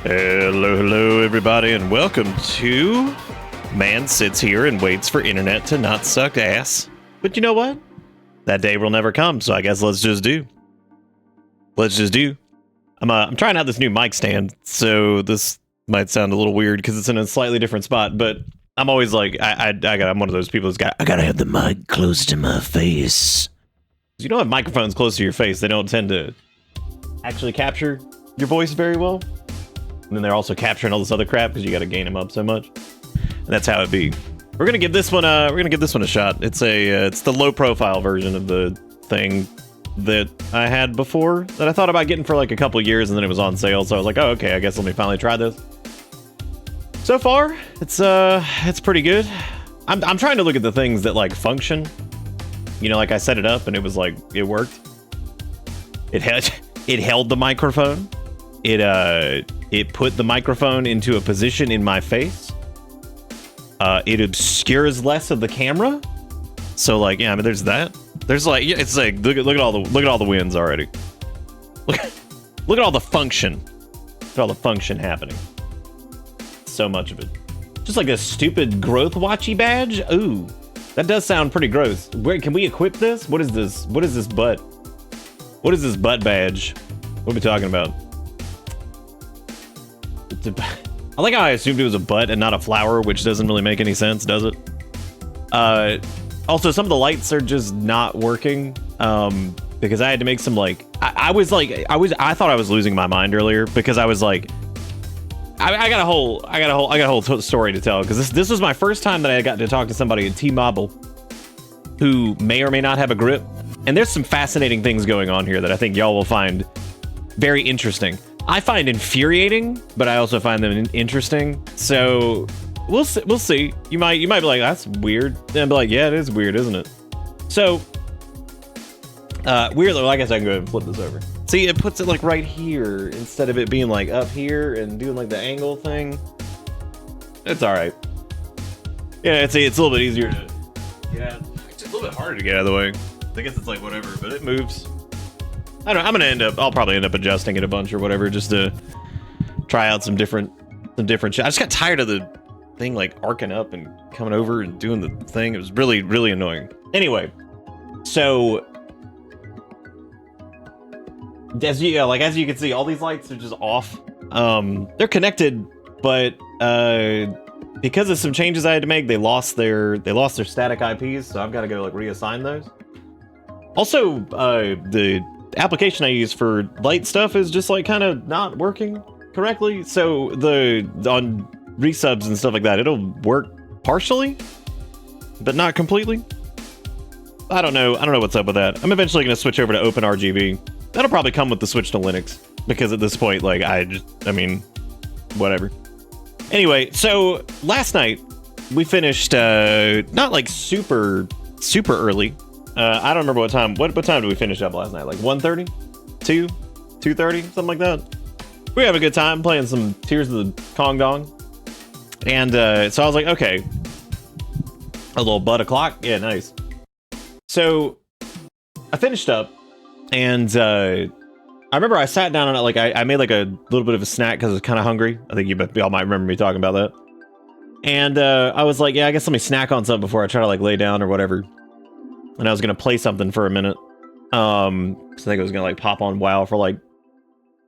Hello, everybody, and welcome to Man Sits Here and Waits for Internet to Not Suck Ass. But you know what? That day will never come, so I guess let's just do. I'm trying out this new mic stand, so this might sound a little weird because it's in a slightly different spot, but I'm always like, I'm one of those people I gotta have the mic close to my face. You don't have microphones close to your face, they don't tend to actually capture your voice very well. And then they're also capturing all this other crap because you got to gain them up so much. And that's how it be. We're gonna give this one a shot. It's the low profile version of the thing that I had before that I thought about getting for like a couple years, and then it was on sale. So I was like, oh, okay, I guess let me finally try this. So far, it's pretty good. I'm trying to look at the things that like function. You know, like I set it up and it was like it worked. It held the microphone. It put the microphone into a position in my face. It obscures less of the camera. So like, yeah, I mean, there's that. There's like, yeah, it's like, look at all the wins already. Look at all the function. Look at all the function happening. So much of it. Just like a stupid growth watchy badge. Ooh, that does sound pretty gross. Where can we equip this? What is this? What is this butt? What is this butt badge? What are we talking about? I like how I assumed it was a butt and not a flower, which doesn't really make any sense, does it? Also, some of the lights are just not working. Because I had to make some like I thought I was losing my mind earlier because I was like, I got a whole story to tell because this was my first time that I got to talk to somebody at T-Mobile who may or may not have a grip, and there's some fascinating things going on here that I think y'all will find very interesting. I find infuriating, but I also find them interesting. So we'll see. You might be like, that's weird. And be like, yeah, it is weird, isn't it? So weird. Well, I guess I can go ahead and flip this over. See, it puts it like right here instead of it being like up here and doing like the angle thing. It's all right. Yeah, it's a little bit easier to get out. It's a little bit harder to get out of the way. I guess it's like whatever, but it moves. I don't know. I'll probably end up adjusting it a bunch or whatever just to try out some different shit. I just got tired of the thing like arcing up and coming over and doing the thing. It was really, really annoying. Anyway, so as you can see, all these lights are just off. They're connected, but because of some changes I had to make, they lost their static IPs, so I've got to go like reassign those. Also, the application I use for light stuff is just like kind of not working correctly. So on resubs and stuff like that, it'll work partially, but not completely. I don't know what's up with that. I'm eventually going to switch over to OpenRGB. That'll probably come with the switch to Linux because at this point, like I mean, whatever. Anyway, so last night we finished not like super early. I don't remember what time. What time did we finish up last night? Like 1:30, 2:30, something like that. We have a good time playing some Tears of the Kong Dong, and so I was like, okay, a little butt o'clock, yeah, nice. So I finished up, and I remember I sat down and I made like a little bit of a snack because I was kind of hungry. I think y'all might remember me talking about that. And I was like, yeah, I guess let me snack on something before I try to like lay down or whatever. And I was gonna play something for a minute. So I think I was gonna like pop on WoW for like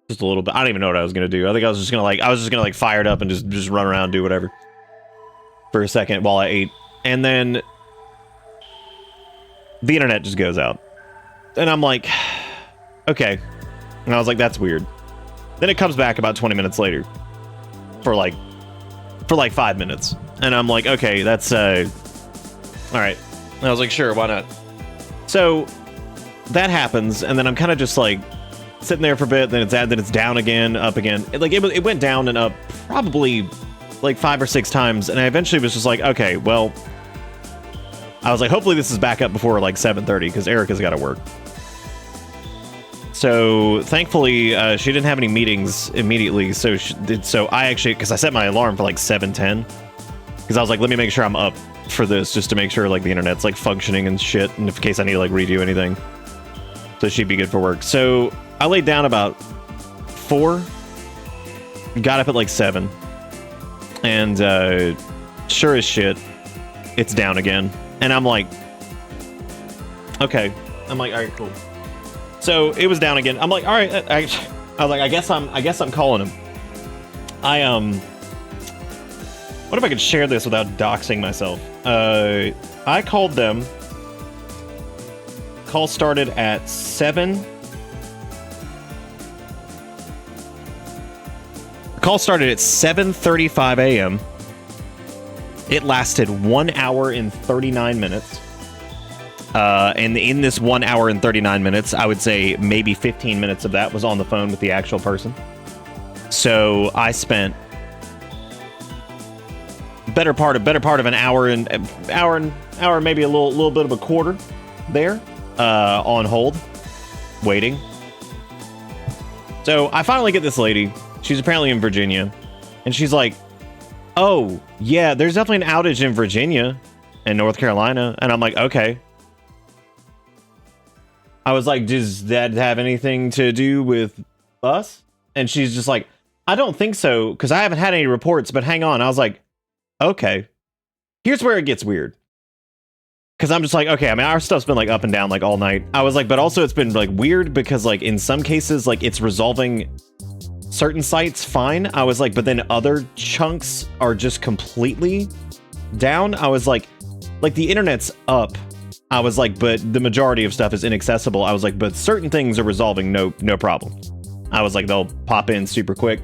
just a little bit. I don't even know what I was gonna do. I think I was just gonna fire it up and just run around, do whatever for a second while I ate. And then the internet just goes out. And I'm like, okay. And I was like, that's weird. Then it comes back about 20 minutes later for like 5 minutes. And I'm like, okay, that's all right. And I was like, sure, why not? So that happens, and then I'm kind of just like sitting there for a bit, then it's down again, up again. It went down and up probably like 5 or 6 times, and I eventually was just like, okay, well, I was like, hopefully this is back up before like 7:30 because Erica's got to work. So thankfully, she didn't have any meetings immediately, so I actually, because I set my alarm for like 7:10, because I was like, let me make sure I'm up for this just to make sure like the internet's like functioning and shit, and in case I need to like redo anything, so she'd be good for work. So I laid down about 4, got up at like 7, and sure as shit, it's down again. And I'm like, okay. I'm like, all right, cool. So it was down again. I'm like, all right. I was like, I guess I'm calling him. What if I could share this without doxing myself? I called them. Call started at 7. The call started at 7:35 a.m. It lasted 1 hour and 39 minutes. And in this 1 hour and 39 minutes, I would say maybe 15 minutes of that was on the phone with the actual person. So I spent better part of an hour and maybe a little bit of a quarter there on hold, waiting. So I finally get this lady. She's apparently in Virginia, and she's like, "Oh yeah, there's definitely an outage in Virginia and North Carolina." And I'm like, "Okay." I was like, "Does that have anything to do with us?" And she's just like, "I don't think so, because I haven't had any reports, but hang on." I was like, "Okay." Here's where it gets weird. Because I'm just like, okay, I mean, our stuff's been like up and down like all night. I was like, but also it's been like weird because like in some cases, like it's resolving certain sites fine. I was like, but then other chunks are just completely down. I was like the internet's up. I was like, but the majority of stuff is inaccessible. I was like, but certain things are resolving no problem. I was like, they'll pop in super quick.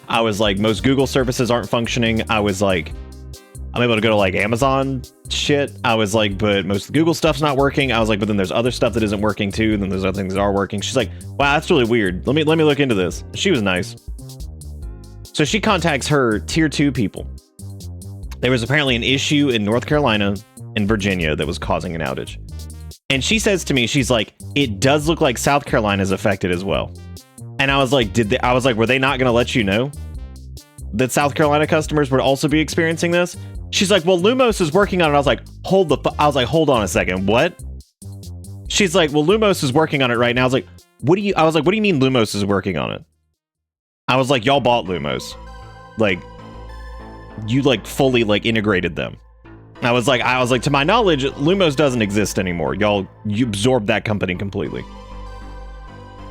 I was like, most Google services aren't functioning. I was like, I'm able to go to like Amazon shit. I was like, but most of the Google stuff's not working. I was like, but then there's other stuff that isn't working too. And then there's other things that are working. She's like, wow, that's really weird. Let me look into this. She was nice. So she contacts her tier 2 people. There was apparently an issue in North Carolina and Virginia that was causing an outage. And she says to me, she's like, it does look like South Carolina is affected as well. And I was like, were they not going to let you know that South Carolina customers would also be experiencing this? She's like, well, Lumos is working on it. I was like, hold on a second. What? She's like, well, Lumos is working on it right now. I was like, what do you mean Lumos is working on it? I was like, y'all bought Lumos. Like, you like fully like integrated them. I was like, to my knowledge, Lumos doesn't exist anymore. You absorbed that company completely.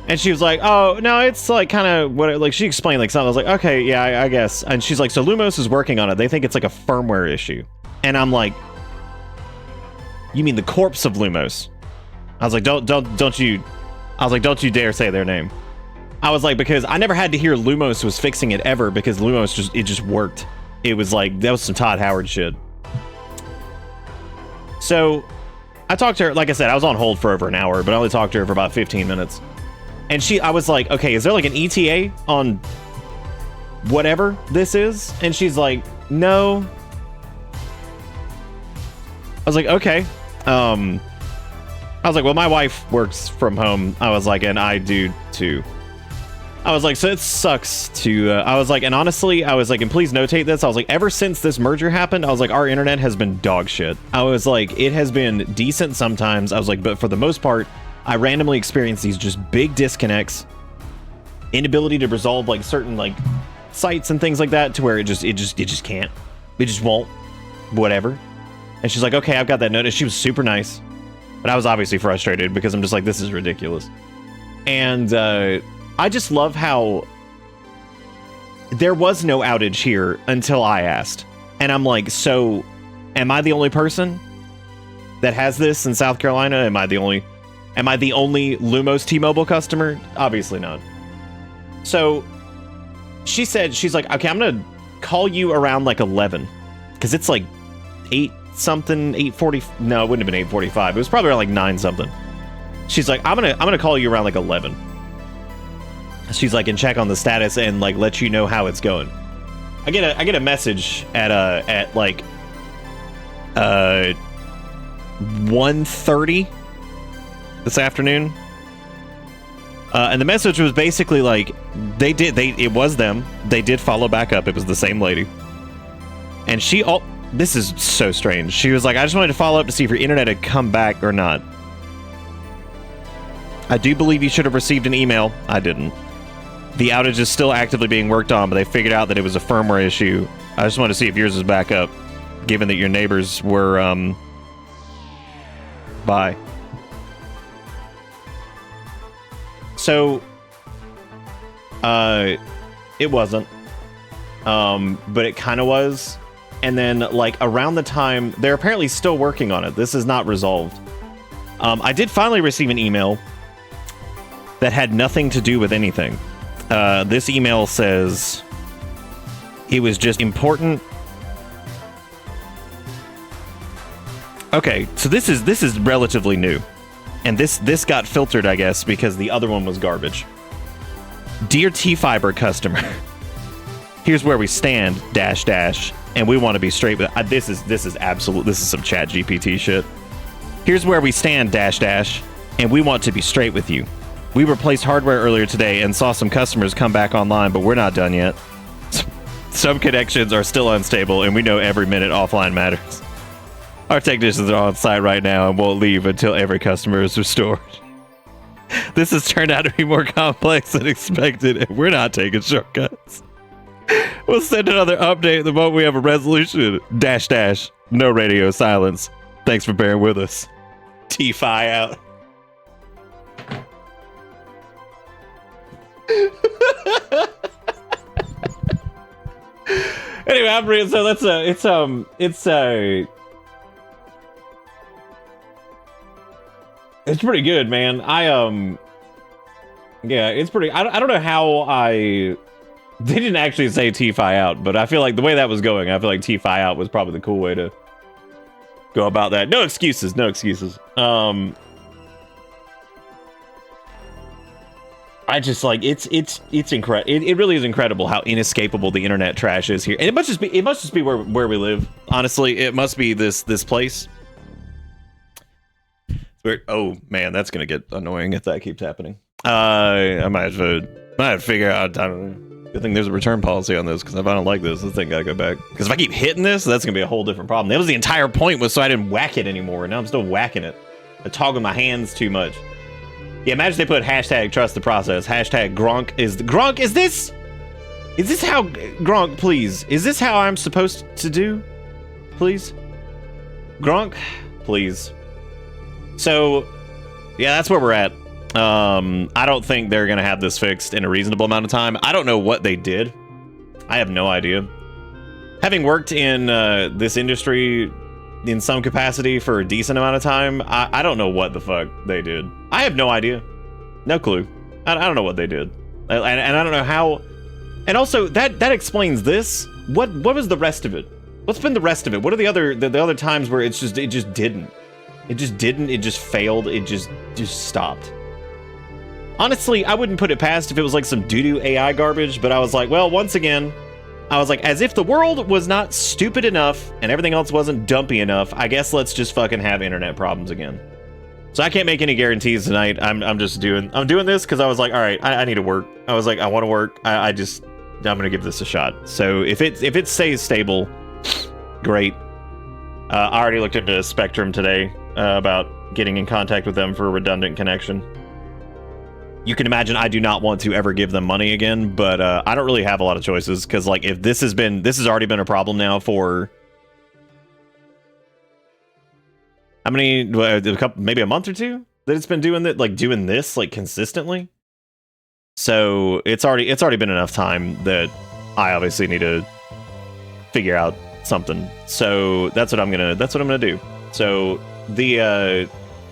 And she was like, oh, no, it's like kind of what, like she explained like something. I was like, okay, yeah, I guess. And she's like, so Lumos is working on it. They think it's like a firmware issue. And I'm like, you mean the corpse of Lumos? I was like, don't you dare say their name. I was like, because I never had to hear Lumos was fixing it ever, because Lumos just worked. It was like, that was some Todd Howard shit. So I talked to her, like I said, I was on hold for over an hour, but I only talked to her for about 15 minutes. And I was like, okay, is there like an ETA on whatever this is? And she's like, no. I was like, okay. I was like, well, my wife works from home. I was like, and I do too. I was like, so it sucks to, I was like, and honestly, I was like, and please notate this. I was like, ever since this merger happened, I was like, our internet has been dog shit. I was like, it has been decent sometimes. I was like, but for the most part, I randomly experience these just big disconnects, inability to resolve like certain like sites and things like that, to where it just can't, it just won't, whatever. And she's like, okay, I've got that note. And she was super nice, but I was obviously frustrated because I'm just like, this is ridiculous. And I just love how there was no outage here until I asked. And I'm like, so am I the only person that has this in South Carolina? Am I the only Lumos T-Mobile customer? Obviously not. So she said, she's like, okay, I'm gonna call you around like 11, because it's like 8 something, 8:40. No, it wouldn't have been 8:45. It was probably around like 9 something. She's like, I'm gonna call you around like 11. She's like, and check on the status and like let you know how it's going. I get a message at like 1:30 this afternoon. And the message was basically like, it was them. They did follow back up. It was the same lady. And this is so strange. She was like, I just wanted to follow up to see if your internet had come back or not. I do believe you should have received an email. I didn't. The outage is still actively being worked on, but they figured out that it was a firmware issue. I just wanted to see if yours is back up, given that your neighbors were, bye. So, it wasn't. But it kind of was. And then, like, around the time... They're apparently still working on it. This is not resolved. I did finally receive an email that had nothing to do with anything. This email says it was just important. Okay, so this is relatively new, and this got filtered, I guess, because the other one was garbage. Dear T-Fiber customer, here's where we stand, .. and we want to be straight with this is some chat GPT shit. Here's where we stand, .. and we want to be straight with you. We replaced hardware earlier today and saw some customers come back online, but we're not done yet. Some connections are still unstable, and we know every minute offline matters. Our technicians are on site right now and won't leave until every customer is restored. This has turned out to be more complex than expected, and we're not taking shortcuts. We'll send another update the moment we have a resolution. .. No radio silence. Thanks for bearing with us. T-Fi out. Anyway, I'm reading. So that's it's pretty good, man. Yeah, it's pretty. I don't know how they didn't actually say T-Fi out, but I feel like the way that was going, I feel like T-Fi out was probably the cool way to go about that. No excuses, no excuses. I just like it's incredible. It really is incredible how inescapable the internet trash is here, and it must just be where we live. Honestly, it must be this place. Oh man, that's gonna get annoying if that keeps happening. I might have to figure out. I don't know. Good thing there's a return policy on this, because if I don't like this thing gotta go back. Because if I keep hitting this, that's gonna be a whole different problem. That was the entire point, was so I didn't whack it anymore. And now I'm still whacking it. I toggle my hands too much. Yeah, imagine they put hashtag trust the process. Hashtag Gronk is this? Is this how Gronk? Please, is this how I'm supposed to do? Please, Gronk, please. So, yeah, that's where we're at. I don't think they're gonna have this fixed in a reasonable amount of time. I don't know what they did. I have no idea. Having worked in this industry in some capacity for a decent amount of time, I don't know what the fuck they did. I have no idea. No clue. I don't know what they did. And I don't know how. And also, that explains this. What was the rest of it? What's been the rest of it? What are the other times where it just didn't? It just didn't. It just failed. It just stopped. Honestly, I wouldn't put it past if it was like some doo-doo AI garbage, but I was like, well, once again, I was like, as if the world was not stupid enough and everything else wasn't dumpy enough, I guess let's just fucking have internet problems again. So I can't make any guarantees tonight. I'm doing this because I was like, all right, I need to work. I was like, I want to work. I'm gonna give this a shot. So if it stays stable, great. I already looked into Spectrum today about getting in contact with them for a redundant connection. You can imagine I do not want to ever give them money again, but I don't really have a lot of choices, because like if this has already been a problem now for how many, maybe a month or two that it's been doing that, like doing this like consistently. So it's already been enough time that I obviously need to figure out something. So that's what I'm gonna do. So the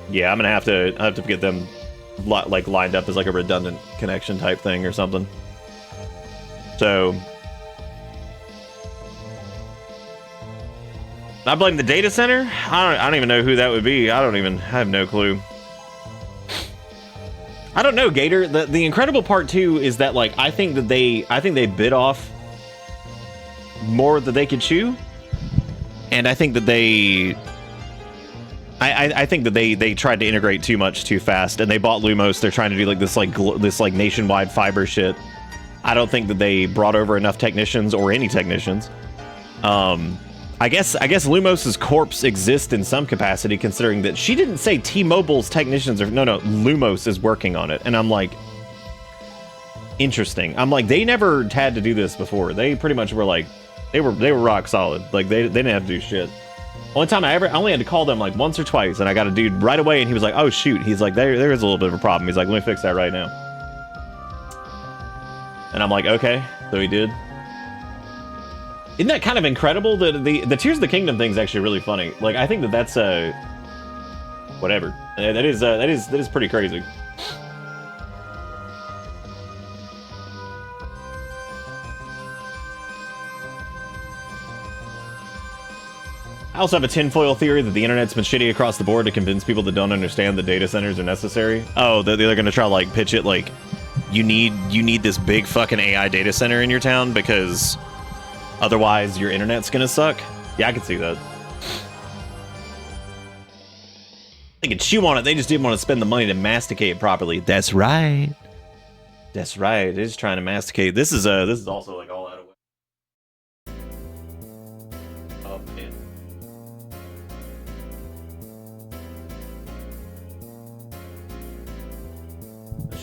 yeah, I have to get them like lined up as like a redundant connection type thing or something. So I blame the data center. I don't even know who that would be. I have no clue. I don't know, Gator. The incredible part too is that like I think they bit off more than they could chew, and I think that I think that they tried to integrate too much too fast, and they bought Lumos. They're trying to do like this nationwide fiber shit. I don't think that they brought over enough technicians or any technicians. I guess Lumos's corpse exists in some capacity, considering that she didn't say T-Mobile's technicians are no Lumos is working on it, and I'm like, interesting. I'm like, they never had to do this before. They pretty much were like, they were rock solid. Like they didn't have to do shit. Only time I only had to call them like once or twice, and I got a dude right away, and he was like, oh shoot, he's like, there is a little bit of a problem. He's like, let me fix that right now. And I'm like, okay, so he did. Isn't that kind of incredible? The Tears of the Kingdom thing is actually really funny. Like, I think that's whatever. That is pretty crazy. I also have a tinfoil theory that the internet's been shitty across the board to convince people that don't understand that data centers are necessary. Oh, they're gonna try to like pitch it like you need this big fucking AI data center in your town because otherwise your internet's gonna suck. Yeah, I can see that. They could chew on it, they just didn't want to spend the money to masticate it properly. That's right. That's right. They're just trying to masticate. This is also like all out of way. Oh man.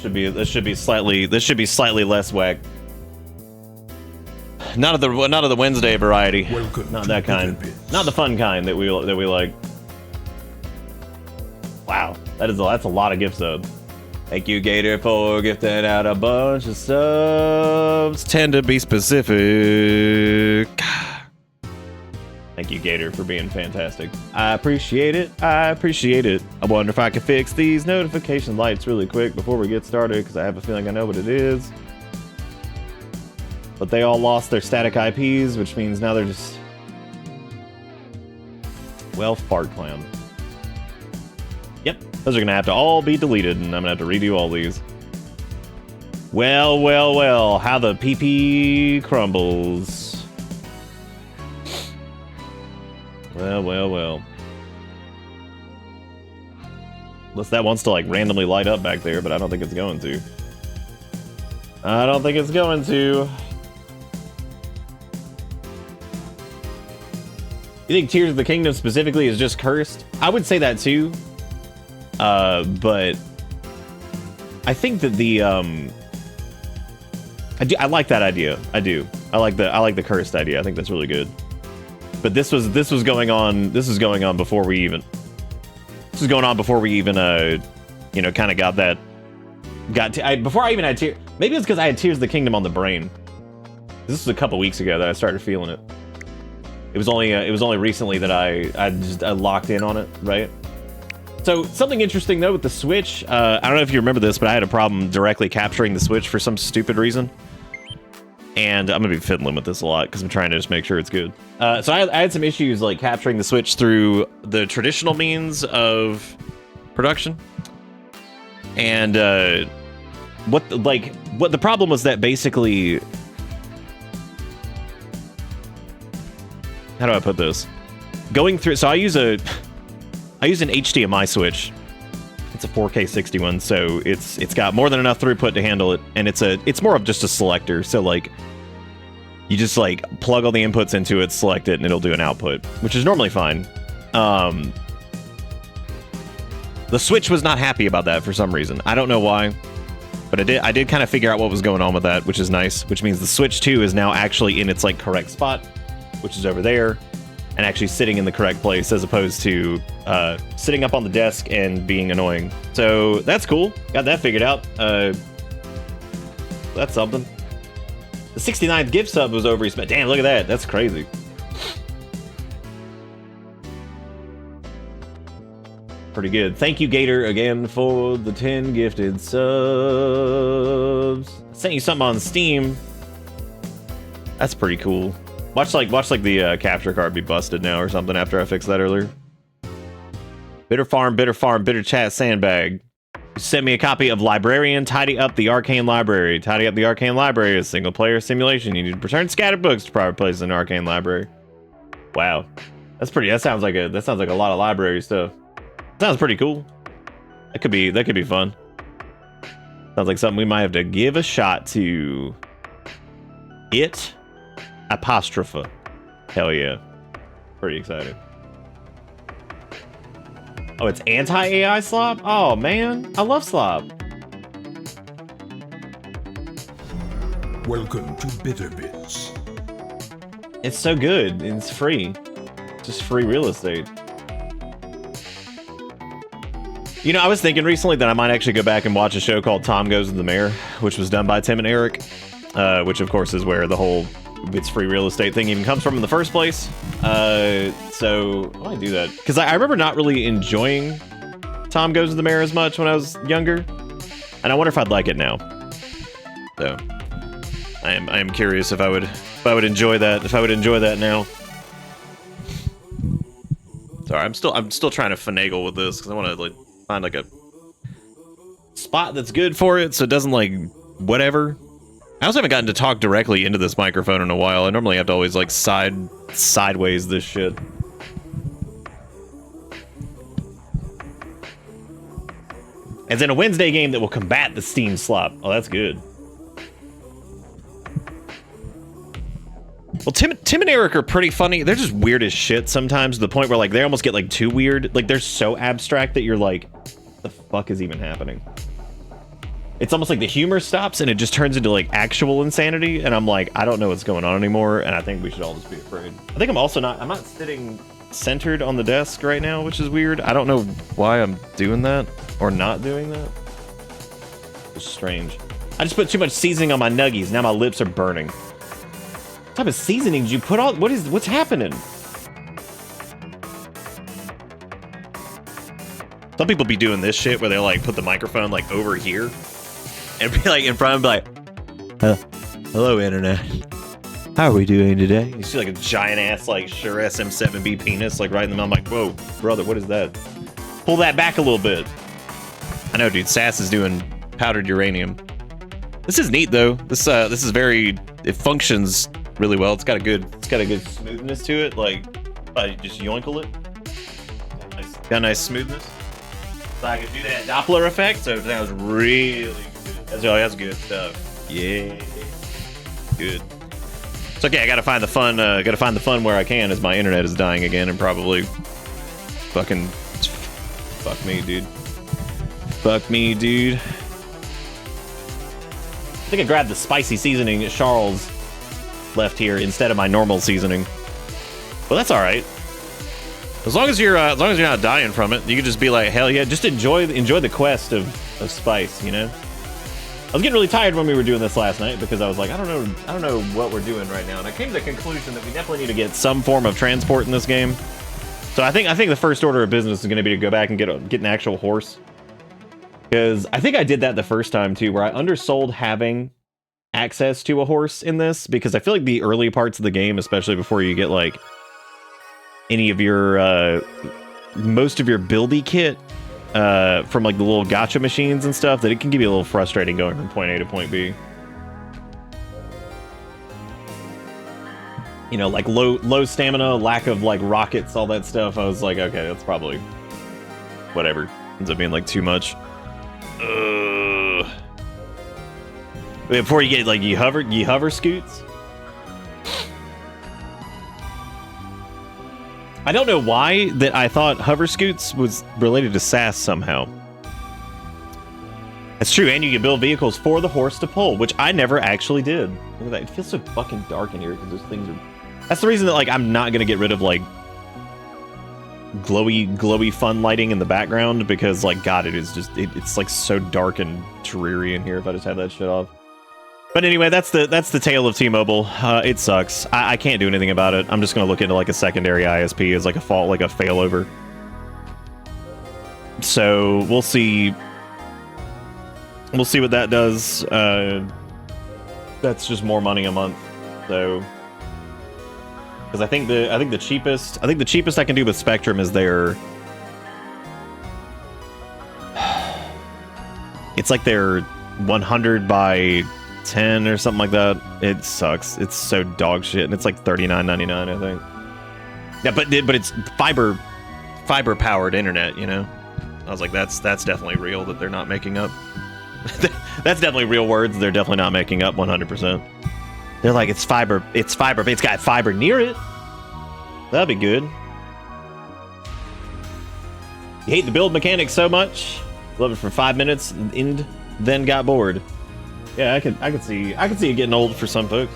This should be slightly less whack. Not of the Wednesday variety. Not that kind. Not the fun kind that we like. Wow, that's a lot of gift subs. Thank you, Gator, for gifting out a bunch of subs. Tend to be specific. Thank you, Gator, for being fantastic. I appreciate it. I appreciate it. I wonder if I can fix these notification lights really quick before we get started, because I have a feeling I know what it is. But they all lost their static IPs, which means now they're just... Well, fart clown. Yep, those are going to have to all be deleted, and I'm going to have to redo all these. Well, well, well, how the PP crumbles. Well, well, well. Unless that wants to, like, randomly light up back there, but I don't think it's going to. I don't think it's going to. You think Tears of the Kingdom specifically is just cursed? I would say that too. But I think that the I like that idea. I do. I like the cursed idea. I think that's really good. But this was going on before we even you know, kind of before I even had Tears. Maybe it's because I had Tears of the Kingdom on the brain. This was a couple weeks ago that I started feeling it. It was only recently that I locked in on it, right? So something interesting though with the Switch, I don't know if you remember this, but I had a problem directly capturing the Switch for some stupid reason. And I'm gonna be fiddling with this a lot because I'm trying to just make sure it's good. So I had some issues like capturing the Switch through the traditional means of production. And what the problem was that basically, how do I put this? Going through, so I use an HDMI switch. It's a 4K 60 one, so it's got more than enough throughput to handle it, and it's more of just a selector. So like, you just like plug all the inputs into it, select it, and it'll do an output, which is normally fine. The Switch was not happy about that for some reason. I don't know why, but I did kind of figure out what was going on with that, which is nice. Which means the Switch 2 is now actually in its like correct spot, which is over there, and actually sitting in the correct place as opposed to sitting up on the desk and being annoying. So that's cool. Got that figured out. That's something. The 69th gift sub was over. Damn, look at that. That's crazy. Pretty good. Thank you, Gator, again for the 10 gifted subs. I sent you something on Steam. That's pretty cool. Watch like the capture card be busted now or something after I fixed that earlier. Bitter farm, bitter chat sandbag. Send me a copy of Librarian, Tidy Up the Arcane Library. Tidy Up the Arcane Library is a single player simulation. You need to return scattered books to proper places in the Arcane Library. Wow. That sounds like a lot of library stuff. Sounds pretty cool. That could be fun. Sounds like something we might have to give a shot to. It apostrophe. Hell yeah. Pretty excited. Oh, it's anti-AI slop? Oh man, I love slop. Welcome to Bitterbits. It's so good. It's free. Just free real estate. You know, I was thinking recently that I might actually go back and watch a show called Tom Goes to the Mayor, which was done by Tim and Eric, which of course is where the whole it's free real estate thing even comes from in the first place. So why do that? Because I remember not really enjoying Tom Goes to the Mayor as much when I was younger, and I wonder if I'd like it now. So I am curious if I would enjoy that, if I would enjoy that now. Sorry, I'm still trying to finagle with this because I want to like find like a spot that's good for it so it doesn't like whatever. I also haven't gotten to talk directly into this microphone in a while. I normally have to always like sideways this shit. As in a Wednesday game that will combat the Steam slop. Oh, that's good. Well, Tim and Eric are pretty funny. They're just weird as shit sometimes, to the point where like they almost get like too weird. Like they're so abstract that you're like, what the fuck is even happening? It's almost like the humor stops and it just turns into like actual insanity, and I'm like, I don't know what's going on anymore, and I think we should all just be afraid. I think I'm not sitting centered on the desk right now, which is weird. I don't know why I'm doing that or not doing that. It's strange. I just put too much seasoning on my nuggies. Now my lips are burning. What type of seasoning did you put on? What's happening? Some people be doing this shit where they like put the microphone like over here and be like in front and be like, hello internet. How are we doing today? You see like a giant ass like Shure SM7B penis like right in the middle. I'm like, whoa, brother, what is that? Pull that back a little bit. I know, dude. Sass is doing powdered uranium. This is neat though. This is very. It functions really well. It's got a good smoothness to it. Like, I just yoinkle it. Got a nice smoothness. So I could do that Doppler effect. So that was really good. That's good stuff. Yeah, good. It's okay. I gotta find the fun. Gotta find the fun where I can, as my internet is dying again, and probably fucking fuck me, dude. Fuck me, dude. I think I grabbed the spicy seasoning that Charles left here instead of my normal seasoning. Well, that's all right. As long as you're not dying from it, you can just be like, hell yeah, just enjoy the quest of spice, you know. I was getting really tired when we were doing this last night because I was like, I don't know what we're doing right now, and I came to the conclusion that we definitely need to get some form of transport in this game. So I think the first order of business is going to be to go back and get an actual horse. Because I think I did that the first time too, where I undersold having access to a horse in this, because I feel like the early parts of the game, especially before you get like any of your most of your buildy kit from like the little gacha machines and stuff, that it can give you a little frustrating going from point A to point B. You know, like low stamina, lack of like rockets, all that stuff. I was like, okay, that's probably whatever. Ends up being like too much. Before you get like you hover scoots. I don't know why that I thought hover scoots was related to Sass somehow. That's true, and you can build vehicles for the horse to pull, which I never actually did. Look at that. It feels so fucking dark in here because those things are. That's the reason that like I'm not gonna get rid of like glowy fun lighting in the background, because like God, it is just it's like so dark and dreary in here if I just have that shit off. But anyway, that's the tale of T-Mobile. It sucks. I can't do anything about it. I'm just gonna look into like a secondary ISP as like a fault, like a failover. So we'll see. We'll see what that does. That's just more money a month. So. Because I think the cheapest I can do with Spectrum is their. It's like their 100 by 10 or something like that. It sucks. It's so dog shit, and it's like $39.99, I think. Yeah, but it's fiber powered internet, you know. I was like, that's definitely real that they're not making up. That's definitely real words. They're definitely not making up 100%. They're like, it's fiber, it's got fiber near it. That'd be good. You hate the build mechanics so much, love it for 5 minutes, and then got bored. Yeah, I could see it getting old for some folks.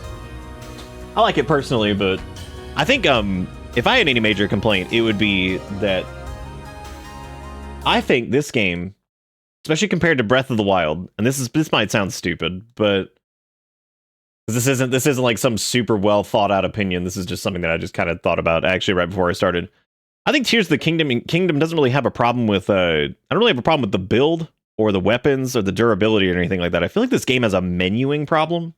I like it personally, but I think if I had any major complaint, it would be that I think this game, especially compared to Breath of the Wild, and this might sound stupid, but this isn't like some super well thought out opinion. This is just something that I just kind of thought about actually right before I started. I think Tears of the Kingdom doesn't really have a problem with I don't really have a problem with the build or the weapons or the durability or anything like that. I feel like this game has a menuing problem.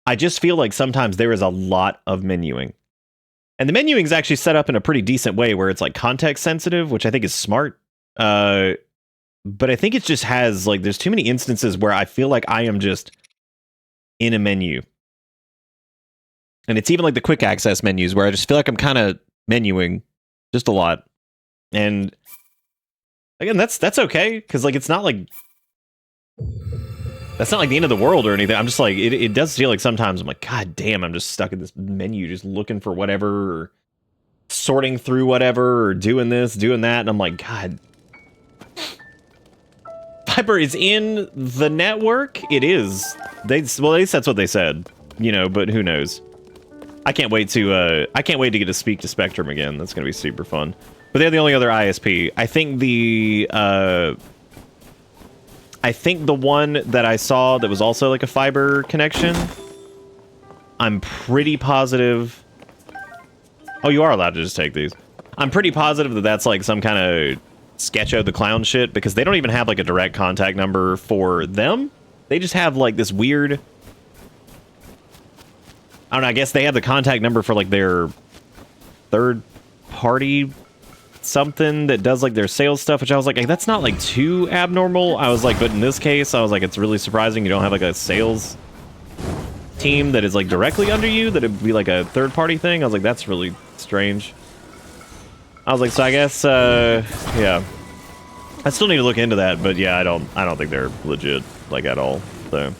I just feel like sometimes there is a lot of menuing. And the menuing is actually set up in a pretty decent way where it's like context sensitive, which I think is smart. But I think it just has like, there's too many instances where I feel like I am just in a menu. And it's even like the quick access menus where I just feel like I'm kind of menuing just a lot. And again, that's okay, because like it's not like that's not like the end of the world or anything. I'm just like it does feel like sometimes I'm like, God damn, I'm just stuck in this menu just looking for whatever, or sorting through whatever, or doing this, doing that, and I'm like, God. Fiber is in the network? It is. Well, at least that's what they said. You know, but who knows? I can't wait to get to speak to Spectrum again. That's gonna be super fun. But they're the only other ISP. I think the one that I saw that was also like a fiber connection, I'm pretty positive. Oh, you are allowed to just take these. I'm pretty positive that that's like some kind of Sketcho the Clown shit, because they don't even have like a direct contact number for them. They just have like this weird, I don't know, I guess they have the contact number for like their third party something that does like their sales stuff, which I was like, hey, that's not like too abnormal. I was like, but in this case, I was like, it's really surprising you don't have like a sales team that is like directly under you, that it'd be like a third party thing. I was like, that's really strange. I was like, so I guess yeah, I still need to look into that, but yeah, I don't think they're legit like at all. So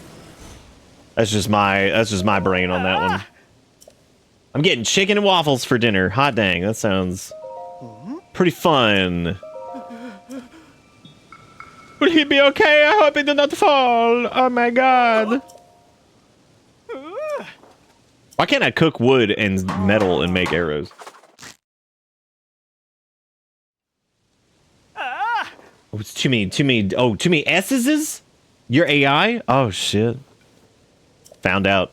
that's just my brain on that one. I'm getting chicken and waffles for dinner. Hot dang, that sounds pretty fun. Will he be okay? I hope he did not fall. Oh my god. Why can't I cook wood and metal and make arrows? Oh, it's too many. Oh, too many S's? Your AI? Oh shit. Found out.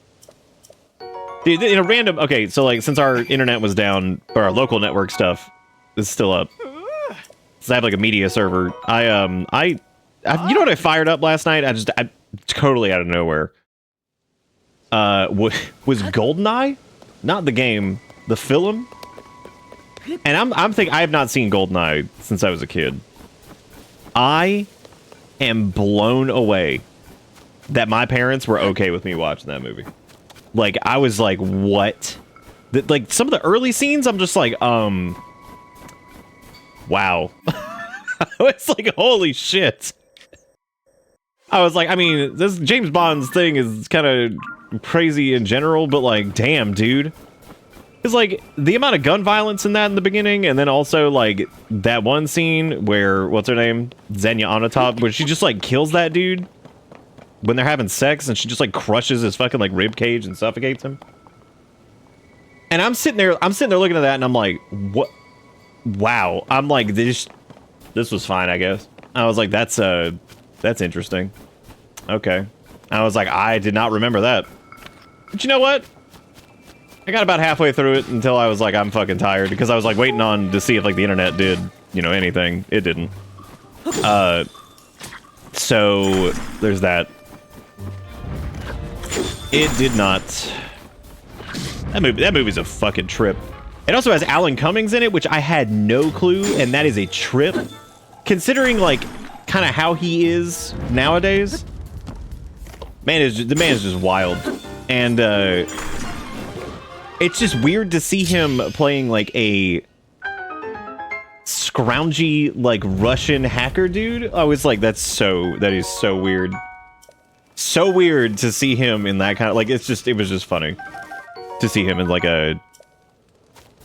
Dude, in a random. Okay, so like since our internet was down, or our local network stuff is still up. So I have like a media server. I you know what I fired up last night? I totally out of nowhere. Was GoldenEye? Not the game, the film. And I'm thinking I have not seen GoldenEye since I was a kid. I am blown away that my parents were okay with me watching that movie. Like I was like, what? Like some of the early scenes, I'm just like, wow. It's like, holy shit. I was like, I mean, this James Bond's thing is kind of crazy in general, but like, damn, dude. It's like the amount of gun violence in that in the beginning, and then also like that one scene where, what's her name? Xenia Onatopp, where she just like kills that dude when they're having sex, and she just like crushes his fucking like rib cage and suffocates him. And I'm sitting there looking at that, and I'm like, what? Wow. I'm like, this was fine, I guess. I was like, that's interesting. Okay. I was like, I did not remember that. But you know what? I got about halfway through it until I was like, I'm fucking tired, because I was like waiting on to see if like the internet did, you know, anything. It didn't. So there's that. It did not. That movie's a fucking trip. It also has Alan Cummings in it, which I had no clue, and that is a trip. Considering like kind of how he is nowadays. The man is just wild. And it's just weird to see him playing like a scroungy like Russian hacker dude. I was like, that is so weird. So weird to see him in that kind of like, it was just funny to see him in like a,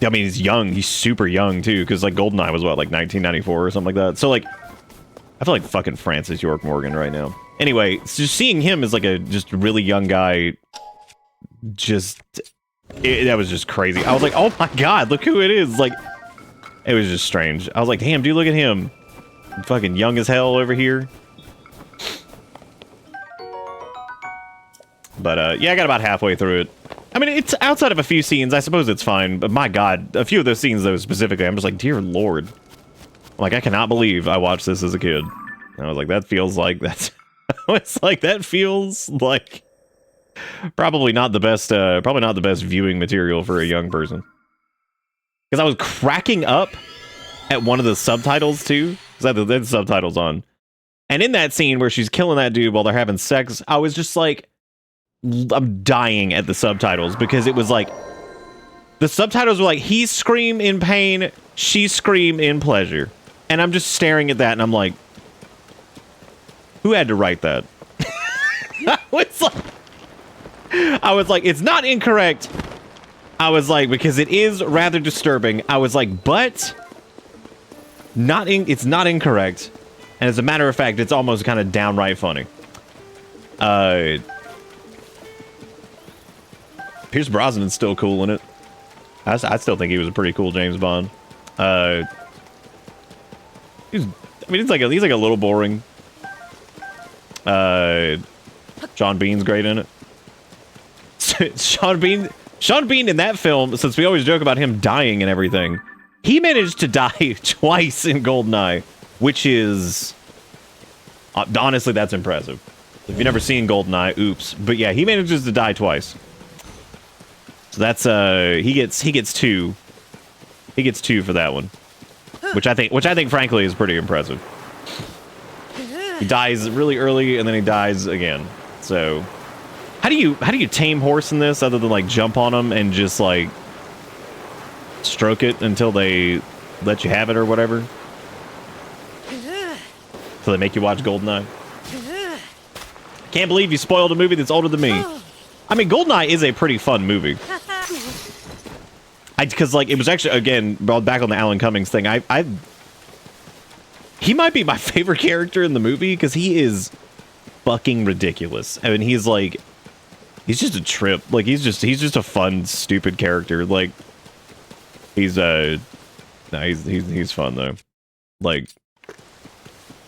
I mean, he's young, he's super young too, because like GoldenEye was what, like 1994 or something like that. So like, I feel like fucking Francis York Morgan right now. Anyway, so seeing him as like a just really young guy, that was just crazy. I was like, oh my god, look who it is. Like, it was just strange. I was like, damn, dude, look at him. Fucking young as hell over here. But, yeah, I got about halfway through it. I mean, it's outside of a few scenes, I suppose it's fine. But my god, a few of those scenes, though, specifically, I'm just like, dear lord. Like, I cannot believe I watched this as a kid. And I was like, that feels like that's... It's like, that feels like... Probably not the best viewing material for a young person. Because I was cracking up at one of the subtitles, too. Because I had the subtitles on. And in that scene where she's killing that dude while they're having sex, I was just like... I'm dying at the subtitles because it was like the subtitles were like he scream in pain, she scream in pleasure, and I'm just staring at that and I'm like, who had to write that? I was like, it's not incorrect. I was like, because it is rather disturbing. I was like, but it's not incorrect, and as a matter of fact, it's almost kind of downright funny. Pierce Brosnan's still cool in it. I still think he was a pretty cool James Bond. He's like a little boring. Sean Bean's great in it. Sean Bean in that film, since we always joke about him dying and everything, he managed to die twice in GoldenEye, which is honestly, that's impressive. If you've never seen GoldenEye, oops. But yeah, he manages to die twice. So that's he gets two. He gets two for that one, which I think frankly is pretty impressive. He dies really early and then he dies again. So how do you tame horse in this other than like jump on them and just like stroke it until they let you have it or whatever? So they make you watch GoldenEye. Can't believe you spoiled a movie that's older than me. I mean, GoldenEye is a pretty fun movie. Because like it was actually again back on the Alan Cummings thing. He might be my favorite character in the movie because he is fucking ridiculous. I mean, he's just a trip. Like he's just a fun, stupid character. Like he's fun though. Like,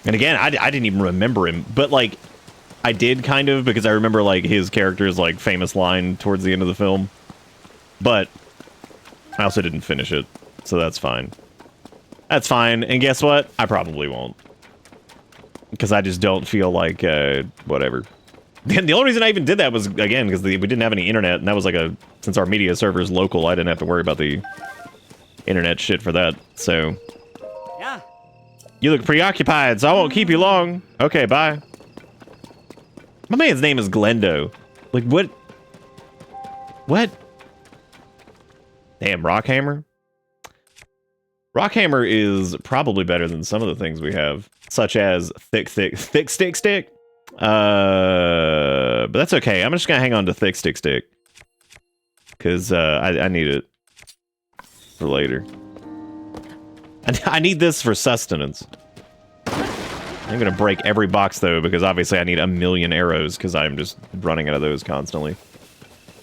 and again, I didn't even remember him, but like I did kind of because I remember like his character's like famous line towards the end of the film, but I also didn't finish it, so that's fine. That's fine, and guess what? I probably won't. Because I just don't feel like, whatever. And the only reason I even did that was, again, because we didn't have any internet, and that was like since our media server is local, I didn't have to worry about the internet shit for that, so. Yeah. You look preoccupied, so I won't keep you long. Okay, bye. My man's name is Glendo. Like, what? What? Damn, Rockhammer? Rockhammer is probably better than some of the things we have, such as Thick Stick. But that's okay. I'm just gonna hang on to Thick Stick. Because I need it for later. I need this for sustenance. I'm gonna break every box though, because obviously I need a million arrows, because I'm just running out of those constantly.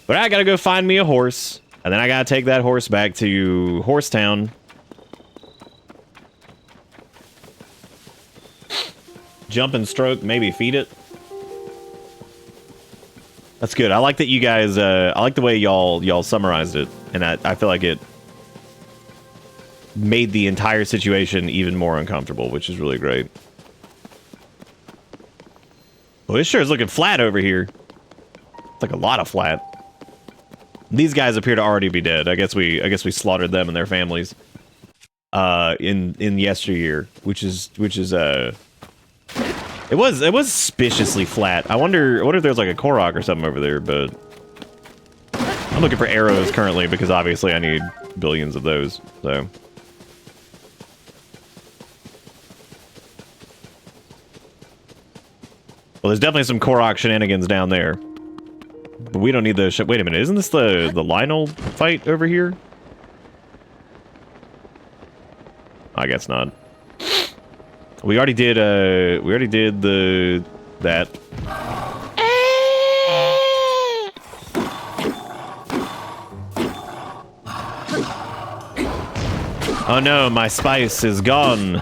But I gotta go find me a horse. And then I gotta take that horse back to Horsetown. Jump and stroke, maybe feed it. That's good. I like that you guys, I like the way y'all summarized it. And I feel like it made the entire situation even more uncomfortable, which is really great. Well, this sure is looking flat over here. It's like a lot of flat. These guys appear to already be dead. I guess we slaughtered them and their families in yesteryear, which is it was suspiciously flat. I wonder if there's like a Korok or something over there, but I'm looking for arrows currently because obviously I need billions of those. So well, there's definitely some Korok shenanigans down there. But we don't need those. Wait a minute, isn't this the Lionel fight over here? I guess not. We already did the that. Oh no, my spice is gone.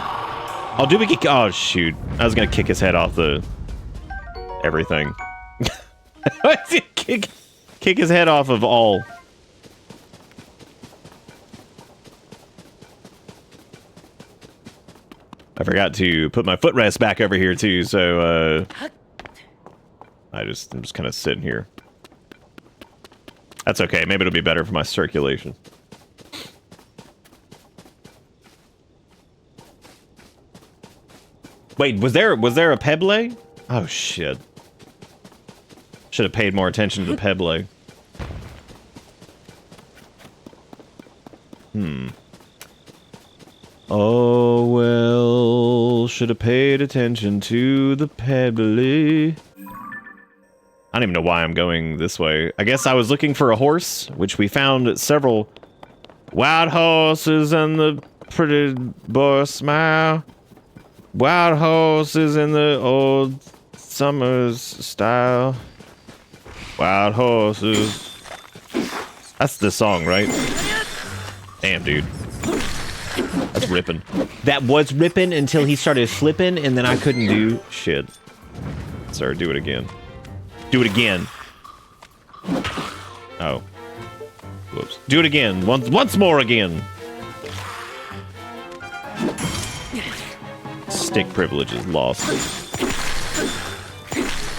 Oh, do we kick? Oh shoot! I was gonna kick his head off the everything. kick his head off of all. I forgot to put my footrest back over here too, so I'm just kind of sitting here. That's okay. Maybe it'll be better for my circulation. Wait, was there a Pebble? Oh shit. Should have paid more attention to the Pebble. Oh well, should have paid attention to the Pebble. I don't even know why I'm going this way. I guess I was looking for a horse, which we found several wild horses and the pretty boy smile. Wild horses in the old summer's style. Wild horses. That's the song, right? Damn, dude. That's ripping. That was ripping until he started flipping, and then I couldn't do shit. Sir, do it again. Do it again. Oh. Whoops. Do it again. Once more again. Stick privilege is lost.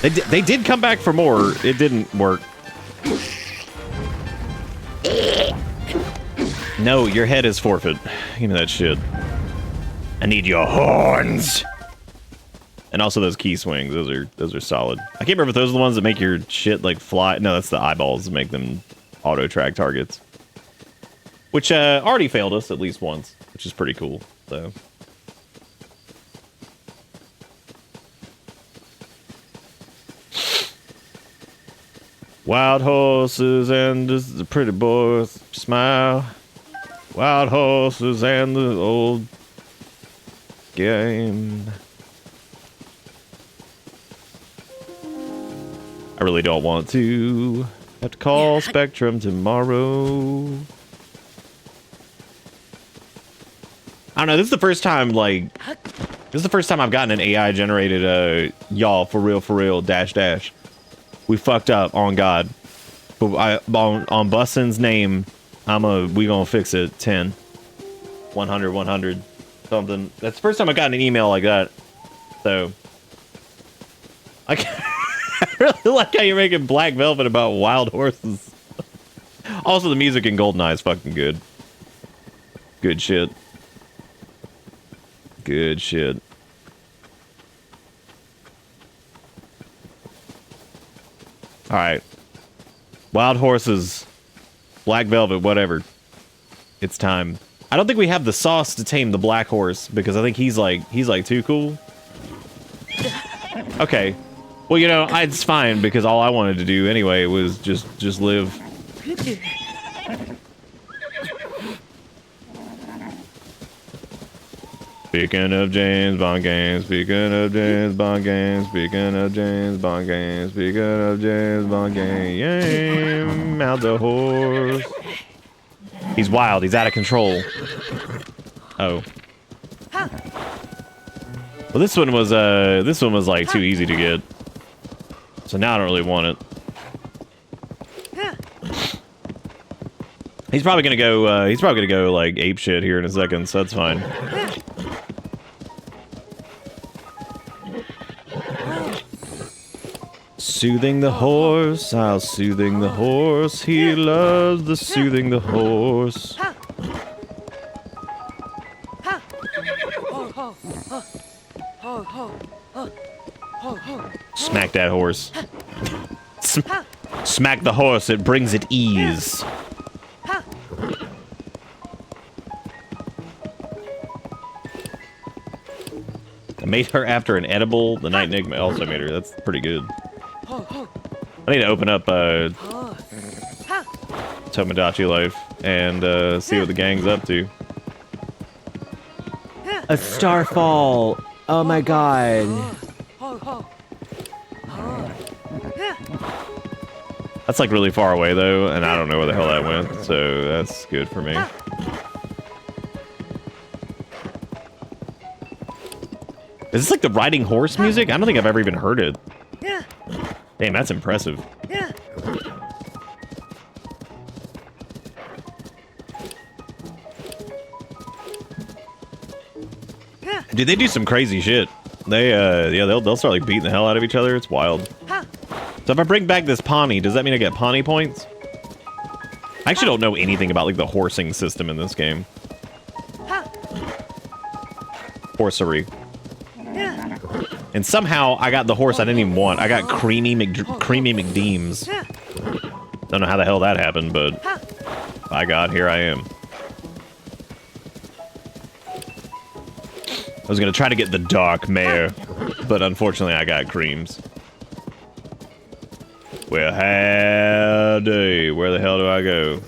They did come back for more. It didn't work. No, your head is forfeit. Give me that shit. I need your horns. And also those key swings. Those are solid. I can't remember if those are the ones that make your shit like fly. No, that's the eyeballs that make them auto track targets. Which already failed us at least once, which is pretty cool. So. Wild horses and the pretty boys smile. Wild horses and the old game. I really don't want to have to call Spectrum tomorrow. I don't know, this is the first time, like, I've gotten an AI generated, y'all, for real, dash. We fucked up, on God. But on Bussin's name, we gonna fix it. 10. 100, something. That's the first time I got an email like that. So. I really like how you're making Black Velvet about wild horses. Also, the music in GoldenEye is fucking good. Good shit. Good shit. Alright. Wild horses. Black Velvet, whatever. It's time. I don't think we have the sauce to tame the black horse, because I think he's like too cool. Okay. Well, you know, it's fine, because all I wanted to do anyway was just live. Speaking of James Bond games, speaking of James Bond games, speaking of James Bond games, speaking of James Bond game, mount the horse. He's wild, he's out of control. Oh. Well, this one was like too easy to get. So now I don't really want it. He's probably gonna go like ape shit here in a second, so that's fine. Soothing the horse, I'll soothing the horse. He loves the soothing the horse. Smack that horse. Smack the horse, it brings it ease. I made her after an edible. The Night Enigma also made her. That's pretty good. I need to open up Tomodachi Life and see what the gang's up to. A starfall. Oh my god. That's like really far away though, and I don't know where the hell that went, so that's good for me. Is this like the riding horse music? I don't think I've ever even heard it. Damn, that's impressive. Dude, they do some crazy shit. They, yeah, they'll start like beating the hell out of each other. It's wild. So if I bring back this Pawnee, does that mean I get Pawnee points? I actually don't know anything about like the horsing system in this game. Horsery. And somehow I got the horse I didn't even want. I got Creamy McDeems. Don't know how the hell that happened, but by God, here I am. I was gonna try to get the dark mare, but unfortunately I got creams. Well, howdy. Where the hell do I go?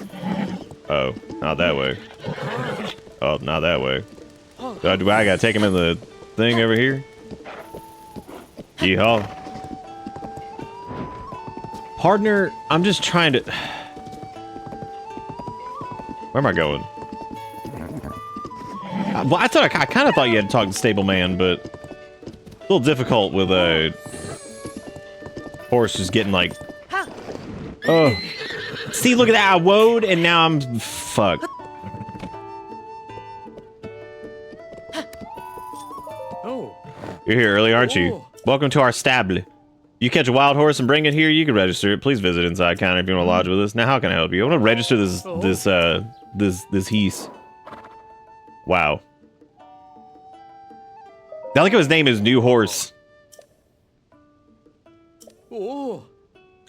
Oh, not that way. Oh, not that way. Do I gotta take him in the thing over here? Yeehaw. Partner, I'm just trying to... Where am I going? Well, I kind of thought you had to talk to Stableman, but a little difficult with a horse just getting like... Oh. See, look at that. I woed, and now I'm fucked. You're here early, aren't you? Welcome to our stable. You catch a wild horse and bring it here, you can register it. Please visit inside counter if you want to lodge with us. Now, how can I help you? I want to register this heese. Wow. I like how his name is New Horse.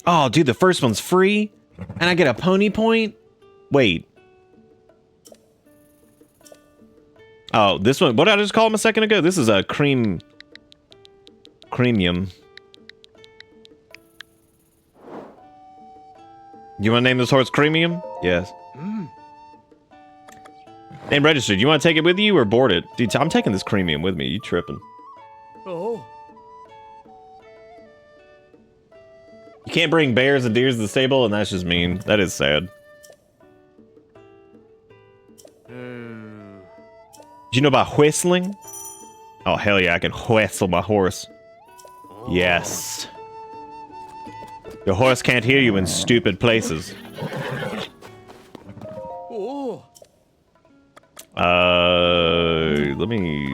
Oh, dude, the first one's free? And I get a pony point? Wait. Oh, this one, what did I just call him a second ago? This is a creamium. You want to name this horse Creamium? Yes. Name registered. You want to take it with you or board it? Dude, I'm taking this Creamium with me. You tripping. Oh. You can't bring bears and deers to the stable, and that's just mean. That is sad. Do you know about whistling? Oh, hell yeah, I can whistle my horse. Yes. Your horse can't hear you in stupid places. Let me...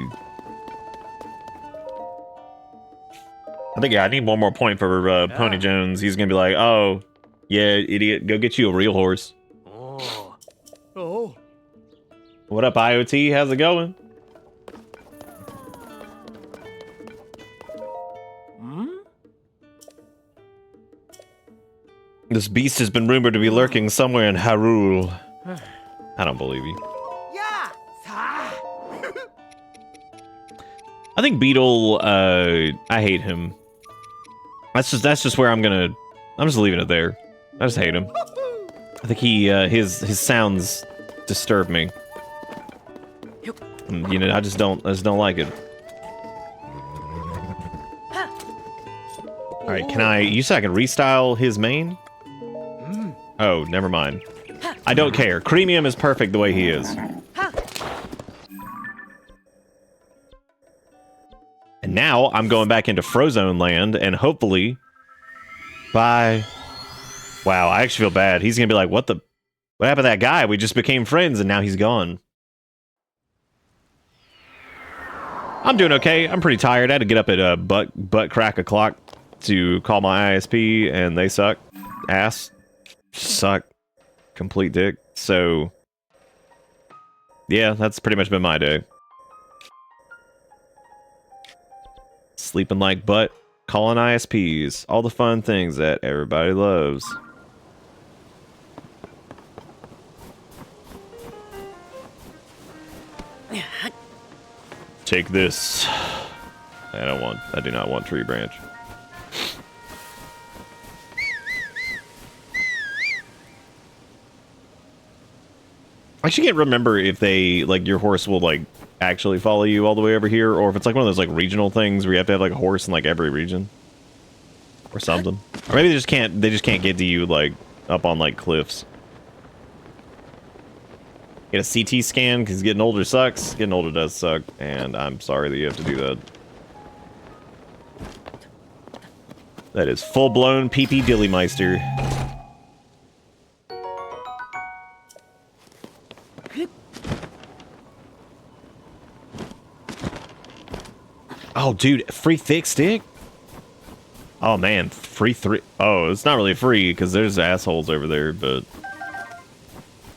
I think, yeah, I need one more point for Pony Jones. He's gonna be like, oh, yeah, idiot, go get you a real horse. What up, IoT? How's it going? This beast has been rumored to be lurking somewhere in Hyrule. I don't believe you. I think Beetle, I hate him. That's just where I'm just leaving it there. I just hate him. I think his sounds disturb me. You know, I just don't like it. All right, you said I can restyle his mane? Oh, never mind. I don't care. Creamium is perfect the way he is. And now I'm going back into Frozone land, and hopefully, wow, I actually feel bad. He's gonna be like, what happened to that guy? We just became friends, and now he's gone. I'm doing okay. I'm pretty tired. I had to get up at butt crack o'clock to call my ISP, and they suck. Ass. Suck. Complete dick. So, yeah, that's pretty much been my day. Sleeping like butt, calling ISPs, all the fun things that everybody loves. Take this. I do not want tree branch. I actually can't remember if they, like, your horse will, like, actually follow you all the way over here, or if it's, like, one of those, like, regional things where you have to have, like, a horse in, like, every region. or something. Or maybe they just can't get to you like up on like cliffs. Get a CT scan because getting older sucks. Getting older does suck, and I'm sorry that you have to do that. That is full-blown PP Dillymeister. Oh, dude, free thick stick? Oh, man, free three. Oh, it's not really free because there's assholes over there, but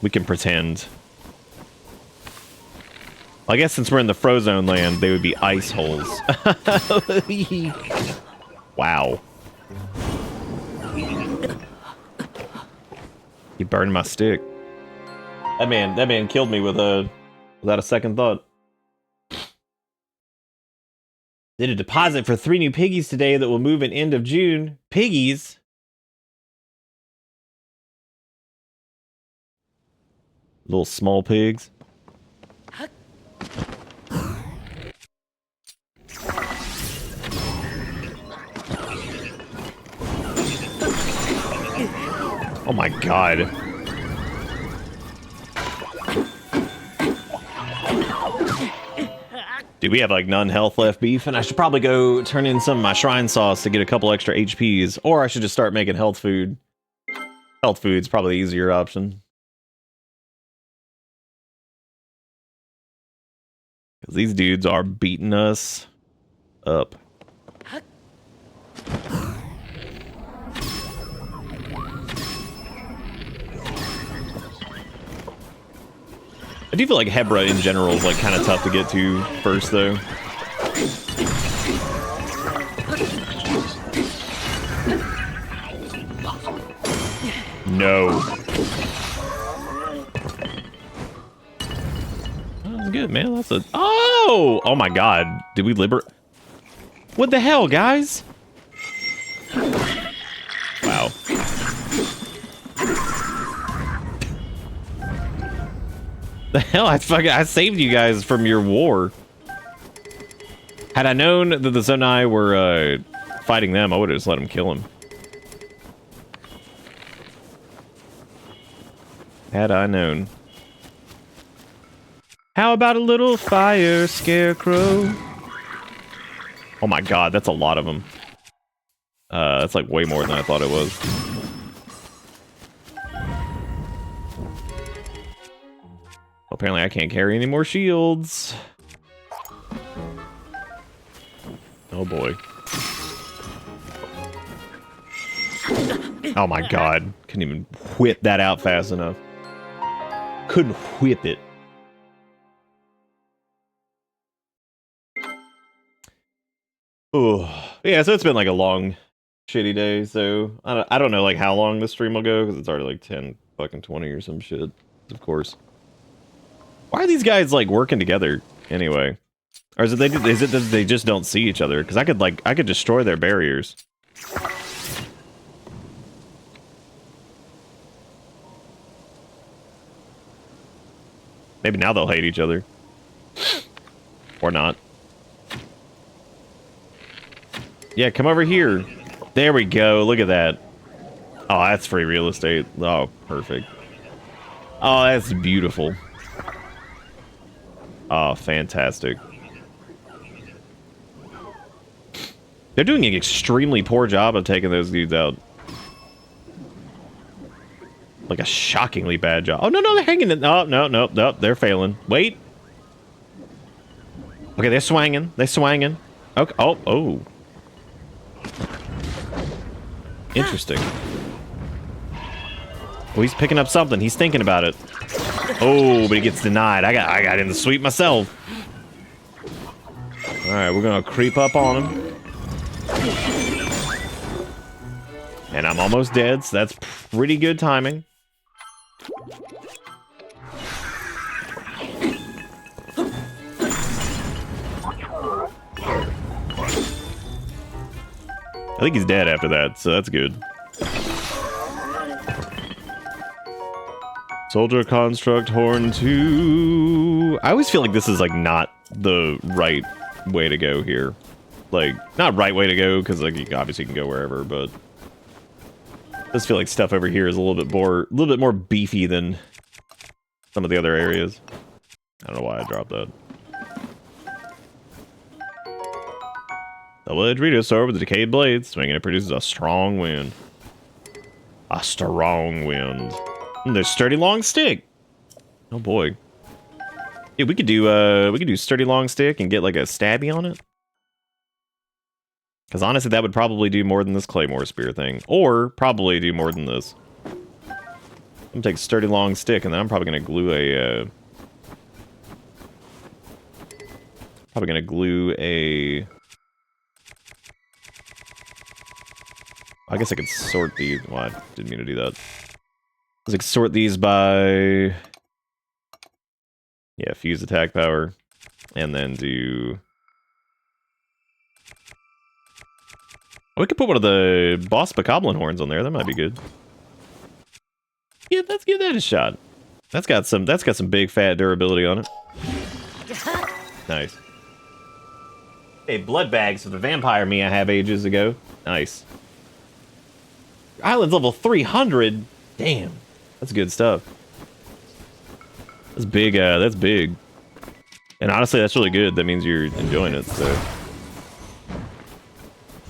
we can pretend. I guess since we're in the Frozone land, they would be ice holes. Wow. You burned my stick. That man killed me without a second thought. Did a deposit for 3 new piggies today that will move in end of June. Piggies? Little small pigs. Oh my god. Dude, we have like none health left beef, and I should probably go turn in some of my shrine sauce to get a couple extra HPs, or I should just start making health food. Health food's probably the easier option. Because these dudes are beating us up. I do feel like Hebra in general is like kind of tough to get to first, though. No. That's good, man. That's a... Oh! Oh my god. Did we liberate... What the hell, guys? Wow. The hell? I saved you guys from your war. Had I known that the Zonai were fighting them, I would have just let them kill him. Had I known. How about a little fire, Scarecrow? Oh my god, that's a lot of them. That's like way more than I thought it was. Apparently I can't carry any more shields. Oh boy. Oh my god. Couldn't even whip that out fast enough. Couldn't whip it. Oh, yeah, so it's been like a long, shitty day, so I don't know like how long this stream will go, because it's already like 10 fucking 20 or some shit, of course. Why are these guys like working together anyway? Or is it that they just don't see each other? Because I could destroy their barriers. Maybe now they'll hate each other. Or not. Yeah, come over here. There we go. Look at that. Oh, that's free real estate. Oh, perfect. Oh, that's beautiful. Oh, fantastic. They're doing an extremely poor job of taking those dudes out. Like a shockingly bad job. Oh, no, they're hanging in. Oh, no, they're failing. Wait. Okay, they're swanging. They're swanging. Okay. Oh. Interesting. Oh, he's picking up something. He's thinking about it. Oh, but he gets denied. I got in the sweep myself. All right, we're gonna creep up on him. And I'm almost dead, so that's pretty good timing. I think he's dead after that, so that's good. Soldier Construct Horn 2. I always feel like this is like not the right way to go here. like, not right way to go, because, like, you obviously can go wherever, but I just feel like stuff over here is a little bit more beefy than some of the other areas. I don't know why I dropped that. Double-edged radio sword with a decayed blade. Swinging it produces a strong wind. A strong wind. And there's sturdy long stick. Oh boy. Yeah, we could do sturdy long stick and get like a stabby on it. Because honestly, that would probably do more than this claymore spear thing, or probably do more than this. I'm gonna take sturdy long stick, and then I'm probably gonna glue a. I guess I could sort these. Well, I didn't mean to do that. I could sort these by. Yeah, fuse attack power, and then do. We could put one of the boss bokoblin horns on there. That might be good. Yeah, let's give that a shot. That's got some big fat durability on it. Nice. Hey, blood bags for the vampire me I have ages ago. Nice. Island's level 300. Damn, that's good stuff. That's big. That's big. And honestly, that's really good. That means you're enjoying it. So,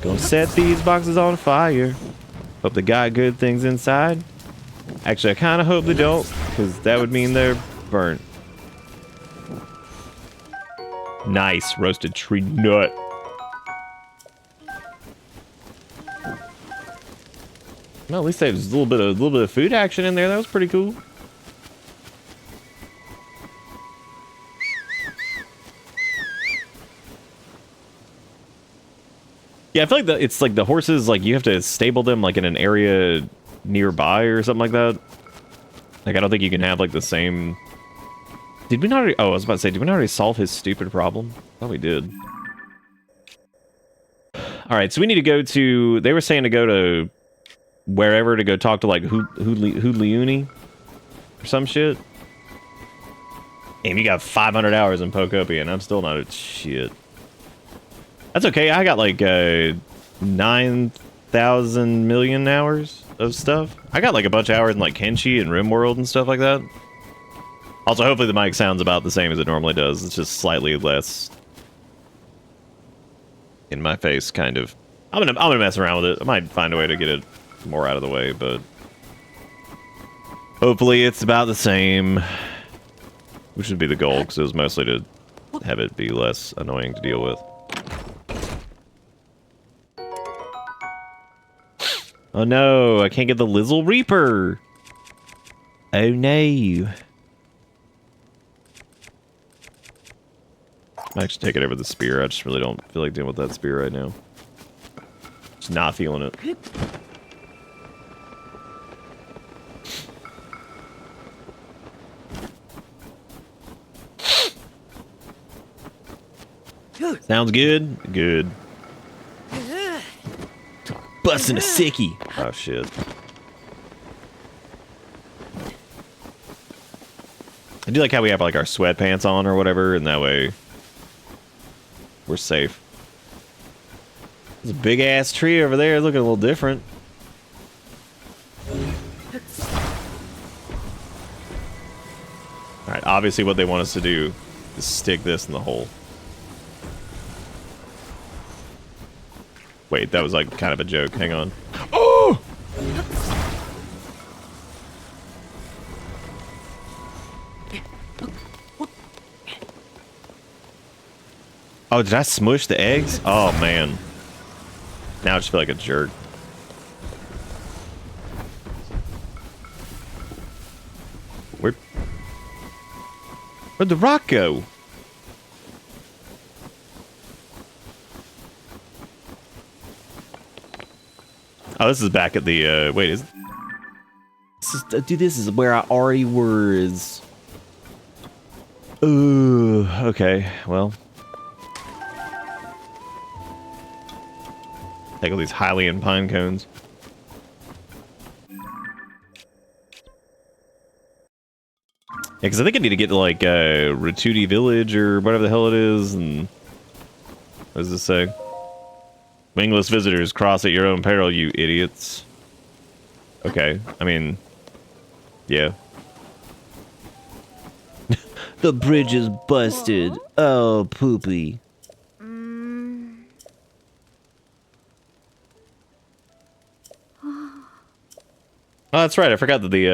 gonna set these boxes on fire. Hope they got good things inside. Actually, I kind of hope they don't, because that would mean they're burnt. Nice roasted tree nut. Well, at least there's a little bit of food action in there. That was pretty cool. Yeah, I feel like it's like the horses, like you have to stable them like in an area nearby or something like that. Like I don't think you can have like the same. Did we not already? Oh, I was about to say, did we not already solve his stupid problem? I thought we did. All right, so we need to go to. They were saying to go to wherever to go talk to like Hoodleuni or some shit. Damn, you got 500 hours in Pokopia, and I'm still not a shit. That's okay. I got like 9,000 million hours of stuff. I got like a bunch of hours in like Kenshi and RimWorld and stuff like that. Also, hopefully the mic sounds about the same as it normally does. It's just slightly less in my face, kind of. I'm gonna mess around with it. I might find a way to get it more out of the way, but hopefully it's about the same, which would be the goal, because it was mostly to have it be less annoying to deal with. Oh no, I can't get the Lizzle Reaper. Oh no. I actually take it over the spear. I just really don't feel like dealing with that spear right now. Just not feeling it. Sounds good? Good. Busting a sickie. Oh shit. I do like how we have like our sweatpants on or whatever, and that way we're safe. There's a big ass tree over there looking a little different. Alright, obviously what they want us to do is stick this in the hole. Wait, that was like kind of a joke. Hang on. Oh! Oh, did I smush the eggs? Oh, man. Now I just feel like a jerk. Where'd the rock go? Oh, this is back at the, wait, is... Dude, this is where I already was. Ooh, okay, well. Take all these Hylian pine cones. Yeah, because I think I need to get to, like, Ratuti Village or whatever the hell it is, and... What does this say? Wingless visitors cross at your own peril, you idiots. Okay, I mean, yeah. The bridge is busted. Oh, poopy. Oh, that's right. I forgot that the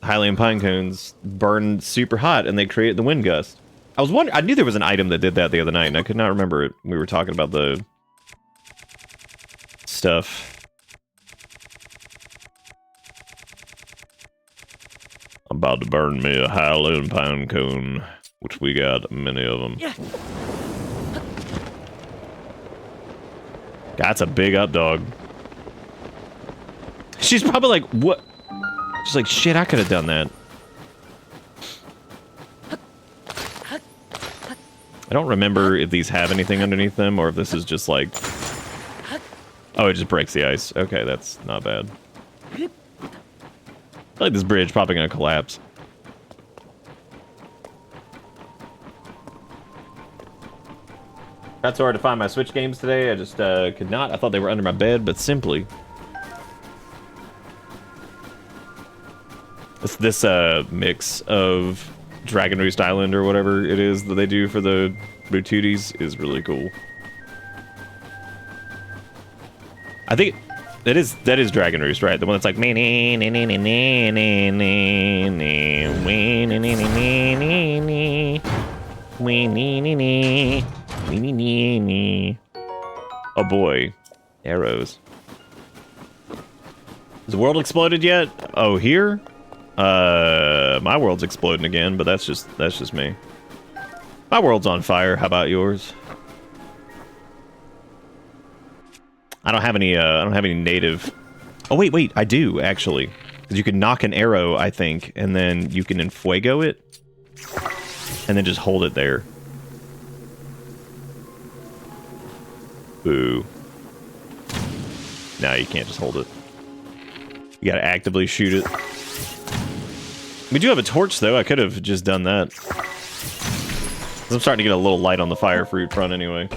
Hylian pine cones burn super hot and they create the wind gust. I was wondering. I knew there was an item that did that the other night, and I could not remember it. We were talking about the stuff. I'm about to burn me a Hylian pine cone, which we got many of them. Yeah. That's a big up dog. She's probably like, what? She's like, shit, I could have done that. I don't remember if these have anything underneath them or if this is just like... Oh, it just breaks the ice. Okay, that's not bad. I feel like this bridge probably gonna collapse. Tried so hard to find my Switch games today, I just could not. I thought they were under my bed, but simply... It's this mix of Dragon Roost Island or whatever it is that they do for the Bootuties is really cool. I think that is Dragon Roost, right? The one that's like oh boy, arrows. Has the world exploded yet? Oh, here? My world's exploding again, but that's just me. My world's on fire. How about yours? I don't have any native. Oh wait, I do actually. Because you can knock an arrow, I think, and then you can enfuego it, and then just hold it there. Boo. No, you can't just hold it. You gotta actively shoot it. We do have a torch, though. I could have just done that. I'm starting to get a little light on the fire fruit front anyway.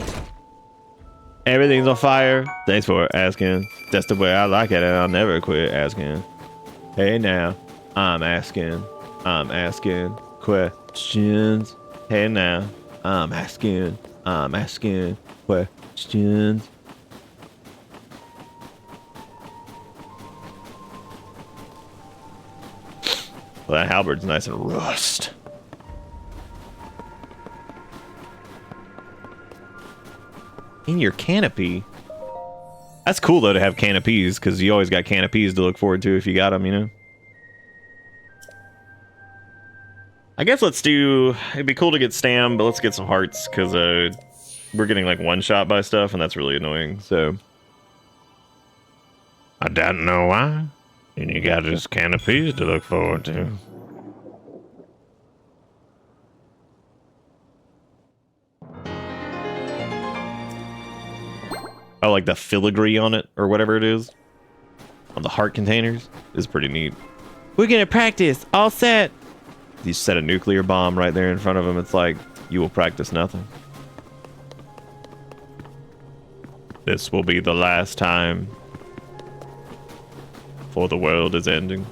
Everything's on fire. Thanks for asking. That's the way I like it, and I'll never quit asking. Hey now, I'm asking questions. Hey now, I'm asking questions. Well, that halberd's nice and rust. In your canopy? That's cool, though, to have canopies, because you always got canopies to look forward to if you got them, you know? I guess let's do... It'd be cool to get stam, but let's get some hearts, because we're getting, like, one-shot by stuff, and that's really annoying, so... I don't know why. And you got just canopies to look forward to. Oh, like the filigree on it, or whatever it is. On the heart containers. Is pretty neat. We're gonna practice. All set. You set a nuclear bomb right there in front of him. It's like, you will practice nothing. This will be the last time. For the world is ending.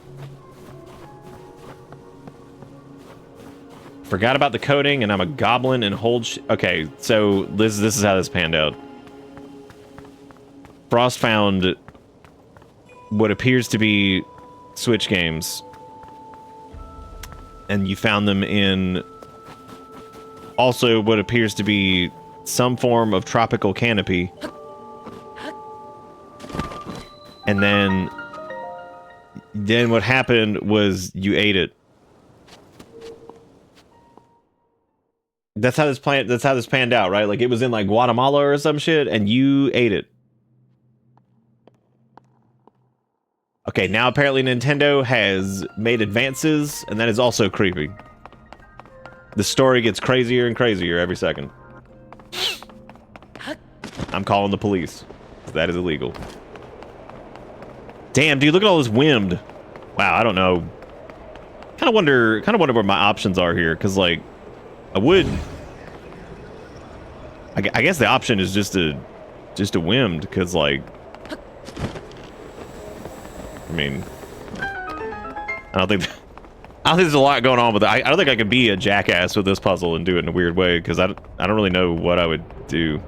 Forgot about the coding, and I'm a goblin and hold okay, so this is how this panned out. Frost found what appears to be Switch games. And you found them in also what appears to be some form of tropical canopy. And then what happened was you ate it. That's how this panned out, right? Like it was in like Guatemala or some shit, and you ate it. Okay, now apparently Nintendo has made advances, and that is also creepy. The story gets crazier and crazier every second. I'm calling the police. That is illegal. Damn, dude, look at all this wind. Wow, I don't know. Kind of wonder what my options are here, because like, I guess the option is just to just a whim, because, like, I mean, I don't think there's a lot going on with it. I don't think I could be a jackass with this puzzle and do it in a weird way, because I don't really know what I would do.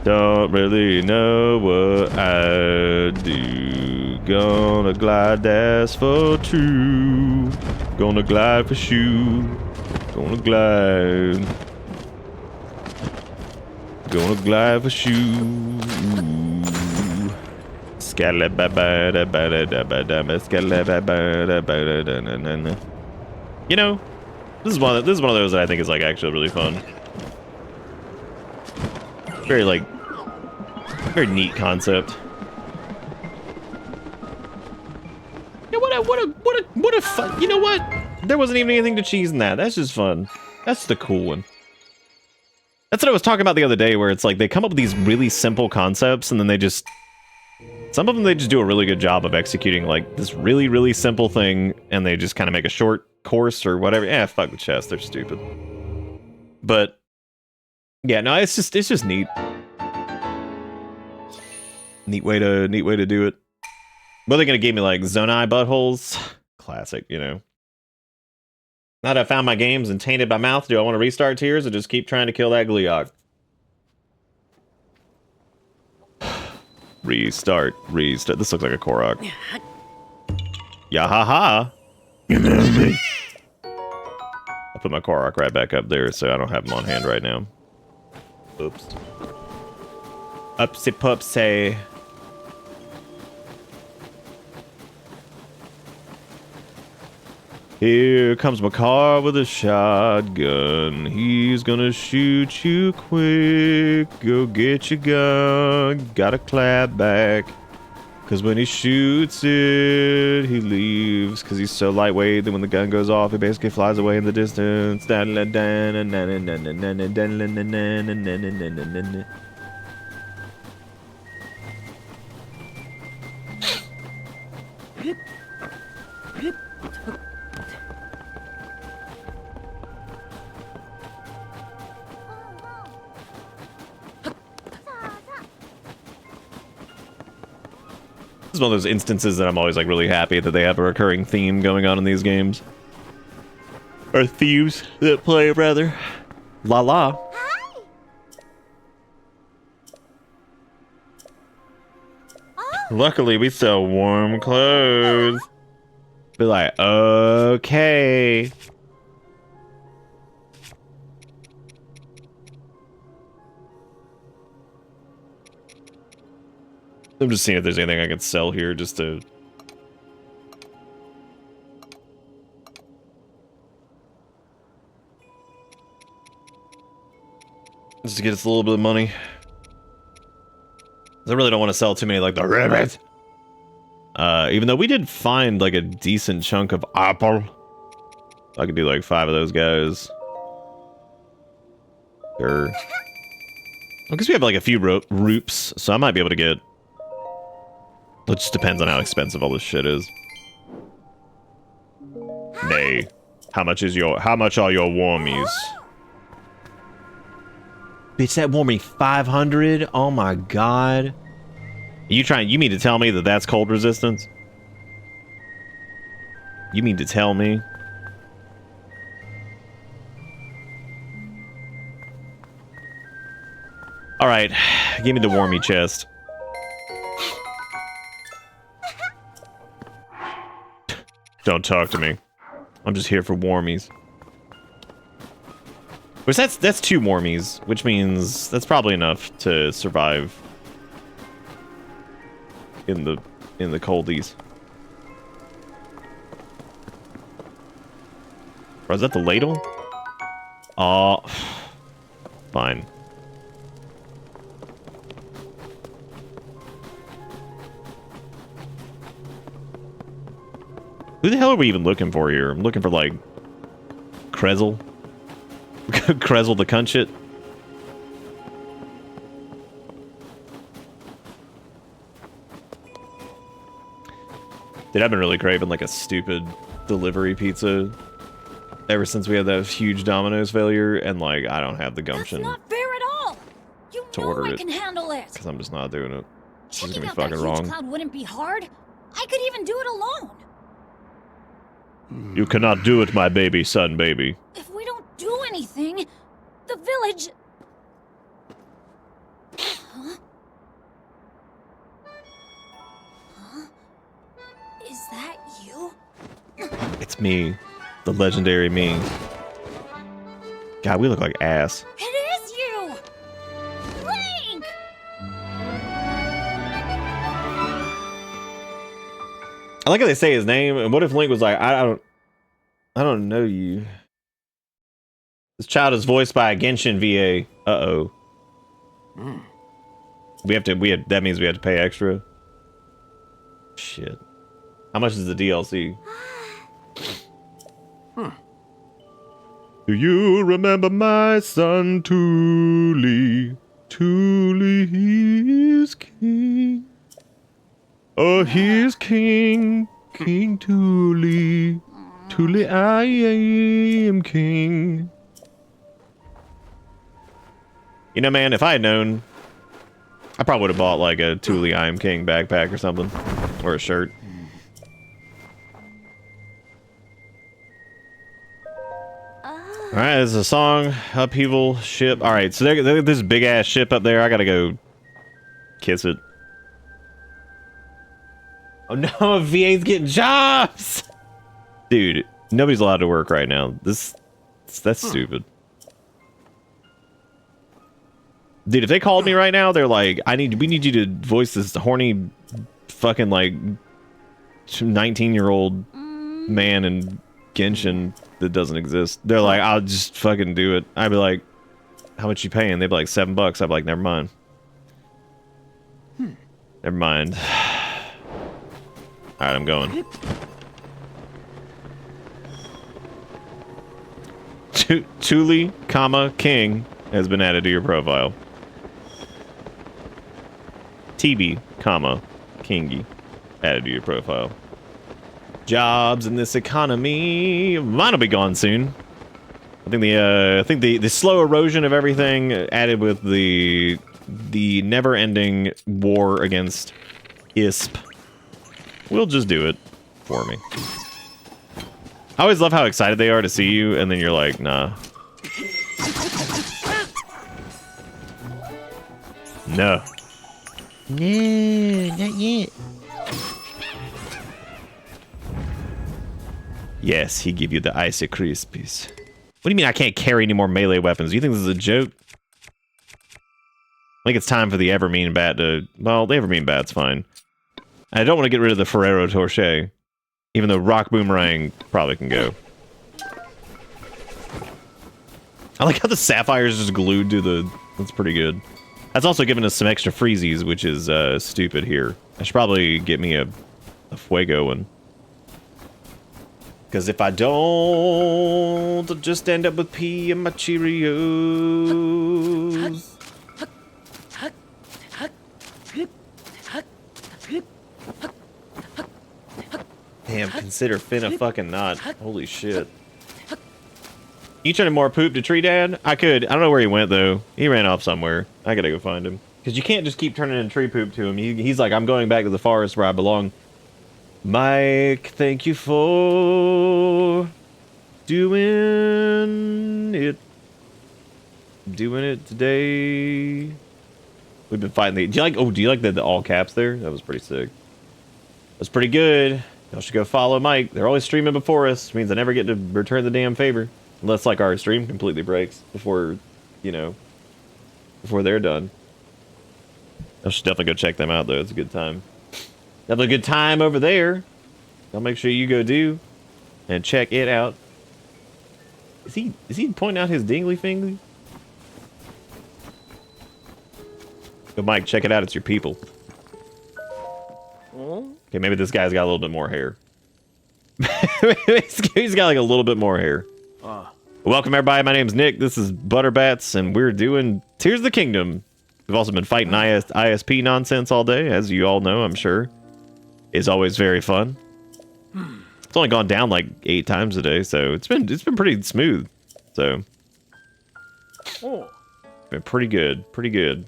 Don't really know what I do. Gonna glide, that's for true. Gonna glide for shoe. Gonna glide. Gonna glide for shoe. You know, this is one of those that I think is like actually really fun. Very like, very neat concept. Yeah, what a fun. You know what? There wasn't even anything to cheese in that. That's just fun. That's the cool one. That's what I was talking about the other day, where it's like they come up with these really simple concepts, and then they just, some of them they just do a really good job of executing like this really, really simple thing, and they just kind of make a short course or whatever. Yeah, fuck the chest, they're stupid. But yeah, no, it's just neat. Neat way to do it. What are they gonna give me, like Zonai buttholes? Classic, you know. Now that I found my games and tainted my mouth, do I want to restart Tears or just keep trying to kill that Gleeok? Restart. This looks like a Korok. Yahaha! I'll put my Korok right back up there so I don't have him on hand right now. Oops. Upsy pupsy. Here comes my car with a shotgun. He's gonna shoot you quick. Go get your gun. Gotta clap back. Cause when he shoots it, he leaves. Cause he's so lightweight that when the gun goes off, he basically flies away in the distance. This is one of those instances that I'm always like really happy that they have a recurring theme going on in these games. Or thieves that play, rather. La la. Hi. Luckily, we sell warm clothes. Be like, okay. I'm just seeing if there's anything I can sell here just to... just to get us a little bit of money. I really don't want to sell too many like the rabbit. Even though we did find like a decent chunk of apple. I could do like 5 of those guys. Sure. I guess we have like a few roops, so I might be able to get... It just depends on how expensive all this shit is. Nay. How much are your warmies? Bitch, that warmie 500? Oh my god. You mean to tell me that that's cold resistance? You mean to tell me? Alright, give me the warmie chest. Don't talk to me. I'm just here for warmies. Which that's 2 warmies, which means that's probably enough to survive in the coldies. Or is that the ladle? Oh, fine. Who the hell are we even looking for here? I'm looking for, like, Krezel. Krezel the cunt shit. Dude, I've been really craving, like, a stupid delivery pizza ever since we had that huge Domino's failure, and, like, I don't have the gumption. That's not fair at all. to order I it. can handle it. Because I'm just not doing it. This is Checking gonna be out that fucking huge wrong. cloud wouldn't be hard. I could even do it alone. You cannot do it, my baby, son, baby. If we don't do anything, the village... Huh? Huh? Is that you? It's me. The legendary me. God, we look like ass. It is you! Link! I like how they say his name, and what if Link was like, I don't know you. This child is voiced by a Genshin VA. Uh-oh. That means we have to pay extra. Shit. How much is the DLC? Do you remember my son Tuli? Tuli, he is king. Oh, he is king. King Tuli. Tuli, I am king. You know, man, if I had known, I probably would have bought like a Tuli I am king backpack or something. Or a shirt. Alright, there's a song, upheaval, ship. Alright, so there's this big ass ship up there. I gotta go kiss it. Oh no, VA's getting jobs! Dude, nobody's allowed to work right now. That's stupid. Dude, if they called me right now, they're like, we need you to voice this horny fucking like 19-year-old man in Genshin that doesn't exist. They're like, I'll just fucking do it. I'd be like, how much you paying? They'd be like $7. I'd be like, never mind. Never mind. Alright, I'm going. Tuli, king has been added to your profile. TB, kingy added to your profile. Jobs in this economy. Mine will be gone soon. I think the slow erosion of everything added with the never-ending war against ISP will just do it for me. I always love how excited they are to see you, and then you're like, nah. No. No, not yet. Yes, he give you the icy crispies. What do you mean I can't carry any more melee weapons? Do you think this is a joke? I think it's time for the Evermean bat to... Well, the Evermean bat's fine. I don't want to get rid of the Ferrero Torche. Even though Rock Boomerang probably can go. I like how the Sapphire's just glued to the... That's pretty good. That's also giving us some extra freezies, which is stupid here. I should probably get me a Fuego one. Because if I don't, I'll just end up with pee in my Cheerios. Damn, consider Finn a fucking knot. Holy shit. You turning more poop to Tree Dad? I could. I don't know where he went, though. He ran off somewhere. I gotta go find him. Because you can't just keep turning in tree poop to him. He's like, I'm going back to the forest where I belong. Mike, thank you for doing it. Doing it today. We've been fighting the... Do you like the all caps there? That was pretty sick. That's pretty good. Y'all should go follow Mike. They're always streaming before us. Which means I never get to return the damn favor. Unless, like, our stream completely breaks before, you know, before they're done. I should definitely go check them out, though. It's a good time. Have a good time over there. I'll make sure you go do and check it out. Is he pointing out his dingly finger? Go, Mike, check it out. It's your people. Okay, maybe this guy's got a little bit more hair. He's got like a little bit more hair. Welcome everybody, my name's Nick, this is Butterbats, and we're doing Tears of the Kingdom. We've also been fighting ISP nonsense all day, as you all know, I'm sure. It's always very fun. It's only gone down like 8 times a day, so it's been pretty smooth. So been pretty good, pretty good.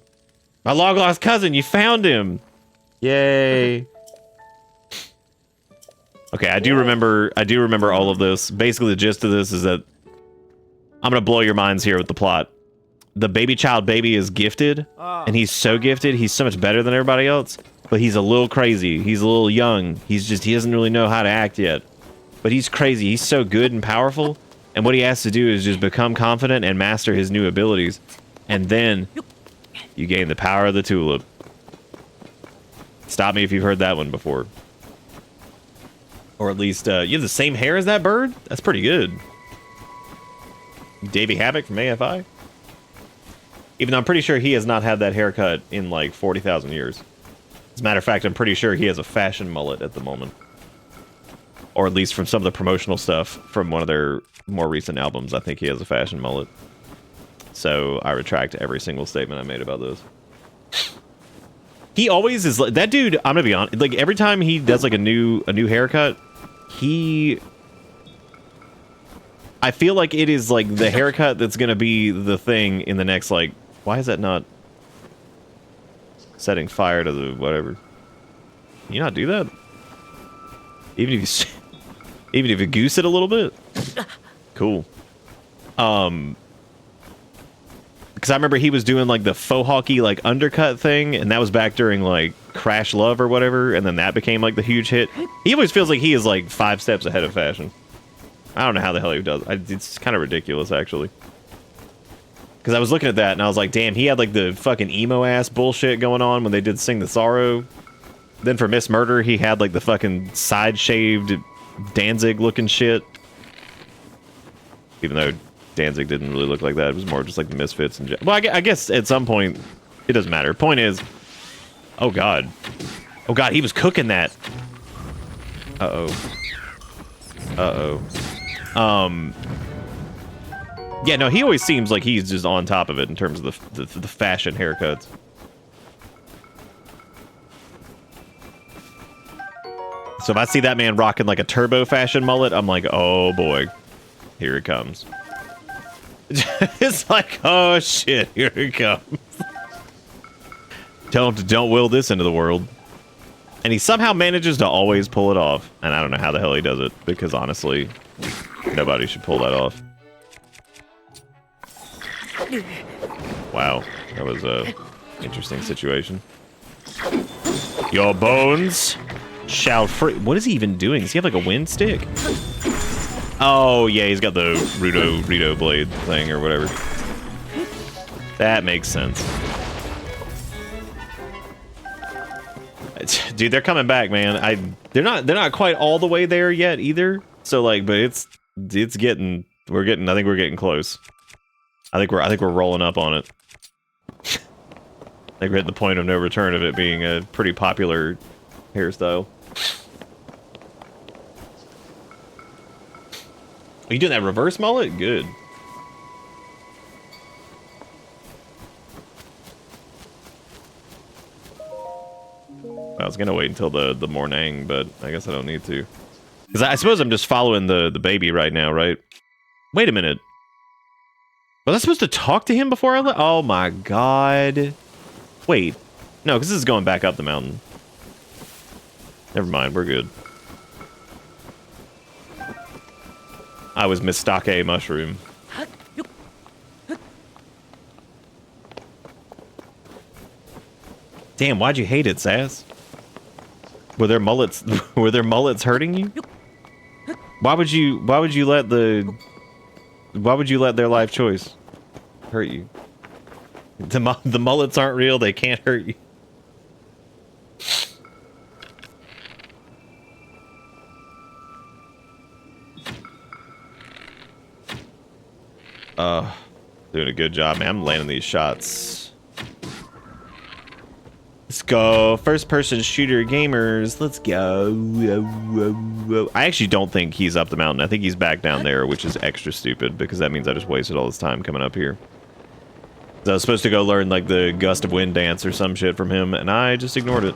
My long-lost cousin, you found him! Yay. Okay, I do remember all of this. Basically, the gist of this is that I'm gonna blow your minds here with the plot. The baby child baby is gifted, and he's so gifted, he's so much better than everybody else, but he's a little crazy. He's a little young. He doesn't really know how to act yet. But he's crazy. He's so good and powerful, and what he has to do is just become confident and master his new abilities. And then you gain the power of the tulip. Stop me if you've heard that one before. Or at least, you have the same hair as that bird? That's pretty good. Davey Havoc from AFI? Even though I'm pretty sure he has not had that haircut in like 40,000 years. As a matter of fact, I'm pretty sure he has a fashion mullet at the moment. Or at least from some of the promotional stuff from one of their more recent albums, I think he has a fashion mullet. So I retract every single statement I made about this. He always is like that dude. I'm gonna be honest. Like every time he does like a new haircut, I feel like it is like the haircut that's gonna be the thing in the next like. Why is that not setting fire to the whatever? Can you not do that? Even if you goose it a little bit. Cool. Because I remember he was doing like the faux hockey like undercut thing, and that was back during like Crash Love or whatever, and then that became like the huge hit. He always feels like he is like 5 steps ahead of fashion. I don't know how the hell he does. It's kind of ridiculous actually. Because I was looking at that and I was like, damn, he had like the fucking emo ass bullshit going on when they did Sing the Sorrow. Then for Miss Murder, he had like the fucking side shaved Danzig looking shit. Even though Danzig didn't really look like that. It was more just like the Misfits. And well, I guess at some point, it doesn't matter. Point is, oh god. Oh god, he was cooking that. Uh-oh. Uh-oh. Yeah, no, he always seems like he's just on top of it in terms of the fashion haircuts. So if I see that man rocking like a turbo fashion mullet, I'm like, oh boy, here it comes. It's like, oh shit, here it comes. Tell him to don't will this into the world. And he somehow manages to always pull it off. And I don't know how the hell he does it, because honestly, nobody should pull that off. Wow, that was a interesting situation. Your bones shall free. What is he even doing? Does he have like a wind stick? Oh yeah, he's got the Rito blade thing or whatever. That makes sense. Dude, they're coming back, man. They're not quite all the way there yet either. So like, but it's getting. I think we're getting close. I think we're rolling up on it. I think we're at the point of no return of it being a pretty popular hairstyle. Are you doing that reverse mullet? Good. I was gonna wait until the morning, but I guess I don't need to. Because I suppose I'm just following the baby right now, right? Wait a minute. Was I supposed to talk to him before I left? Oh my god. Wait. No, because this is going back up the mountain. Never mind, we're good. I was Mistake Mushroom. Damn, why'd you hate it, Sass? Were their mullets hurting you? Why would you let their life choice hurt you? The mullets aren't real, they can't hurt you. Doing a good job, man. I'm landing these shots. Let's go. First person shooter gamers. Let's go. I actually don't think he's up the mountain. I think he's back down there, which is extra stupid because that means I just wasted all this time coming up here. So I was supposed to go learn like the gust of wind dance or some shit from him, and I just ignored it.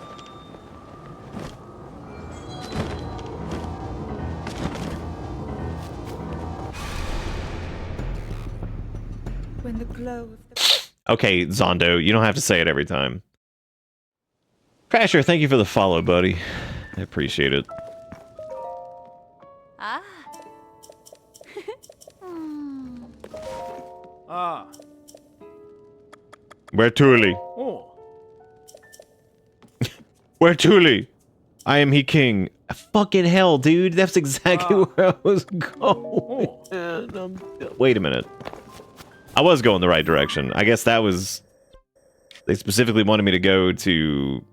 When the glow of the Okay, Zondo, you don't have to say it every time. Crasher, thank you for the follow, buddy. I appreciate it. Ah. Ah. Where Tuli? Oh. Where Tuli? I am he king. Fucking hell, dude. That's exactly where I was going. Wait a minute. I was going the right direction. I guess that was... They specifically wanted me to go to...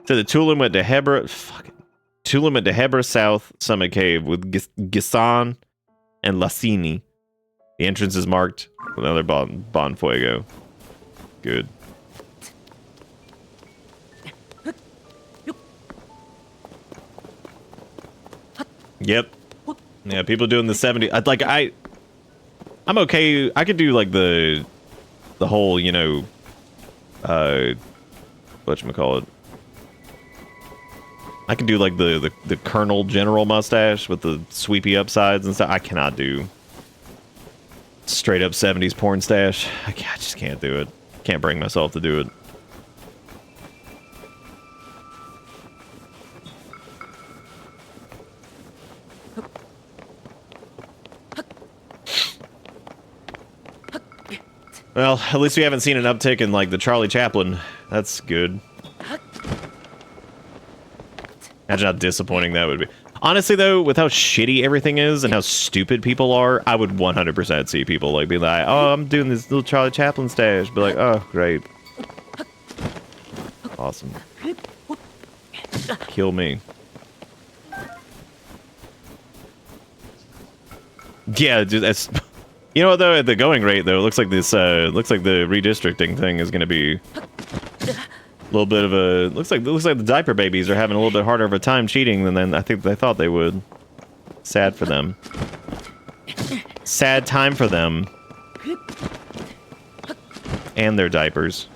So the Tulin went to Hebra... Fuck it. Tulin went to Hebra South Summit Cave with Gisan and Lassini. The entrance is marked with another Bon Fuego. Good. Yep. Yeah, people doing the 70. I'm okay. I could do like the whole, you know, whatchamacallit. I can do like the Colonel General mustache with the sweepy upsides and stuff. I cannot do straight up 70s porn stash. I just can't do it. Can't bring myself to do it. Well, at least we haven't seen an uptick in, like, the Charlie Chaplin. That's good. Imagine how disappointing that would be. Honestly, though, with how shitty everything is and how stupid people are, I would 100% see people, like, be like, oh, I'm doing this little Charlie Chaplin stash. Be like, oh, great. Awesome. Kill me. Yeah, dude, that's... You know what, though? At the going rate, though, it looks like this, looks like the redistricting thing is going to be a little bit of a... Looks like the diaper babies are having a little bit harder of a time cheating than I think they thought they would. Sad for them. Sad time for them. And their diapers.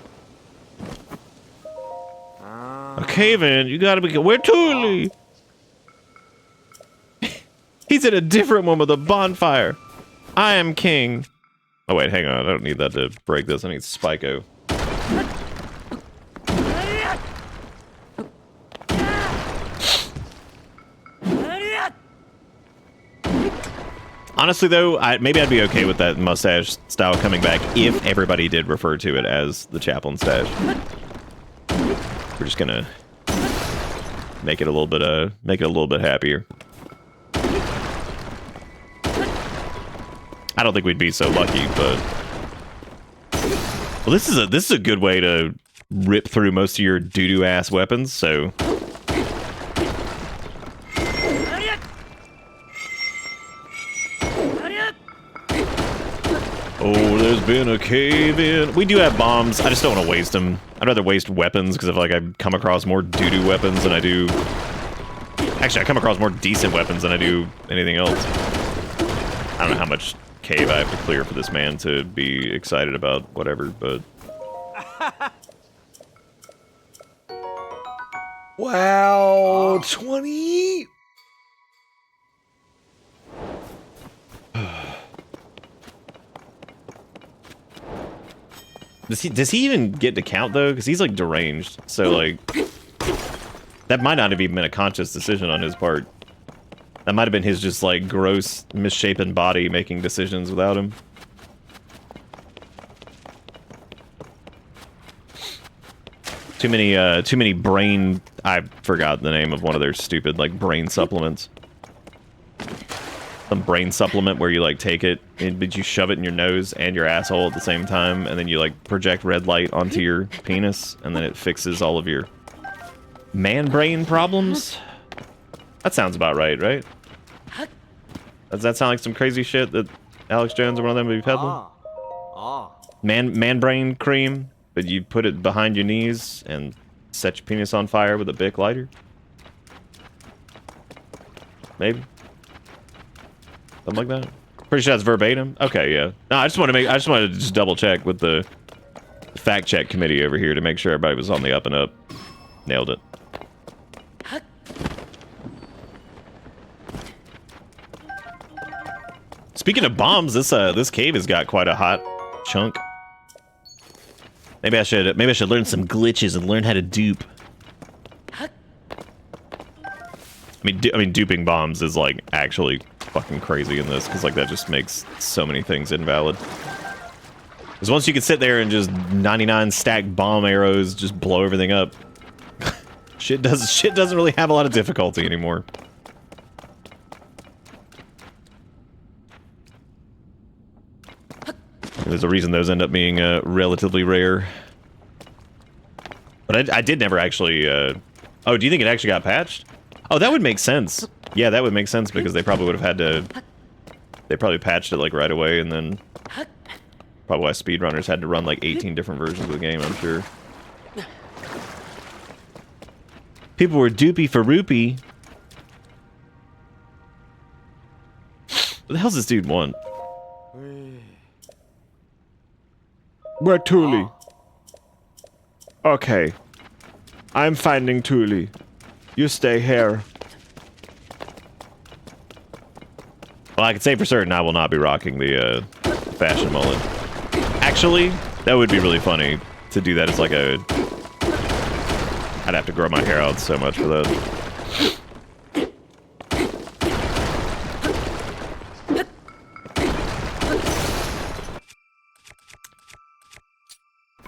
Okay, man, you gotta be... Where Tuli? He's in a different one with a bonfire. I am king. Oh, wait, hang on. I don't need that to break this. I need Spyco. Honestly, though, maybe I'd be okay with that mustache style coming back if everybody did refer to it as the Chaplin stash. We're just gonna make it a little bit happier. I don't think we'd be so lucky, but well, this is a good way to rip through most of your doo-doo ass weapons. So, oh, there's been a cave-in. We do have bombs. I just don't want to waste them. I'd rather waste weapons because I feel like I come across more doo-doo weapons than I do. Actually, I come across more decent weapons than I do anything else. I don't know how much cave I have to clear for this man to be excited about whatever, but... Wow, 20? Does he even get to count, though? Because he's, like, deranged. So, like... That might not have even been a conscious decision on his part. That might have been his just, like, gross, misshapen body making decisions without him. Too many brain... I forgot the name of one of their stupid, like, brain supplements. Some brain supplement where you, like, take it, but you shove it in your nose and your asshole at the same time, and then you, like, project red light onto your penis, and then it fixes all of your man brain problems? That sounds about right, right? Does that sound like some crazy shit that Alex Jones or one of them would be peddling? Man brain cream, but you put it behind your knees and set your penis on fire with a Bic lighter? Maybe. Something like that. Pretty sure that's verbatim. Okay, yeah. No, I just wanted to just double check with the fact check committee over here to make sure everybody was on the up and up. Nailed it. Speaking of bombs, this cave has got quite a hot chunk. Maybe I should learn some glitches and learn how to dupe. I mean, duping bombs is like actually fucking crazy in this because like that just makes so many things invalid. Because once you can sit there and just 99 stack bomb arrows just blow everything up, shit doesn't really have a lot of difficulty anymore. There's a reason those end up being relatively rare. But I did never actually. Oh, do you think it actually got patched? Oh, that would make sense. Yeah, that would make sense because they probably would have had to. They probably patched it like right away, and then probably why speedrunners had to run like 18 different versions of the game. I'm sure. People were dupey for rupee. What the hell's this dude want? Where Thule? Okay. I'm finding Thule. You stay here. Well, I can say for certain I will not be rocking the fashion mullet. Actually, that would be really funny to do that as like a... I'd have to grow my hair out so much for that.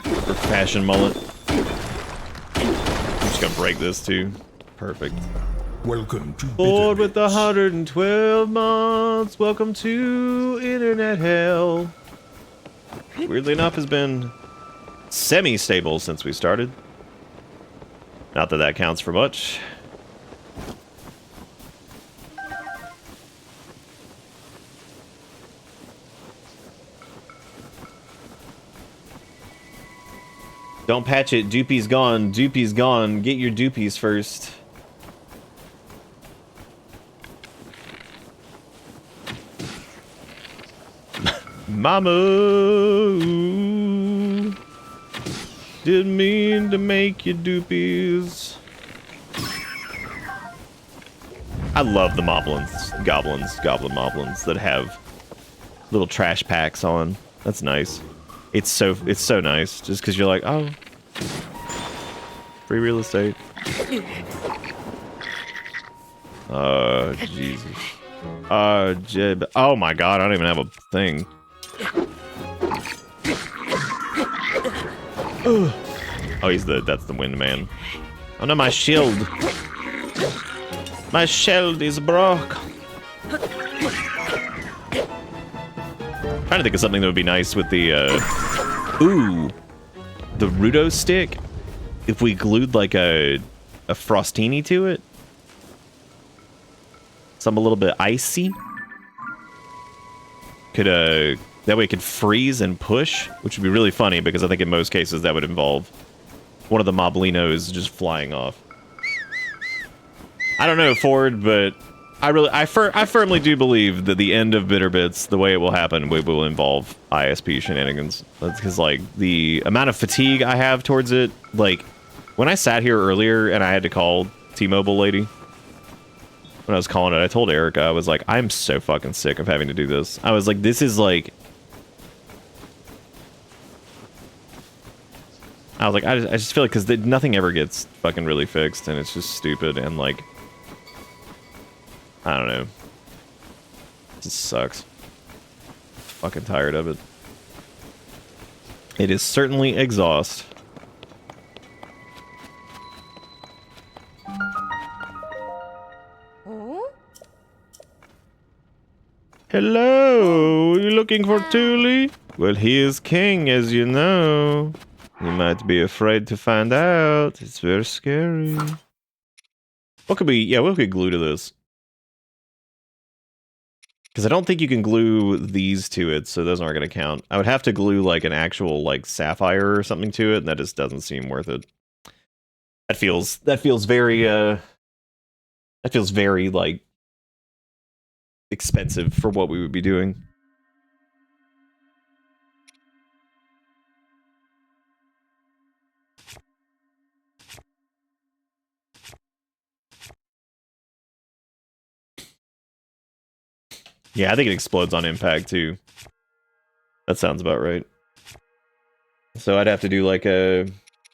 For fashion mullet. I'm just gonna break this too. Perfect. Welcome to Bored with the 112 months. Welcome to internet hell. Weirdly enough, has been semi-stable since we started. Not that that counts for much. Don't patch it. Doopy's gone. Doopy's gone. Get your doopies first. Mama, ooh, didn't mean to make you doopies. I love the goblin moblins that have little trash packs on. That's nice. It's so nice just because you're like, oh, free real estate. Oh Jesus. Jib. Oh my God, I don't even have a thing. Oh, that's the wind man. Oh no, my shield. My shield is broke. Trying to think of something that would be nice with the, the Rudo stick. If we glued like a Frostini to it. Some a little bit icy. That way it could freeze and push, which would be really funny because I think in most cases that would involve one of the Moblinos just flying off. I don't know, Ford, but I firmly do believe that the end of Bitterbits, the way it will happen, will involve ISP shenanigans. That's because, like, the amount of fatigue I have towards it, like, when I sat here earlier and I had to call T-Mobile lady, when I was calling it, I told Erica, I was like, I'm so fucking sick of having to do this. I was like, this is like... I was like, I just feel like, because nothing ever gets fucking really fixed, and it's just stupid, and like... I don't know. It just sucks. Fucking tired of it. It is certainly exhaust. Hello, you looking for Thule? Well, he is king, as you know. You might be afraid to find out. It's very scary. What could we glue to this? Because I don't think you can glue these to it, so those aren't going to count. I would have to glue like an actual like sapphire or something to it, and that just doesn't seem worth it. That feels very like expensive for what we would be doing. Yeah, I think it explodes on impact too. That sounds about right. So I'd have to do like a...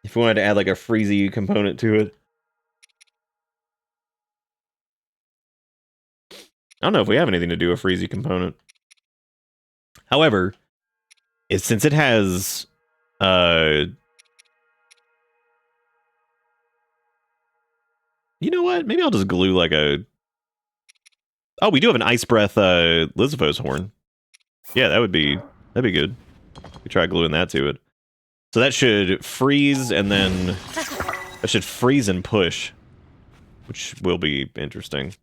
If we wanted to add like a freezy component to it. I don't know if we have anything to do a freezy component. However, since it has... You know what? Maybe I'll just glue like a... Oh, we do have an Ice Breath Lizavos horn. Yeah, that'd be good. We try gluing that to it. So that should freeze and then... That should freeze and push. Which will be interesting.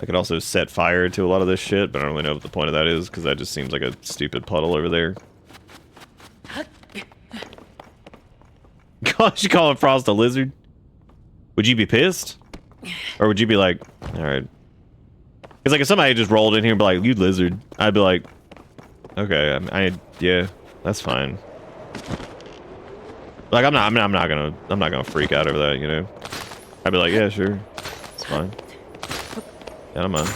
I could also set fire to a lot of this shit, but I don't really know what the point of that is, because that just seems like a stupid puddle over there. Gosh, you call Frost a lizard? Would you be pissed? Or would you be like, alright. It's like if somebody just rolled in here and be like, you lizard, I'd be like, okay, yeah, that's fine. Like I'm not gonna freak out over that, you know? I'd be like, yeah, sure, it's fine. Yeah, I'm on.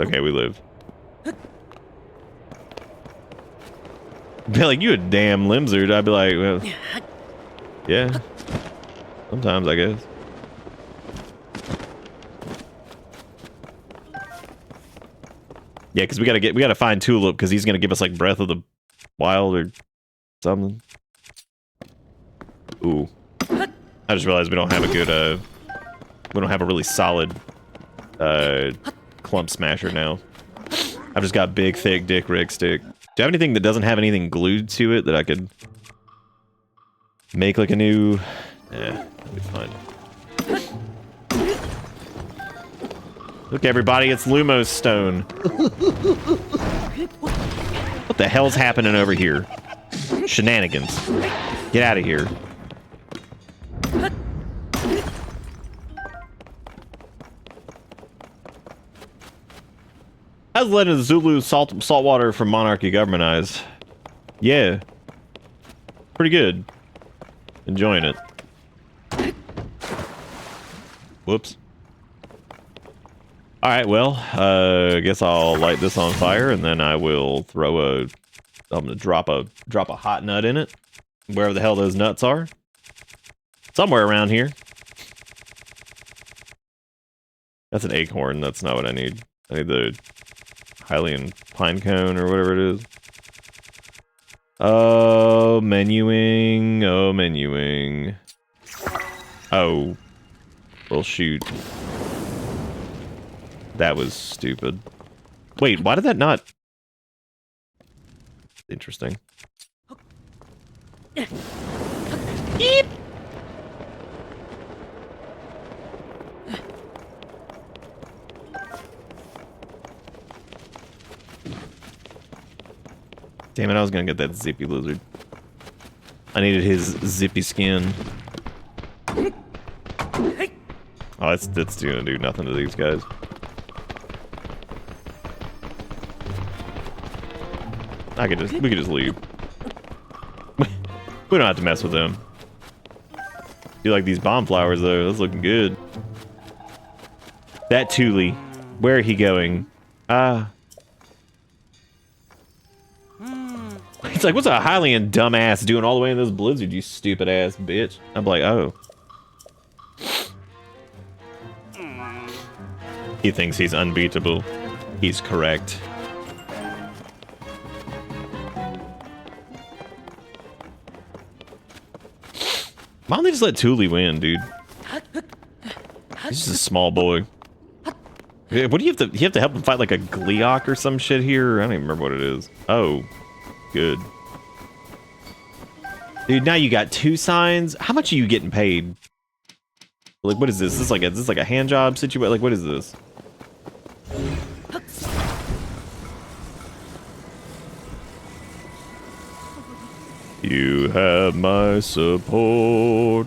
Okay, we live. Be like, you a damn limzard. I'd be like, well, yeah. Sometimes, I guess. Yeah, because we gotta find Tulip because he's gonna give us like Breath of the Wild or something. Ooh. I just realized we don't have a good we don't have a really solid clump smasher now. I've just got big, thick dick rig stick. Do you have anything that doesn't have anything glued to it that I could make like a new... that'd be fine. Look, everybody, it's Lumos stone. What the hell's happening over here? Shenanigans. Get out of here. How's the Legend of Zulu saltwater from Monarchy Government Eyes? Yeah. Pretty good. Enjoying it. Whoops. Alright, well, I guess I'll light this on fire and then I will throw I'm gonna drop a hot nut in it. Wherever the hell those nuts are. Somewhere around here. That's an acorn, that's not what I need. I need the Hylian pine cone or whatever it is. Oh, menuing. Oh, menuing. Oh. Well, shoot. That was stupid. Wait, why did that not... Interesting. Eep! Damn it, I was gonna get that zippy lizard. I needed his zippy skin. Oh, that's gonna do nothing to these guys. We could just leave. We don't have to mess with them. You like these bomb flowers though, that's looking good. That Thule, where are he going? It's like, what's a Hylian dumbass doing all the way in this blizzard, you stupid ass bitch? I'm like, oh. He thinks he's unbeatable. He's correct. Why don't they just let Thule win, dude? He's just a small boy. What do you have to help him fight like a Gleeok or some shit here? I don't even remember what it is. Oh. Good. Dude, now you got 2 signs. How much are you getting paid? Like, what is this? Is this like a hand job situation? Like, what is this? You have my support.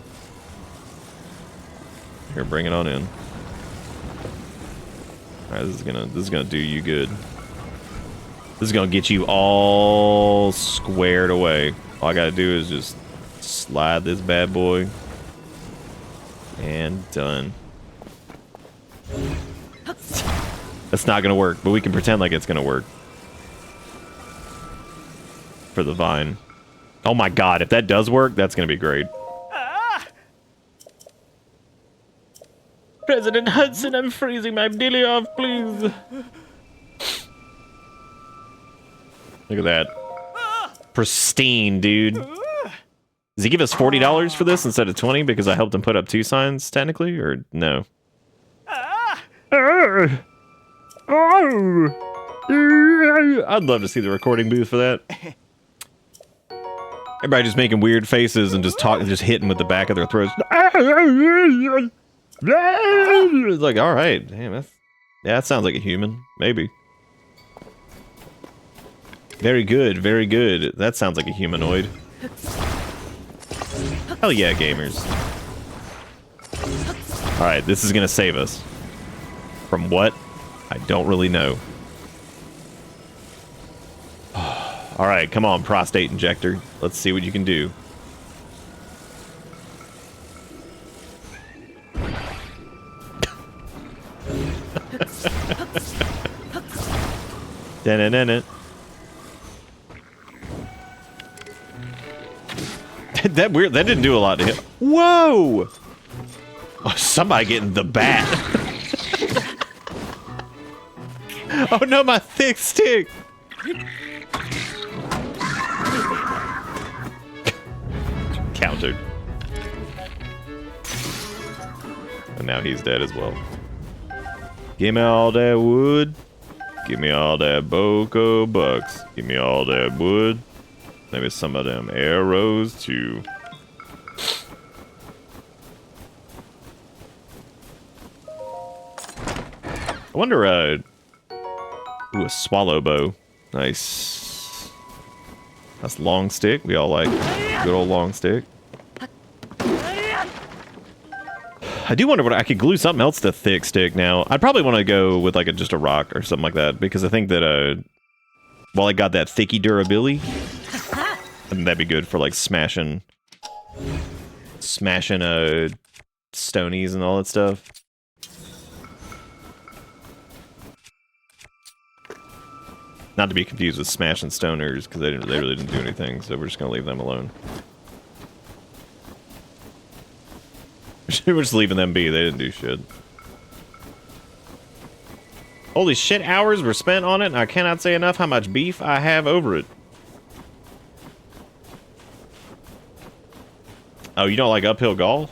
Here, bring it on in. Alright, this is gonna do you good. This is gonna get you all squared away. All I gotta do is just slide this bad boy. And done. That's not gonna work, but we can pretend like it's gonna work. For the vine. Oh my god, if that does work, that's gonna be great. President Hudson, I'm freezing my dilly off, please. Look at that. Pristine, dude. Does he give us $40 for this instead of 20 because I helped him put up 2 signs, technically, or no? I'd love to see the recording booth for that. Everybody just making weird faces and just hitting with the back of their throats. It's like, all right, damn, yeah, that sounds like a human, maybe. Very good, very good. That sounds like a humanoid. Hell yeah, gamers. All right, this is gonna save us. From what? I don't really know. All right, come on, prostate injector. Let's see what you can do. Da-na-na-na. That weird. That didn't do a lot to him. Whoa! Oh, somebody getting the bat. Oh no, my thick stick. Countered. And now he's dead as well. Give me all that wood. Give me all that boko bucks. Give me all that wood. Maybe some of them arrows too. I wonder, ooh, a swallow bow. Nice. That's long stick. We all like good old long stick. I do wonder what I could glue something else to thick stick now. I'd probably want to go with like just a rock or something like that because I think that while I got that thicky durability, I think that'd be good for like smashing stonies and all that stuff. Not to be confused with smashing stoners because they really didn't do anything, so we're just gonna leave them alone. We're just leaving them be. They didn't do shit. Holy shit, hours were spent on it, and I cannot say enough how much beef I have over it. Oh, you don't like uphill golf?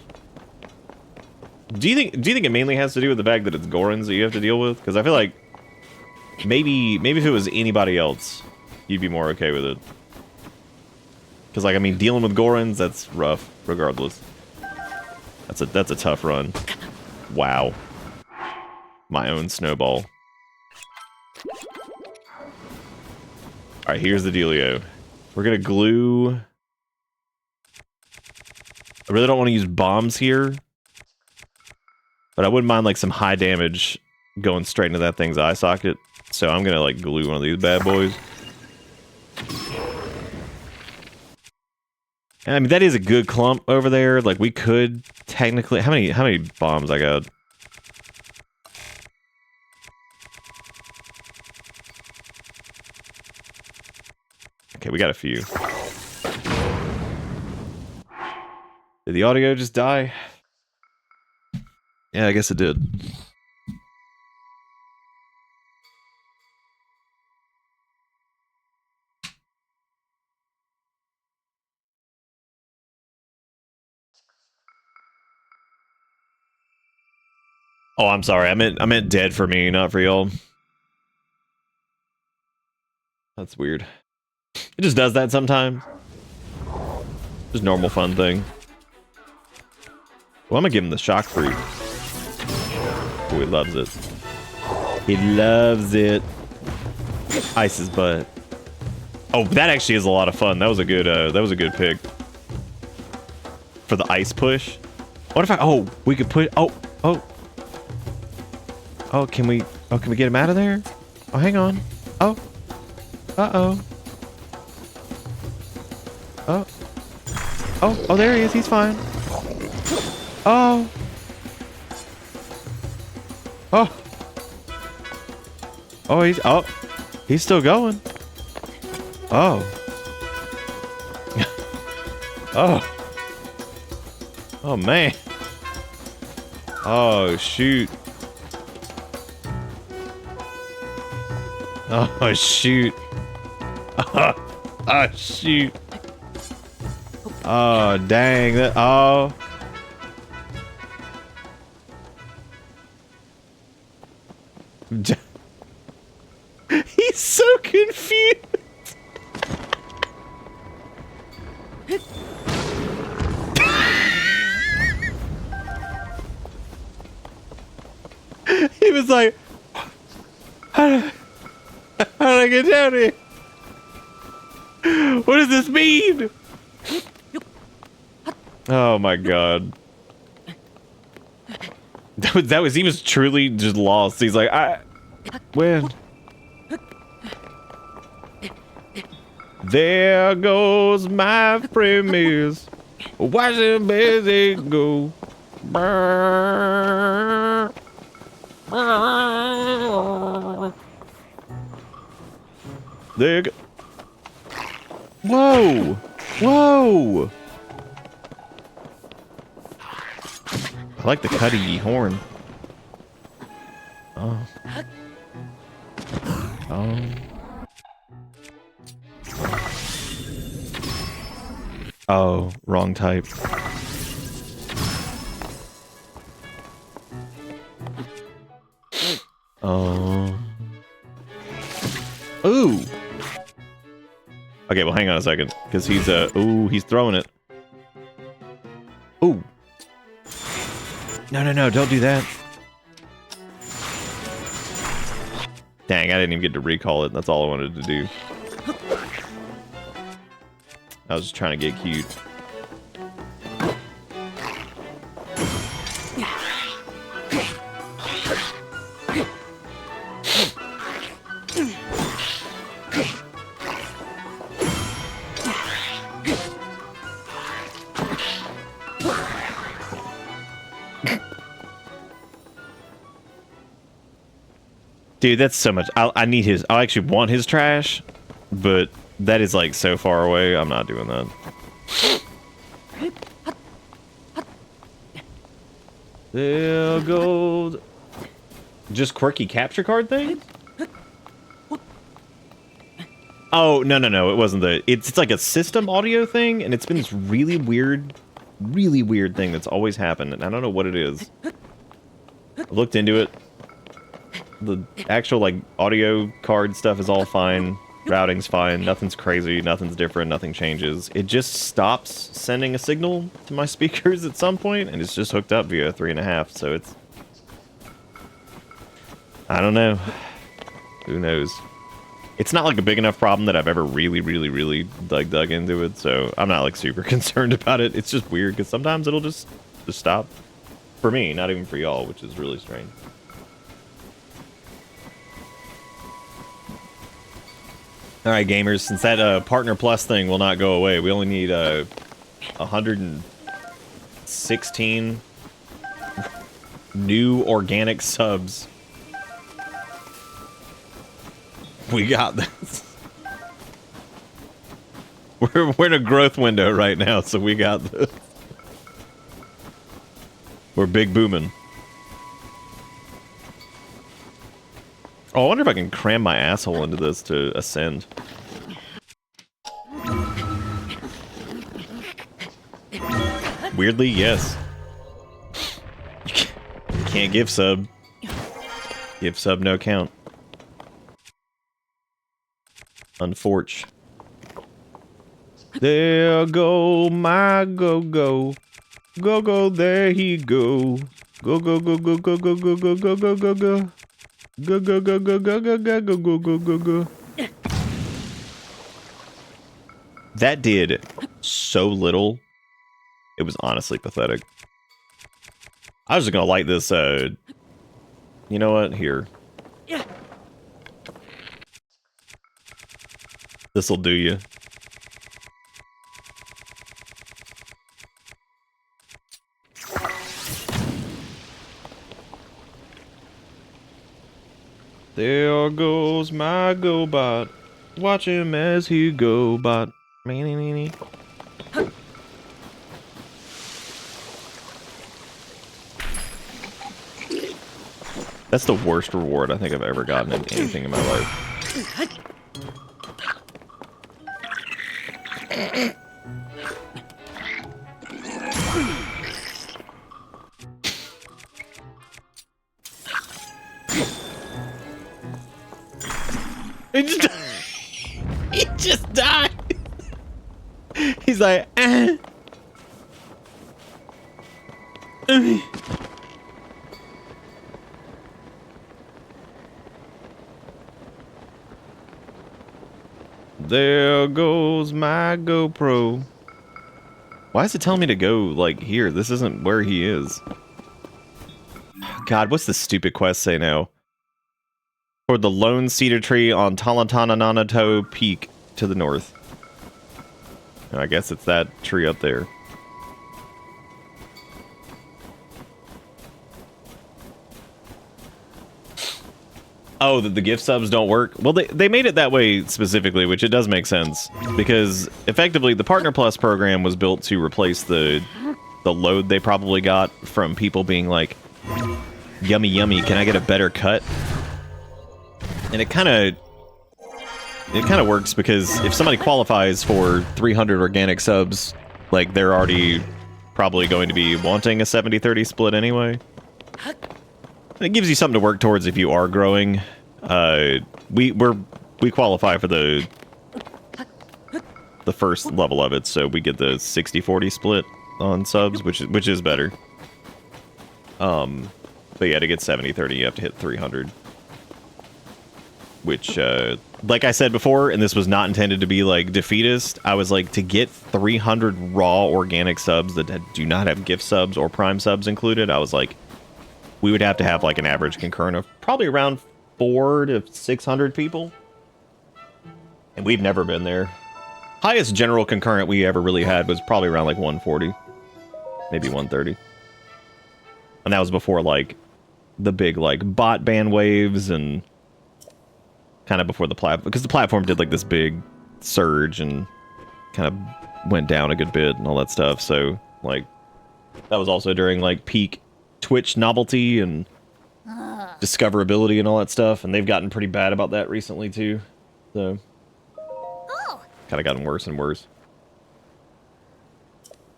Do you think it mainly has to do with the fact that it's Gorons that you have to deal with? Because I feel like maybe if it was anybody else, you'd be more okay with it. Because like I mean, dealing with Gorons, that's rough, regardless. That's a tough run. Wow. My own snowball. Alright, here's the dealio. We're gonna glue. I really don't want to use bombs here. But I wouldn't mind like some high damage going straight into that thing's eye socket. So I'm gonna like glue one of these bad boys. I mean, that is a good clump over there. Like, we could technically... How many bombs I got? Okay, we got a few. Did the audio just die? Yeah, I guess it did. Oh, I'm sorry. I meant dead for me, not for y'all. That's weird. It just does that sometimes. Just normal fun thing. Well, I'm gonna give him the shock fruit. Oh, he loves it. He loves it. Ice his butt. Oh, that actually is a lot of fun. That was a good pick. For the ice push. What if we could put can we get him out of there? Oh, hang on. Oh. Uh-oh. Oh, there he is. He's fine. Oh. He's still going. Oh. Oh. Oh man. Oh shoot. Oh shoot. Oh shoot. Oh dang that. Oh. He's so confused. He was like, how did I get down here? What does this mean? Oh my god. He was truly just lost. He's like, where? There goes my premise. Watch it busy go. Brrr. There you go. Whoa! Whoa! I like the cutty horn. Oh. Oh. Oh, wrong type. Oh. Ooh. Okay, well, hang on a second, because he's ooh, he's throwing it. Ooh. No, don't do that. Dang, I didn't even get to recall it. That's all I wanted to do. I was just trying to get cute. Dude, that's so much. I need his. I actually want his trash, but that is like so far away. I'm not doing that. There goes. Just quirky capture card thing? Oh, no. It wasn't the. It's like a system audio thing, and it's been this really weird thing that's always happened, and I don't know what it is. I looked into it. The actual, like, audio card stuff is all fine. Routing's fine. Nothing's crazy. Nothing's different. Nothing changes. It just stops sending a signal to my speakers at some point, and it's just hooked up via 3.5, so it's... I don't know. Who knows? It's not, like, a big enough problem that I've ever really, like, dug into it, so I'm not, like, super concerned about it. It's just weird, because sometimes it'll just stop. For me, not even for y'all, which is really strange. Alright, gamers, since that Partner Plus thing will not go away, we only need 116 new organic subs. We got this. We're in a growth window right now, so we got this. We're big booming. Oh, I wonder if I can cram my asshole into this to ascend. Weirdly, yes. You can't give sub. Give sub no count. Unforch. There go my go-go. Go-go, there he go. Go. Go. That did so little. It was honestly pathetic. I was just gonna light this, you know what? Here. This'll do you. There goes my GoBot. Watch him as he go bot. That's the worst reward I think I've ever gotten in anything in my life. He just, he just died. He's like, eh. There goes my GoPro. Why is it telling me to go, like, here? This isn't where he is. God, what's the stupid quest say now? For the lone cedar tree on Talatanananato Peak to the north. I guess it's that tree up there. Oh, the gift subs don't work? Well, they made it that way specifically, which it does make sense. Because, effectively, the Partner Plus program was built to replace the load they probably got from people being like, yummy, yummy, can I get a better cut? And it kind of works because if somebody qualifies for 300 organic subs, like, they're already probably going to be wanting a 70-30 split anyway. It gives you something to work towards if you are growing. We qualify for the first level of it, so we get the 60-40 split on subs, which is better. But yeah, to get 70-30, you have to hit 300. Which, like I said before, and this was not intended to be like defeatist, I was like, to get 300 raw organic subs that do not have gift subs or prime subs included, I was like, we would have to have like an average concurrent of probably around 400 to 600 people. And we've never been there. Highest general concurrent we ever really had was probably around like 140. Maybe 130. And that was before like the big like bot ban waves and kind of before the platform, because the platform did like this big surge and kind of went down a good bit and all that stuff. So like that was also during like peak Twitch novelty and discoverability and all that stuff, and they've gotten pretty bad about that recently too. So kind of gotten worse and worse.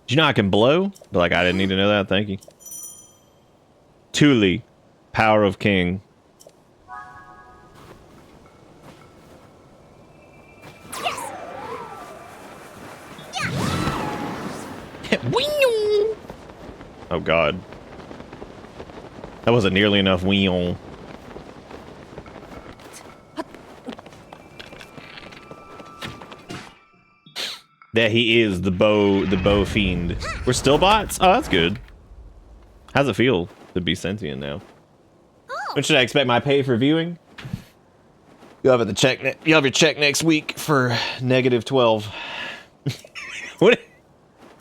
Did you know I can blow? But like, I didn't need to know that. Thank you. Thule, Power of King. Oh god. That wasn't nearly enough wheel. There he is, the bow fiend. We're still bots? Oh, that's good. How's it feel to be sentient now? When should I expect my pay for viewing? You'll have your check next week for -12.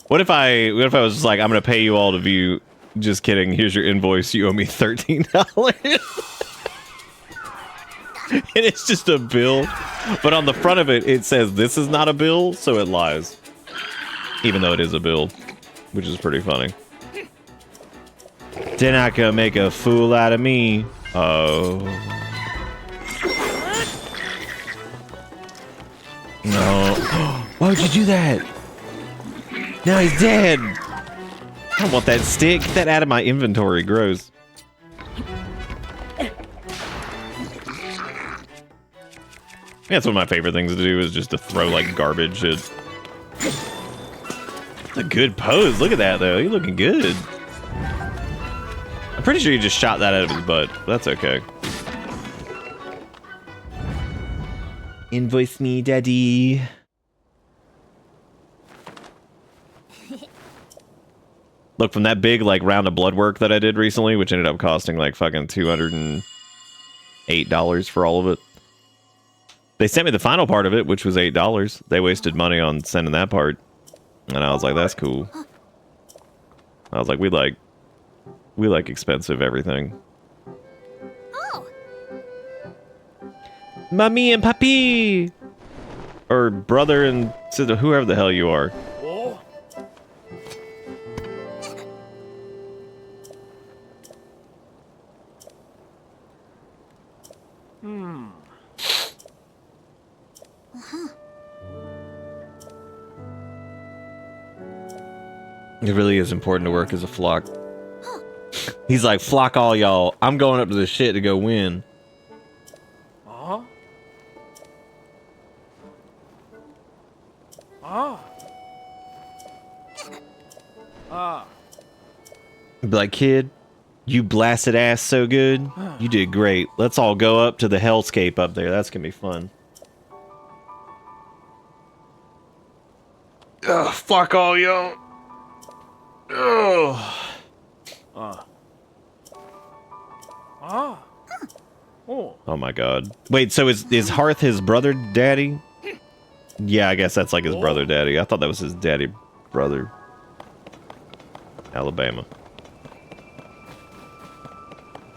What if I was just like, I'm gonna pay you all to view? Just kidding. Here's your invoice. You owe me $13. And it's just a bill. But on the front of it, it says this is not a bill, so it lies. Even though it is a bill, which is pretty funny. They're not gonna make a fool out of me. Oh. No. Why would you do that? Now he's dead. I don't want that stick. Get that out of my inventory. Gross. That's one of my favorite things to do, is just to throw like garbage at... That's a good pose. Look at that though. You're looking good. I'm pretty sure he just shot that out of his butt. But that's okay. Invoice me, daddy. Look, from that big like round of blood work that I did recently, which ended up costing like fucking $208 for all of it. They sent me the final part of it, which was $8. They wasted money on sending that part. And I was like, that's cool. I was like, we like expensive everything. Mommy and papi! Or brother and sister, whoever the hell you are. It really is important to work as a flock. He's like, flock all y'all. I'm going up to this shit to go win. Be like, kid, you blasted ass so good. You did great. Let's all go up to the hellscape up there. That's gonna be fun. Ugh, fuck all y'all. Ugh. Oh my god. Wait, so is Hearth his brother daddy? Yeah, I guess that's like his brother daddy. I thought that was his daddy brother. Alabama.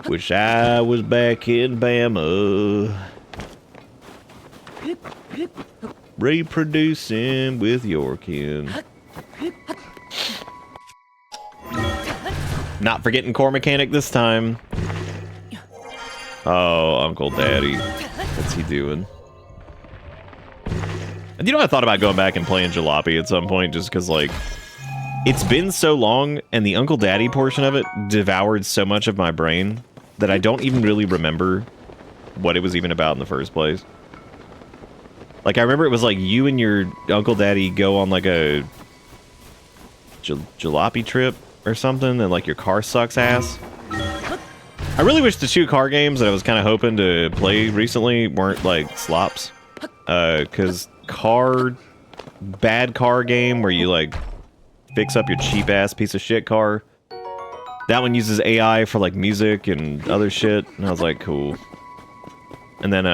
Wish I was back in Bama. Reproducing with your kin. Not forgetting core mechanic this time. Oh, Uncle Daddy. What's he doing? And you know, I thought about going back and playing Jalopy at some point just because, like, it's been so long and the Uncle Daddy portion of it devoured so much of my brain that I don't even really remember what it was even about in the first place. Like, I remember it was like you and your Uncle Daddy go on like a jalopy trip or something, and like your car sucks ass. I really wish the two car games that I was kind of hoping to play recently weren't like slops. Cause bad car game where you like fix up your cheap ass piece of shit car. That one uses AI for like music and other shit, and I was like, cool. And then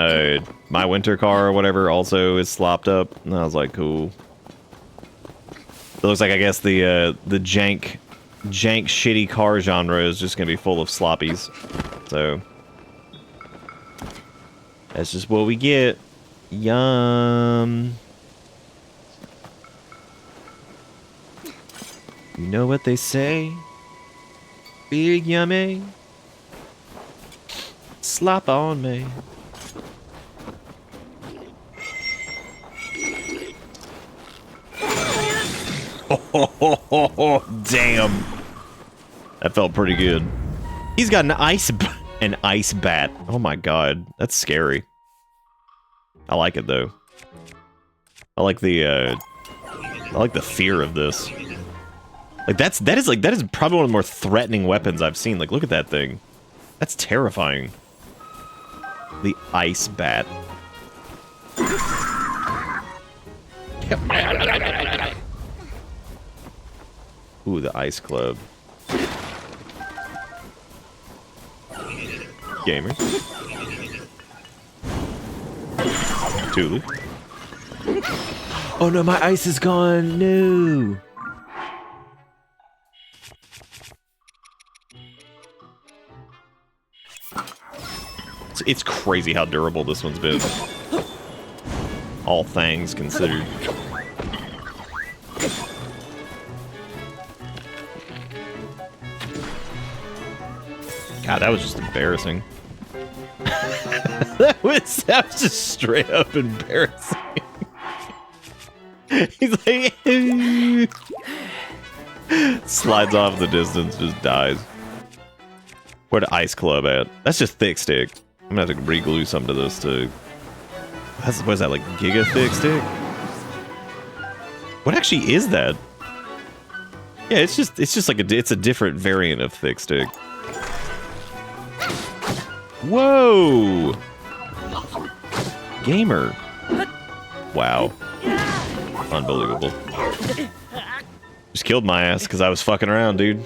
my winter car or whatever also is slopped up, and I was like, cool. It looks like, I guess, the jank shitty car genre is just gonna be full of sloppies. So that's just what we get. Yum. You know what they say? Big yummy. Slop on me. Oh, damn. That felt pretty good. He's got an ice bat. Oh my god, that's scary. I like it though. I like the fear of this. Like that is probably one of the more threatening weapons I've seen. Like, look at that thing. That's terrifying. The ice bat. Ooh, the ice club. Gamer. Tulu. Oh no, my ice is gone. No. It's crazy how durable this one's been. All things considered. God, that was just embarrassing. that was just straight up embarrassing. He's like... slides off the distance, just dies. Where the ice club at? That's just thick stick. I'm gonna have to re-glue some to this to... What is that, like Giga thick stick? What actually is that? Yeah, it's just like it's a different variant of thick stick. Whoa! Gamer. Wow. Unbelievable. Just killed my ass because I was fucking around, dude.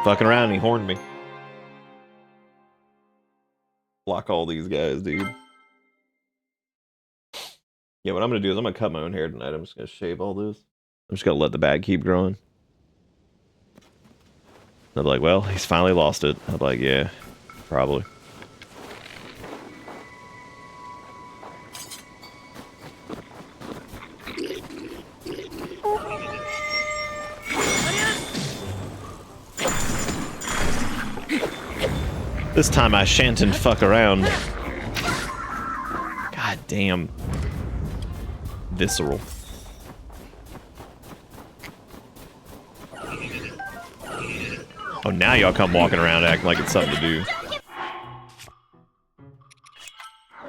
Fucking around and he horned me. Block all these guys, dude. Yeah, what I'm gonna do is I'm gonna cut my own hair tonight. I'm just gonna shave all this. I'm just gonna let the bag keep growing. They'll be like, well, he's finally lost it. I'll be like, yeah, probably. This time I shan't and fuck around. God damn. Visceral. Oh, now y'all come walking around acting like it's something to do.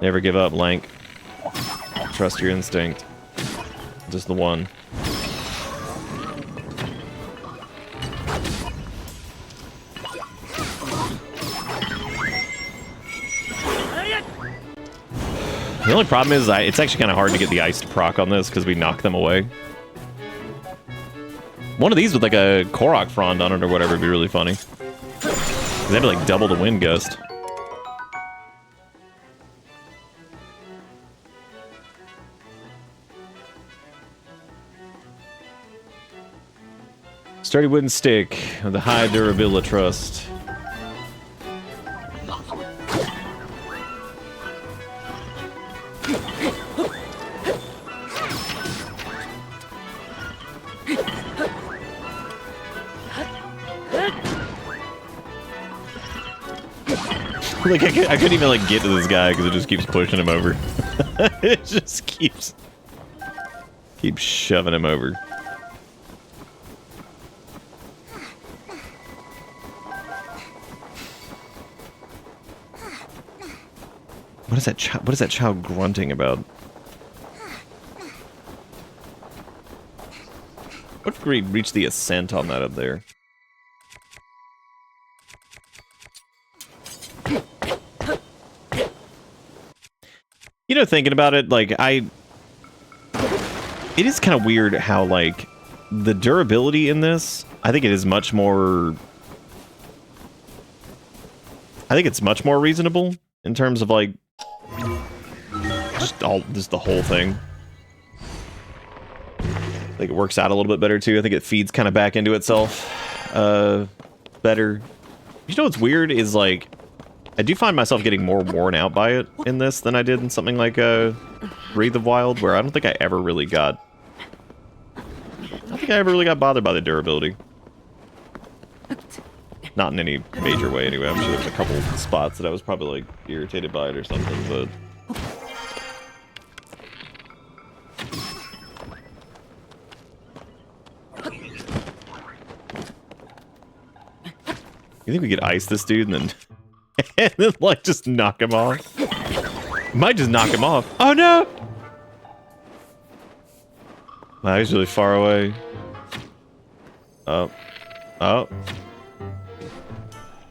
Never give up, Lank. Trust your instinct. Just the one. The only problem is it's actually kind of hard to get the ice to proc on this because we knock them away. One of these with like a Korok frond on it or whatever would be really funny. That'd be like double the wind gust. Sturdy wooden stick with a high durability trust. Like I couldn't even like get to this guy because it just keeps pushing him over. It just keeps shoving him over. What is that? What is that child grunting about? What if we reach the ascent on that up there? You know, thinking about it, like, it is kind of weird how, like, the durability in this, I think it is much more... I think it's much more reasonable in terms of, like, just the whole thing. I think it works out a little bit better, too. I think it feeds kind of back into itself better. You know what's weird is, like, I do find myself getting more worn out by it in this than I did in something like Breathe of Wild, where I don't think I ever really got... bothered by the durability. Not in any major way, anyway. I'm sure there's a couple spots that I was probably, like, irritated by it or something, but... You think we could ice this dude and then... and then, like, just knock him off? Might just knock him off. Oh, no! Wow, he's really far away. Oh. Oh.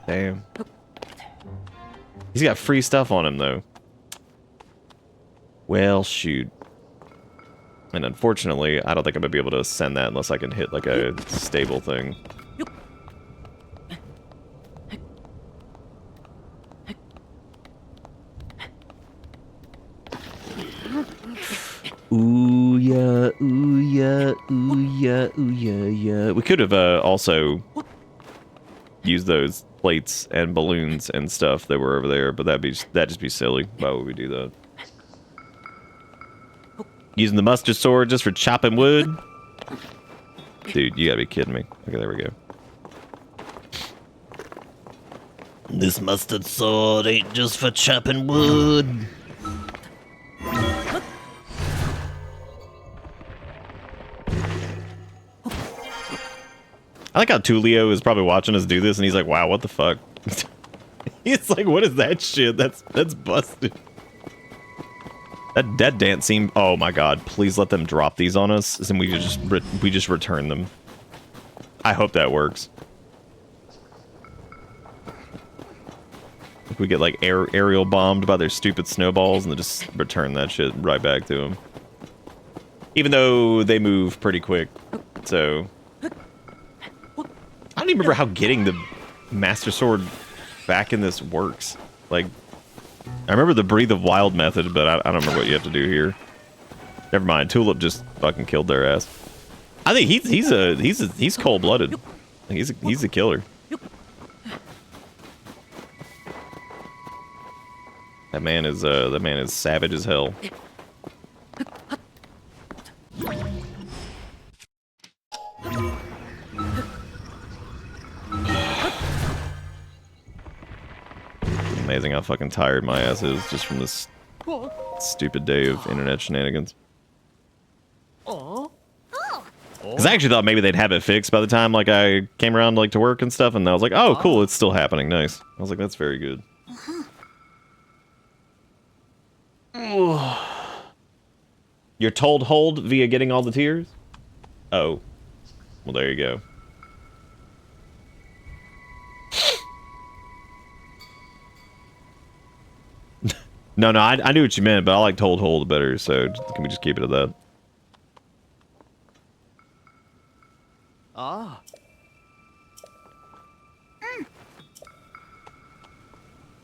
Damn. He's got free stuff on him, though. Well, shoot. And unfortunately, I don't think I'm gonna be able to ascend that unless I can hit, like, a stable thing. Ooh yeah, ooh yeah, ooh yeah, ooh yeah, yeah. We could have also used those plates and balloons and stuff that were over there, but that'd just be silly. Why would we do that? Using the mustard sword just for chopping wood? Dude, you gotta be kidding me. Okay, there we go. This mustard sword ain't just for chopping wood. I like how Tulio is probably watching us do this, and he's like, wow, what the fuck? He's like, what is that shit? That's busted. That dance seemed... Oh my god, please let them drop these on us, and we just return them. I hope that works. We get, like, aerial bombed by their stupid snowballs, and then just return that shit right back to them. Even though they move pretty quick, so... I don't even remember how getting the Master Sword back in this works. Like, I remember the Breathe of Wild method, but I don't remember what you have to do here. Never mind, Tulip just fucking killed their ass. I think he's cold-blooded. He's a killer. That man is savage as hell. Amazing how fucking tired my ass is just from this stupid day of internet shenanigans. Because I actually thought maybe they'd have it fixed by the time like I came around like to work and stuff, and I was like, oh, cool, it's still happening. Nice. I was like, that's very good. You're told hold via getting all the tears? Oh. Well, there you go. No, I knew what you meant, but I like told hold better, so can we just keep it at that? Ah.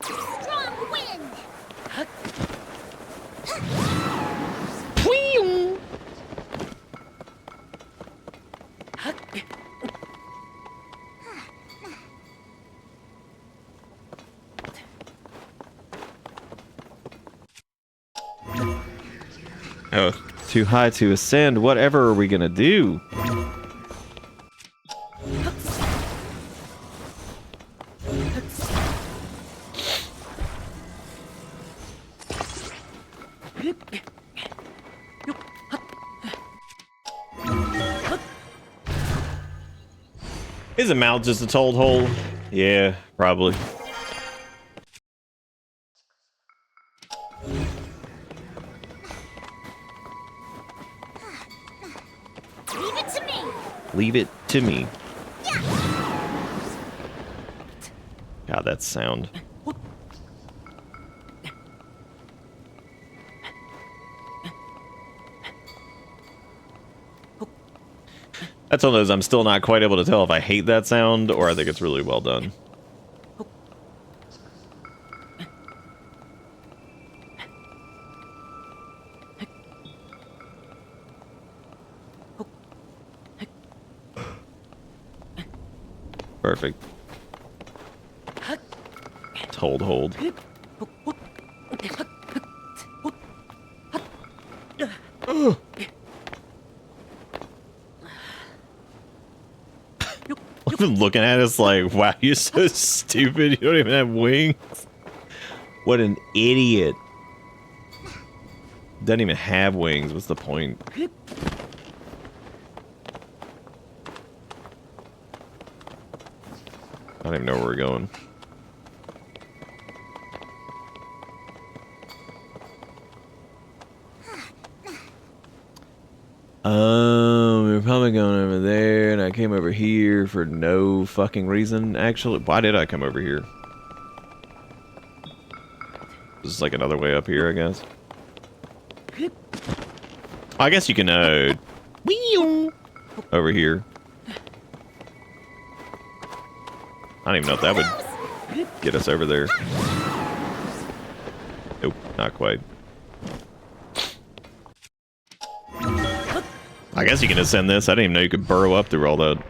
Strong wind. Oh, too high to ascend. Whatever are we gonna do? Isn't mouth just a told hole? Yeah, probably. Leave it to me. Leave it to me. God, that sound. That's one of those I'm still not quite able to tell if I hate that sound or I think it's really well done. Perfect. Hold, hold. I've been looking at us like, wow, you're so stupid. You don't even have wings. What an idiot. Doesn't even have wings. What's the point? I don't even know where we're going. We were probably going over there, and I came over here for no fucking reason. Actually, why did I come over here? This is like another way up here, I guess. I guess you can, over here. I don't even know if that would get us over there. Nope, not quite. I guess you can ascend this. I didn't even know you could burrow up through all that.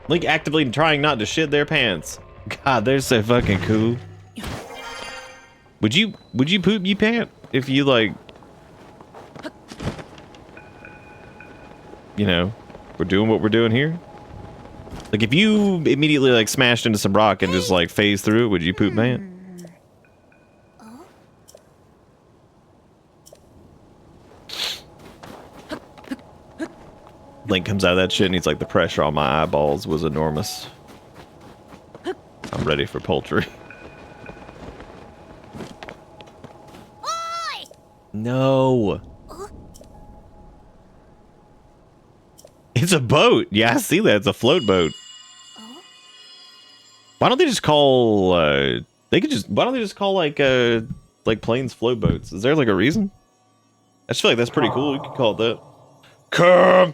Link actively trying not to shit their pants. God, they're so fucking cool. Would you poop you pant if you like, you know, we're doing what we're doing here? Like if you immediately like smashed into some rock and just like phased through it, would you poop pant? Link comes out of that shit and he's like, the pressure on my eyeballs was enormous. I'm ready for poultry. Oi! No. It's a boat. Yeah, I see that. It's a float boat. Why don't they just call, why don't they just call like planes float boats? Is there like a reason? I just feel like that's pretty cool. You could call it that. Come!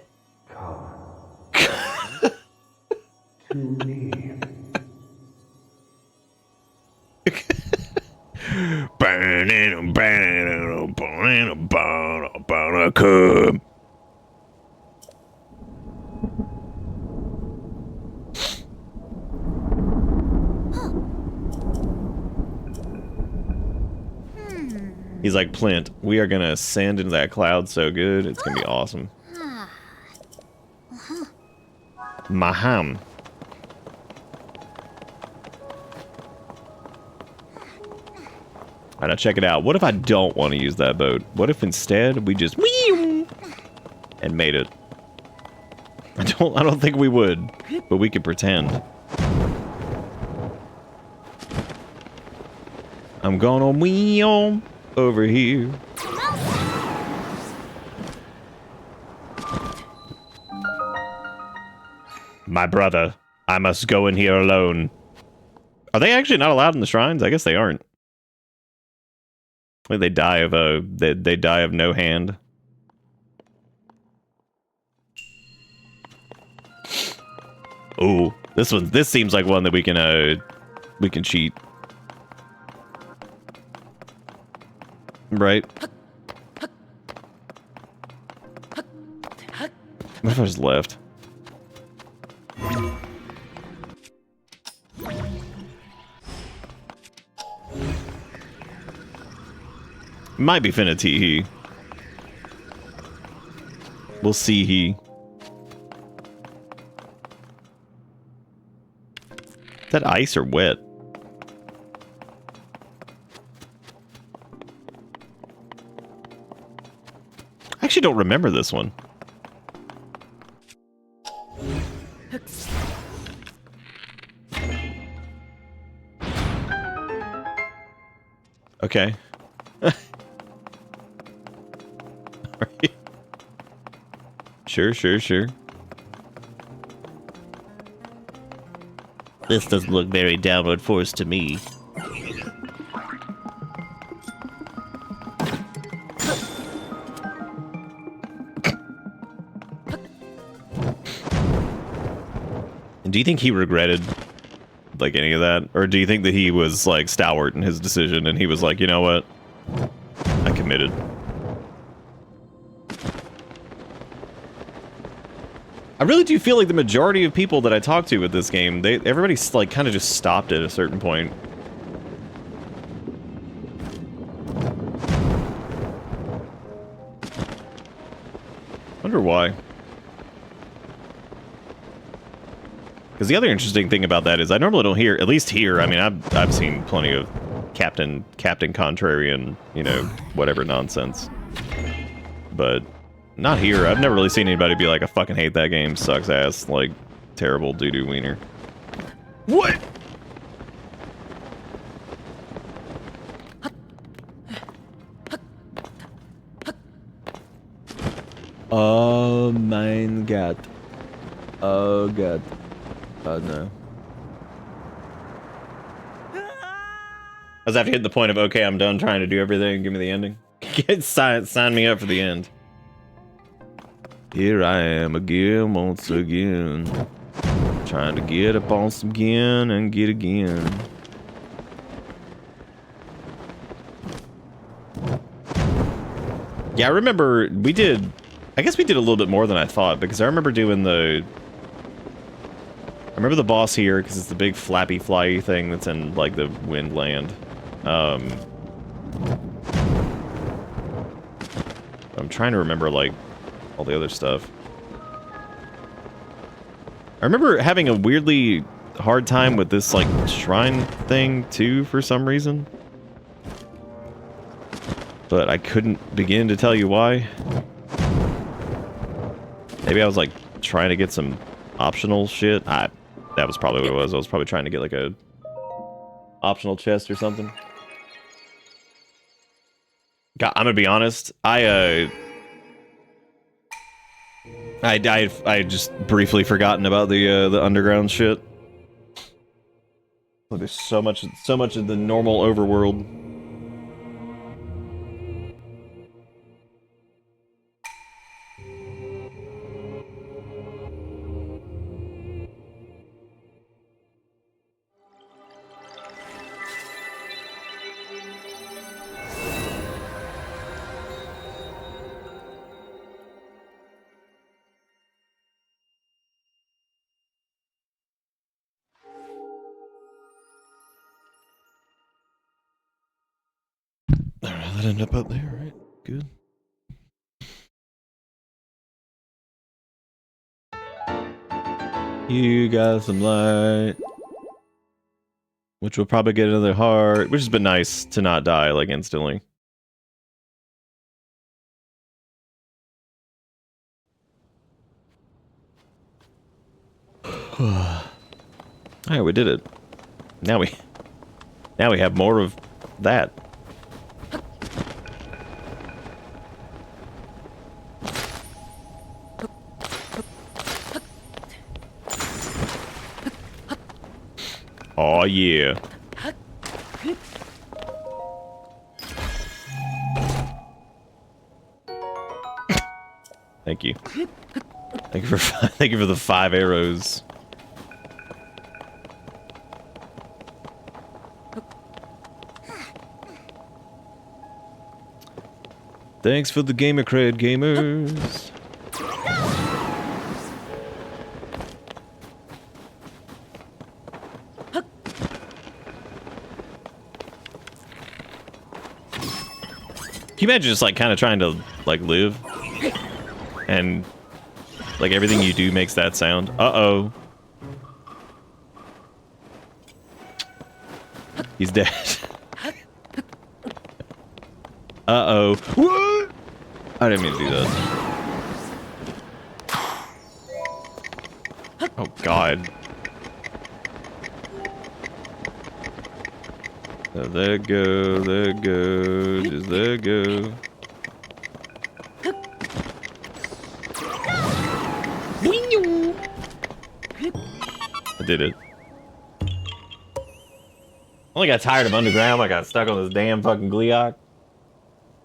To me. Come. He's like, Plint, we are gonna ascend into that cloud so good, it's gonna be awesome. Maham. Alright, now check it out. What if I don't want to use that boat? What if instead we just whee and made it? I don't think we would, but we could pretend. I'm gonna whee on over here. My brother, I must go in here alone. Are they actually not allowed in the shrines? I guess they aren't. Well, they die of they die of no hand. Ooh, this seems like one that we can cheat. Right? What if I just left? Might be finna tee he. We'll see he. Is that ice or wet? I actually don't remember this one. Okay. Sure. This doesn't look very downward force to me. Do you think he regretted, like, any of that? Or do you think that he was, like, stalwart in his decision and he was like, you know what? I committed. I really do feel like the majority of people that I talk to with this game, everybody's, like, kind of just stopped at a certain point. Wonder why. Because the other interesting thing about that is I normally don't hear, at least here, I mean, I've seen plenty of Captain Contrarian, you know, whatever nonsense. But not here. I've never really seen anybody be like, I fucking hate that game, sucks ass, like, terrible doo-doo wiener. What? Oh mein Gott. Oh God. Oh no. I was after hitting the point of, okay, I'm done trying to do everything, give me the ending. Sign me up for the end. Here I am again, once again. Trying to get up on some again and get again. Yeah, I remember I guess we did a little bit more than I thought, because I remember doing I remember the boss here, because it's the big flappy flyy thing that's in, like, the wind land. I'm trying to remember, like, all the other stuff. I remember having a weirdly hard time with this, like, shrine thing, too, for some reason. But I couldn't begin to tell you why. Maybe I was, like, trying to get some optional shit. That was probably what it was. I was probably trying to get, like, a optional chest or something. God, I'm gonna be honest. I just briefly forgotten about the underground shit. Oh, there's so much of the normal overworld. Alright, that ended up there, right? Good. You got some light. which will probably get another heart, which has been nice to not die like instantly. Alright, we did it. Now we have more of that. Oh yeah. Thank you. Thank you for the 5 arrows. Thanks for the gamer cred, gamers. Can you imagine just like kind of trying to like live and like everything you do makes that sound? Uh-oh. He's dead. Uh-oh. What? I didn't mean to do that. Oh god. There it go, there it go, just there it go. I did it. Only got tired of underground. I got stuck on this damn fucking Gleeok.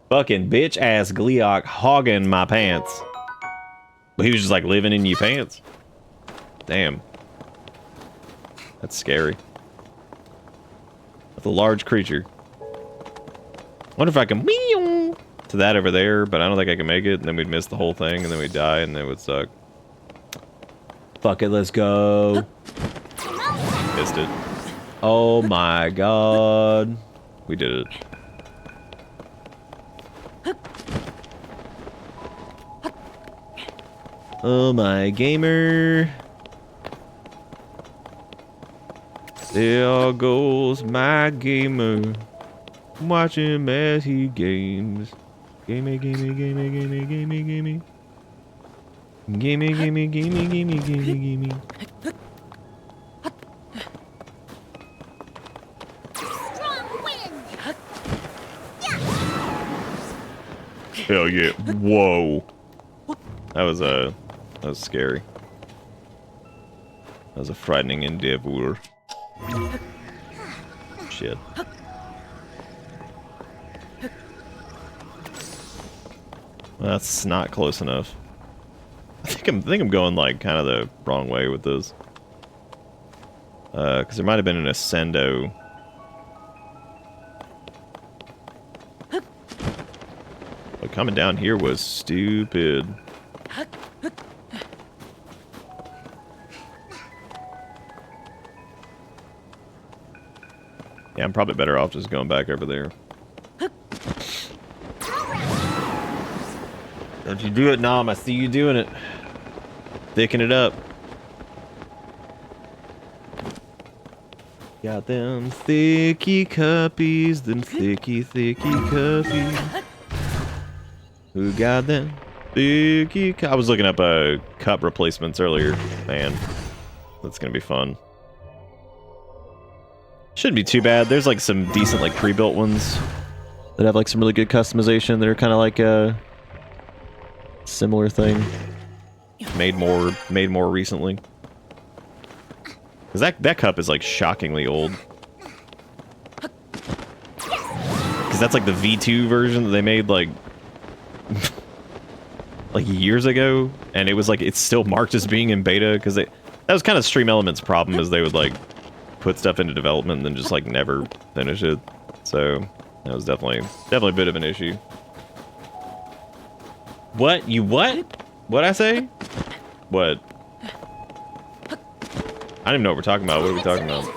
Fucking bitch ass Gleeok hogging my pants. But he was just like living in your pants. Damn. That's scary. That's a large creature. Wonder if I can meow to that over there, but I don't think I can make it, and then we'd miss the whole thing, and then we'd die, and it would suck. Fuck it, let's go. Missed it. Oh my god. We did it. Oh my gamer. There goes my gamer. Watch him as he games. Gamey, gamey, gamey, gamey, gamey, gamey. Gamey, gamey, gamey, gamey, gamey, gamey. Strong wind. Hell yeah. Whoa. That was scary. That was a frightening endeavor. Shit. That's not close enough. I think I'm going like kind of the wrong way with this. Because there might have been an ascendo. But coming down here was stupid. Yeah, I'm probably better off just going back over there. Don't you do it, Nom. I see you doing it. Thicken it up. Got them thicky cuppies, them thicky cuppies. Who got them thicky I was looking up cup replacements earlier. Man, that's gonna be fun. Shouldn't be too bad. There's like some decent like pre-built ones that have like some really good customization that are kind of like a similar thing. Made more recently. Cause that cup is like shockingly old. Cause that's like the V2 version that they made like like years ago, and it was like it's still marked as being in beta because that was kind of Stream Elements' problem, is they would like put stuff into development and then just like never finish it. So that was definitely a bit of an issue. What? You what? What'd I say? What? I don't even know what we're talking about. What are we talking about?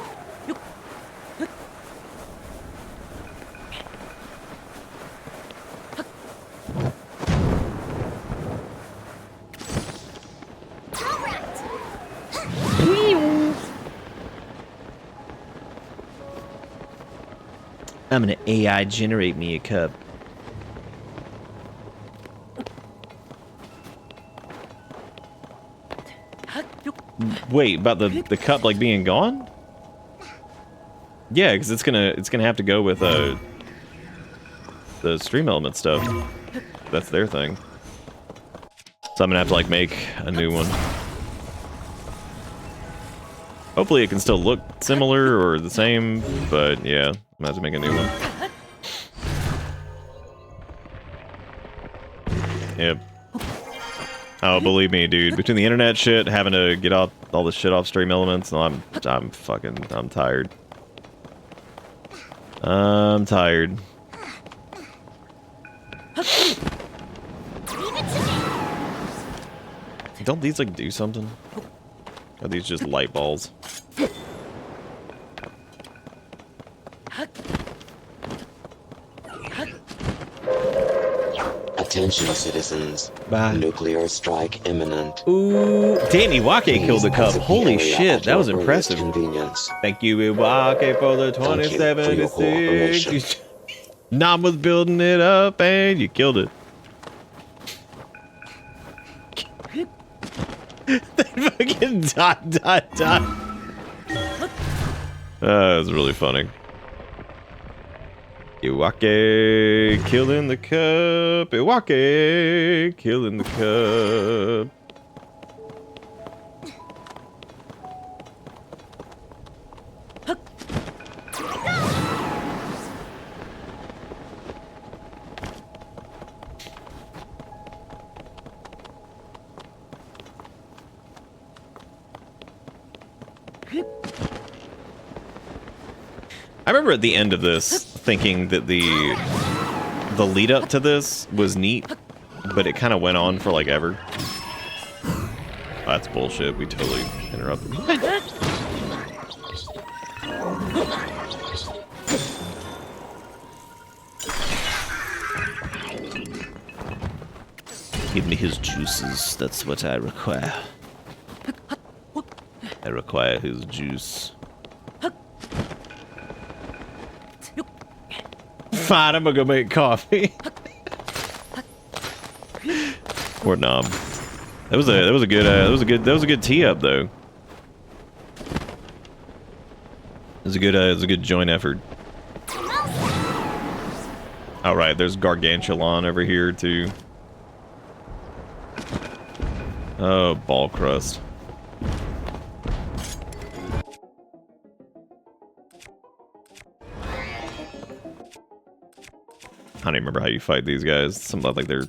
I'm gonna AI generate me a cup. Wait, about the cup like being gone? Yeah, because it's gonna have to go with the stream element stuff. That's their thing. So I'm gonna have to like make a new one. Hopefully it can still look similar or the same, but yeah, I'm gonna have to make a new one. Yep. Oh, believe me, dude. Between the internet shit, having to get all this shit off stream elements, I'm tired. I'm tired. Don't these like do something? Are these just light balls? Attention, citizens. Bye. Nuclear strike imminent. Ooh, Danny Wake killed the cup. Please Holy exit the shit, area that at was your impressive. earliest convenience. Thank you, Iwake, for the Thank you for your 2076. cooperation. Nam was building it up and you killed it. They fucking dot. That was really funny. Iwake killing the cup. Iwake killing the cup. I remember at the end of this thinking that the lead up to this was neat, but it kind of went on for like ever. Oh, that's bullshit. We totally interrupted. Give me his juices. That's what I require. I require his juice. Fine, I'm gonna go make coffee. Or nom. That was a good tee up though. It was a good joint effort. All right, there's Gargantuan over here too. Oh, ball crust. I don't even remember how you fight these guys. Something like they're...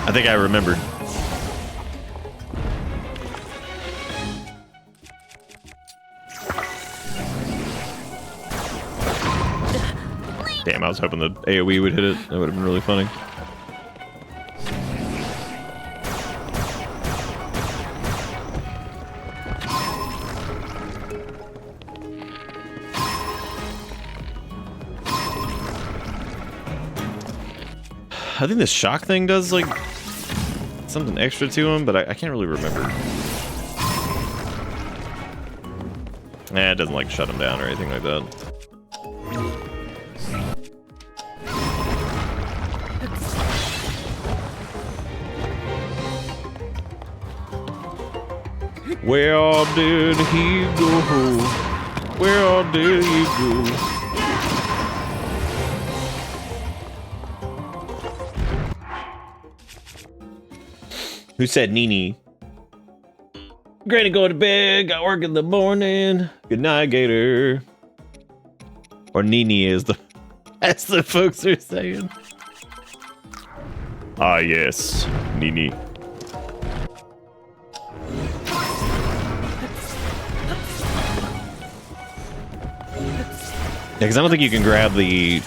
I think I remembered. Damn, I was hoping the AoE would hit it. That would have been really funny. I think this shock thing does, like, something extra to him, but I can't really remember. It doesn't, like, shut him down or anything like that. Where did he go? Where did he go? Who said Nini? Granny go to bed, got work in the morning. Good night, Gator. Or Nini is the... That's the folks are saying. Ah, yes. Nini. Yeah, because I don't think you can grab the...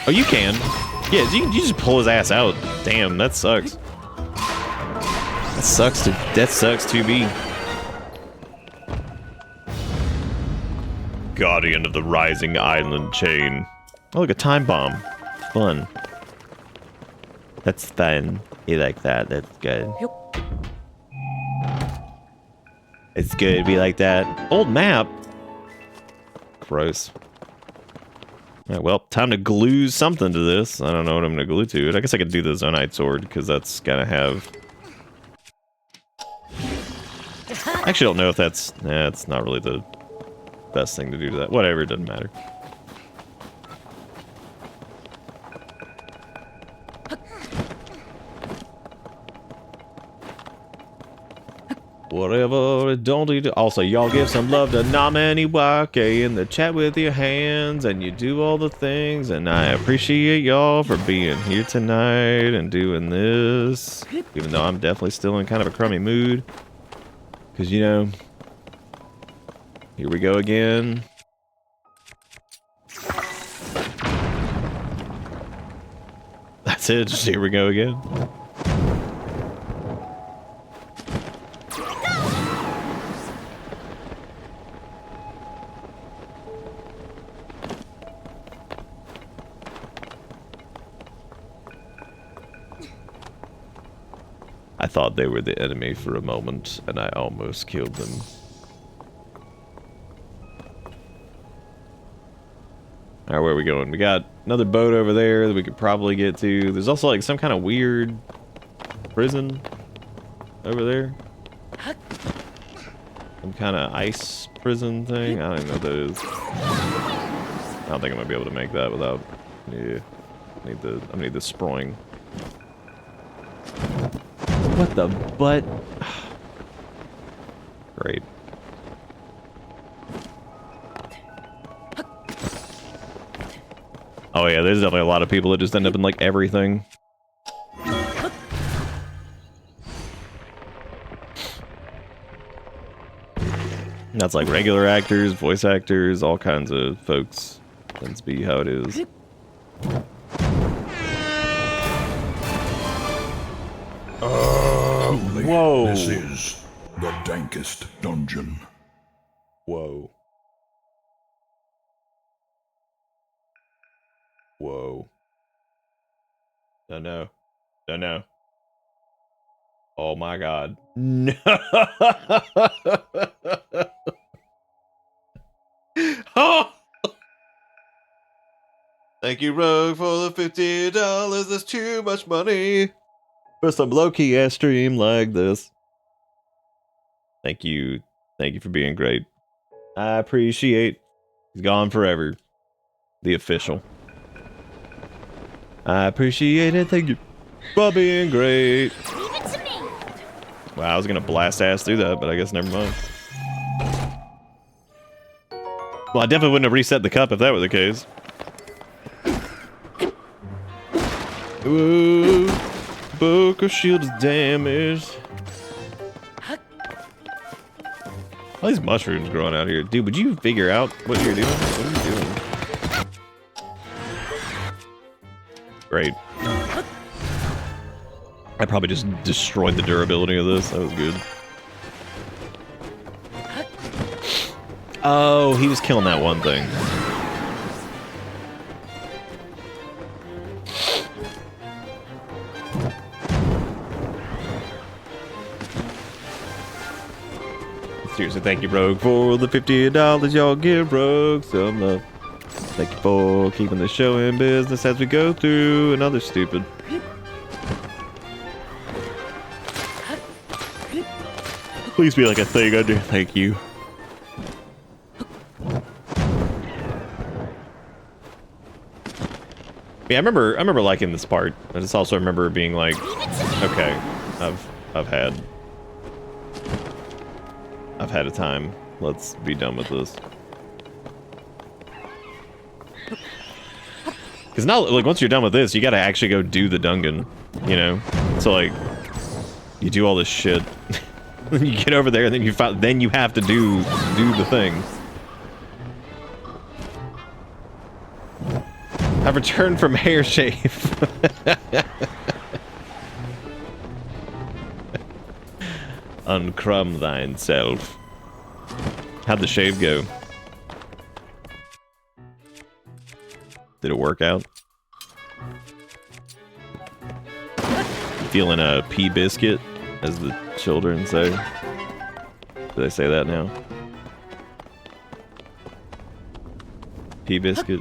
Oh, you can. Yeah, you just pull his ass out. Damn, that sucks. That sucks to be. Guardian of the rising island chain. Oh, look, a time bomb. Fun. That's fun. You like that? That's good. It's good to be like that. Old map. Gross. Alright, well, time to glue something to this. I don't know what I'm gonna glue to it. I guess I could do the Zonite sword, because that's gonna have... I actually don't know if that's... Nah, it's not really the best thing to do to that. Whatever, it doesn't matter. Whatever, don't eat it. Also, y'all give some love to Namani Wake in the chat with your hands, and you do all the things, and I appreciate y'all for being here tonight and doing this, even though I'm definitely still in kind of a crummy mood, because, you know, here we go again. That's it, just here we go again. I thought they were the enemy for a moment, and I almost killed them. Alright, where are we going? We got another boat over there that we could probably get to. There's also like some kind of weird prison over there. Some kind of ice prison thing. I don't even know what that is. I don't think I'm gonna be able to make that without... Yeah. I need the sproing. What the butt? Great. Oh yeah, there's definitely a lot of people that just end up in like everything. That's like regular actors, voice actors, all kinds of folks. Tends to be how it is. Whoa. This is the dankest dungeon. Whoa. Whoa. No, no. No, no. Oh my god. No. Oh. Thank you, Rogue, for the $50. That's too much money for some low-key ass stream like this. Thank you. Thank you for being great. I appreciate. He's gone forever. The official. I appreciate it. Thank you for being great. Leave it to me. Wow, I was gonna blast ass through that, but I guess never mind. Well, I definitely wouldn't have reset the cup if that were the case. Ooh, Boca shield is damaged. All these mushrooms growing out here. Dude, would you figure out what you're doing? What are you doing? Great. I probably just destroyed the durability of this. That was good. Oh, he was killing that one thing. Seriously, thank you, Rogue, for the $50 y'all give Rogue some love. Thank you for keeping the show in business as we go through another stupid. Please be like a thing under. Thank you. Yeah, I remember liking this part. I just also remember being like, okay, I've had a time. Let's be done with this. Because now, like, once you're done with this, you gotta actually go do the dungeon, you know? So, like, you do all this shit. Then you get over there, and then you have to do the thing. I've returned from hair shave. Uncrumb thine self. How'd the shave go? Did it work out? Feeling a pea biscuit, as the children say. Do they say that now? Pea biscuit.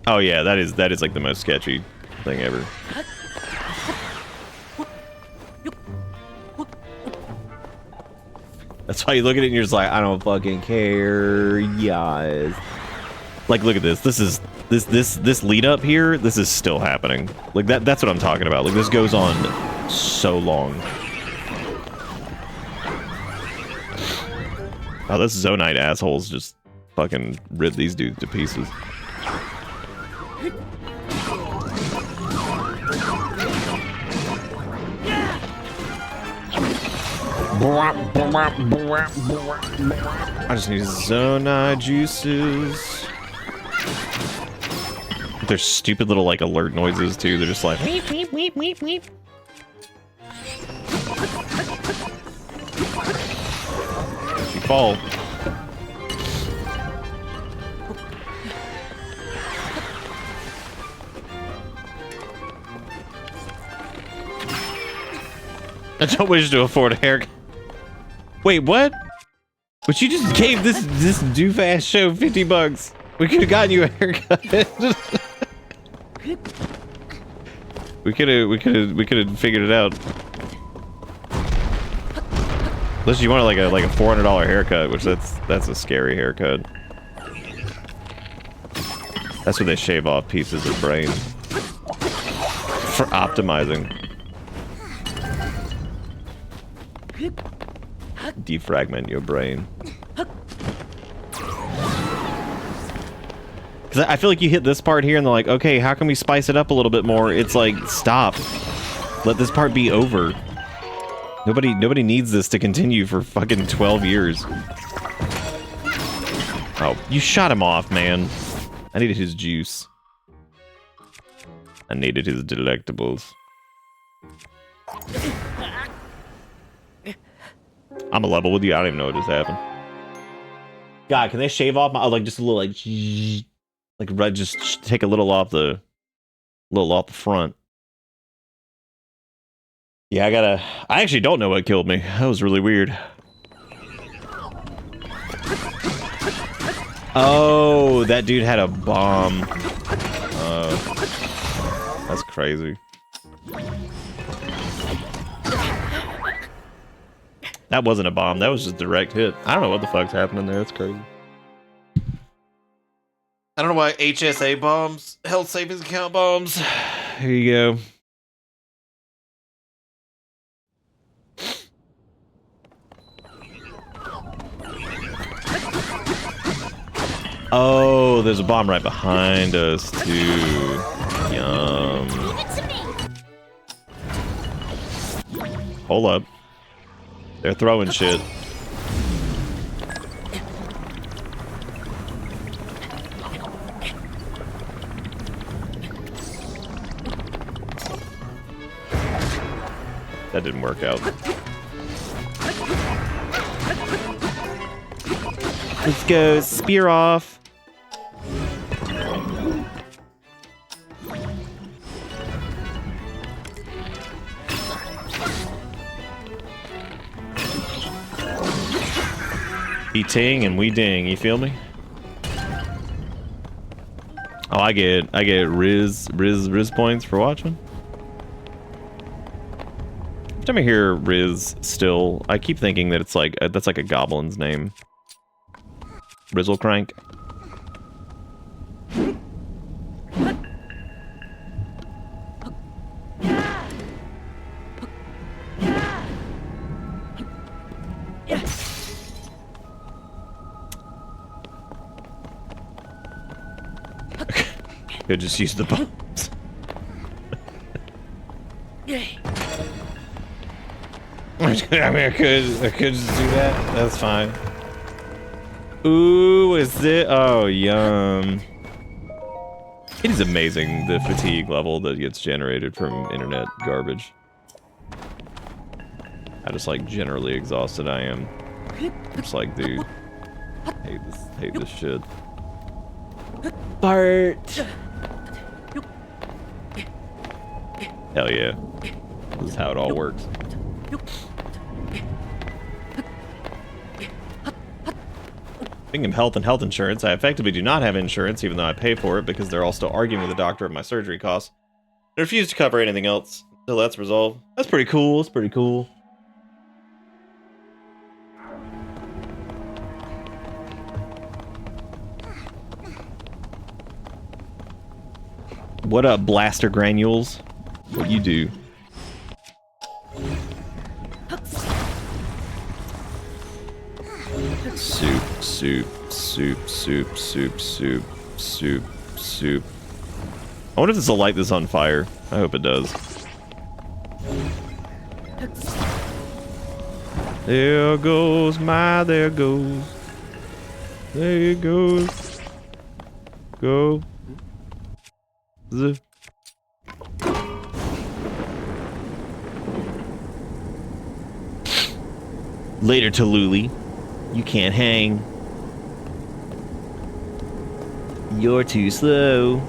Oh yeah, that is like the most sketchy thing ever. That's why you look at it and you're just like, I don't fucking care, yes. Like, look at this. This lead up here. This is still happening. Like that's what I'm talking about. Like this goes on so long. Oh, this Zonite assholes just fucking rip these dudes to pieces. I just need Zonite juices. Their stupid little like alert noises too. They're just like weep weep weep weep weep. You fall. I don't wish to afford a haircut. Wait, what? But you just gave this doof-ass show $50. We could have gotten you a haircut. we could have figured it out. Unless you wanted like a $400 haircut, which that's a scary haircut. That's where they shave off pieces of brain for optimizing. Defragment your brain. Because I feel like you hit this part here and they're like, okay, how can we spice it up a little bit more? It's like, stop. Let this part be over. Nobody needs this to continue for fucking 12 years. Oh, you shot him off, man. I needed his juice. I needed his delectables. I'm a level with you. I don't even know what just happened. God, can they shave off my like just a little like red? Just take a little off the front. Yeah, I actually don't know what killed me. That was really weird. Oh, that dude had a bomb. That's crazy. That wasn't a bomb. That was just direct hit. I don't know what the fuck's happening there. That's crazy. I don't know why HSA bombs, health savings account bombs. Here you go. Oh, there's a bomb right behind us too. Yum. Give it to me. Hold up. They're throwing shit. That didn't work out. Let's go spear off. He ting and we ding, you feel me? Oh, I get Riz points for watching. Every time I hear Riz still, I keep thinking that it's like that's like a goblin's name. Rizzlecrank. Could just use the bombs. I mean, I could just do that. That's fine. Ooh, is it? Oh, yum. It is amazing the fatigue level that gets generated from internet garbage. How just like generally exhausted I am. It's like, dude, hate this shit. Bart. Hell yeah. This is how it all works. Speaking of health and health insurance, I effectively do not have insurance, even though I pay for it, because they're all still arguing with the doctor of my surgery costs. They refuse to cover anything else until that's resolved. That's pretty cool. It's pretty cool. What up, Blaster Granules? What you do? Soup, soup, soup, soup, soup, soup, soup, soup. I wonder if this will light this on fire. I hope it does. There goes there goes. There it goes. Go. Later, Tallulah. You can't hang. You're too slow.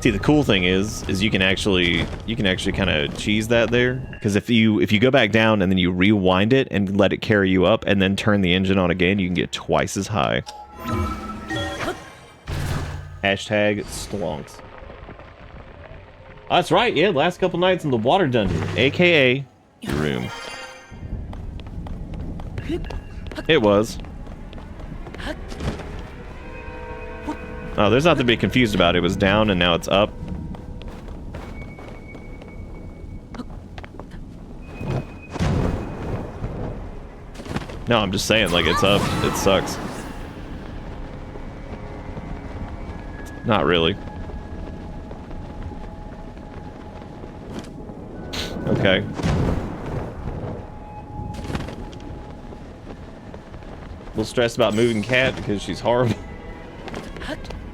See, the cool thing is you can actually kind of cheese that there, because if you go back down and then you rewind it and let it carry you up and then turn the engine on again, you can get twice as high. Hashtag stlonks. That's right, yeah, last couple nights in the water dungeon, aka your room. It was. Oh, there's nothing to be confused about. It was down and now it's up. No, I'm just saying, like, it's up. It sucks. Not really. Okay. A little stressed about moving Cat because she's horrible.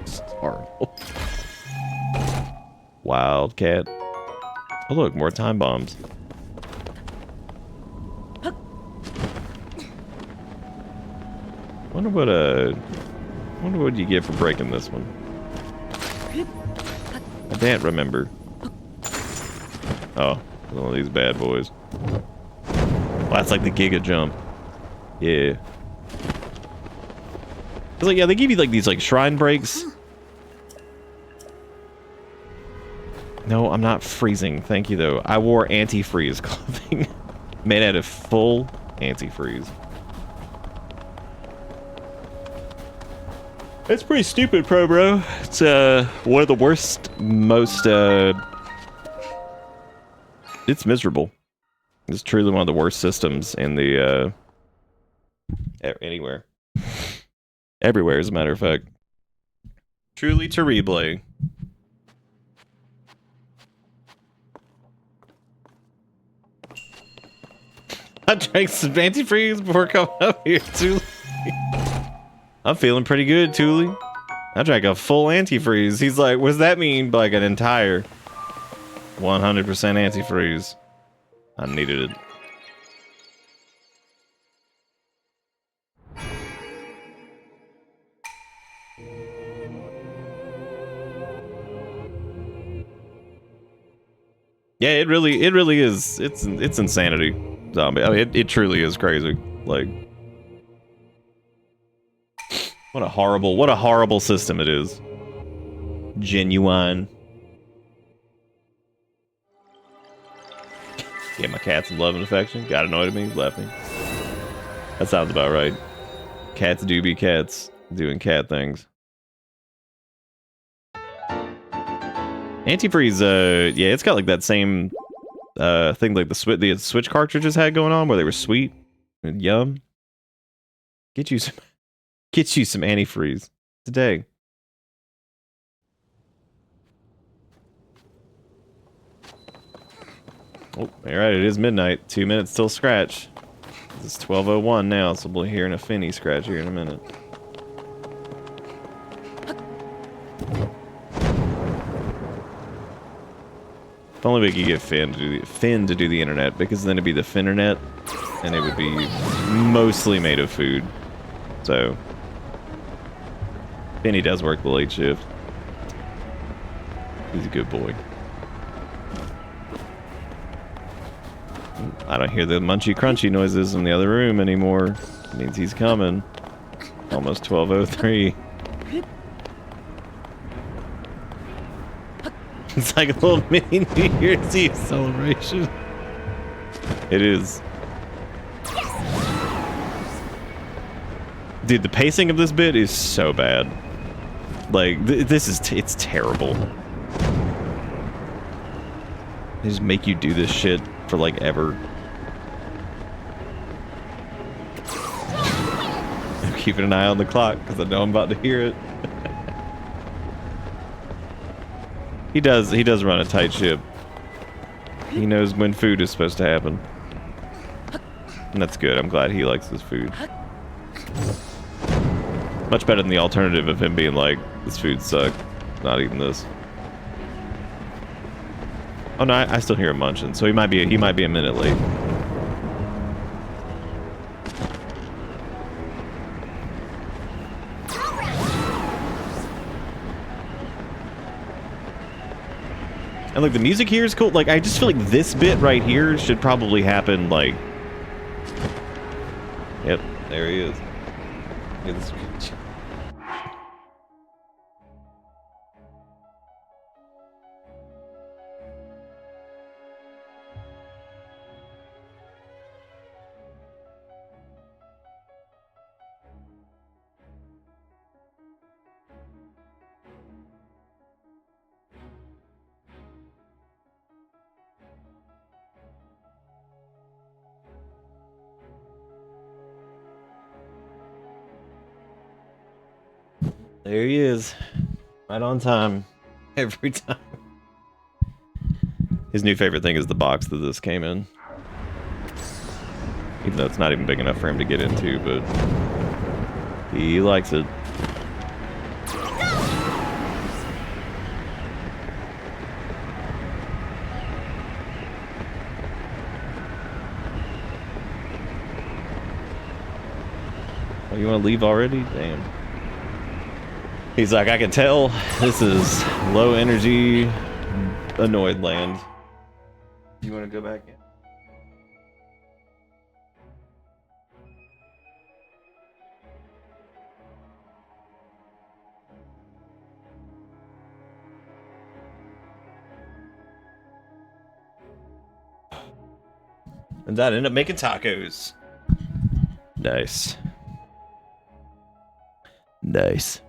Just horrible. Wildcat. Oh look, more time bombs. Wonder what you get for breaking this one. I can't remember. Oh, one of these bad boys. Well, that's like the Giga Jump. Yeah. It's like, yeah, they give you like these like shrine breaks. No, I'm not freezing. Thank you though. I wore antifreeze clothing. Made out of full antifreeze. It's pretty stupid, bro. It's one of the worst, most it's miserable. It's truly one of the worst systems in the anywhere. Everywhere, as a matter of fact. Truly terrible. I drank some antifreeze before coming up here, Thule. I'm feeling pretty good, Thule. I drank a full antifreeze. He's like, what does that mean? Like an entire 100% antifreeze. I needed it. Yeah, it really is. It's insanity. Zombie. I mean, it truly is crazy. Like, what a horrible system it is. Genuine. Yeah, my cat's love and affection. Got annoyed at me, left me. That sounds about right. Cats do be cats, doing cat things. Antifreeze, yeah, it's got like that same thing like the Switch cartridges had going on, where they were sweet and yum. Get you some antifreeze today. Oh, alright, it is midnight. 2 minutes till scratch. It's 12:01 now, so we'll be hearing a Finny scratch here in a minute. If only we could get Finn to do the internet, because then it'd be the Finnernet, and it would be mostly made of food. So, Finny does work the late shift. He's a good boy. I don't hear the munchy crunchy noises in the other room anymore. It means he's coming. Almost 12:03. It's like a little mini New Year's Eve celebration. It is. Dude, the pacing of this bit is so bad. Like, it's terrible. They just make you do this shit for, like, ever. I'm keeping an eye on the clock, because I know I'm about to hear it. He does run a tight ship. He knows when food is supposed to happen. And that's good. I'm glad he likes his food. Much better than the alternative of him being like, this food sucks. Not eating this. Oh no, I still hear him munching, so he might be a minute late. And like the music here is cool. Like I just feel like this bit right here should probably happen like. Yep, there he is. Look at this. There he is. Right on time. Every time. His new favorite thing is the box that this came in. Even though it's not even big enough for him to get into, but he likes it. Oh, you want to leave already? Damn. He's like, I can tell this is low energy, annoyed land. You want to go back in? And that ended up making tacos. Nice. Nice.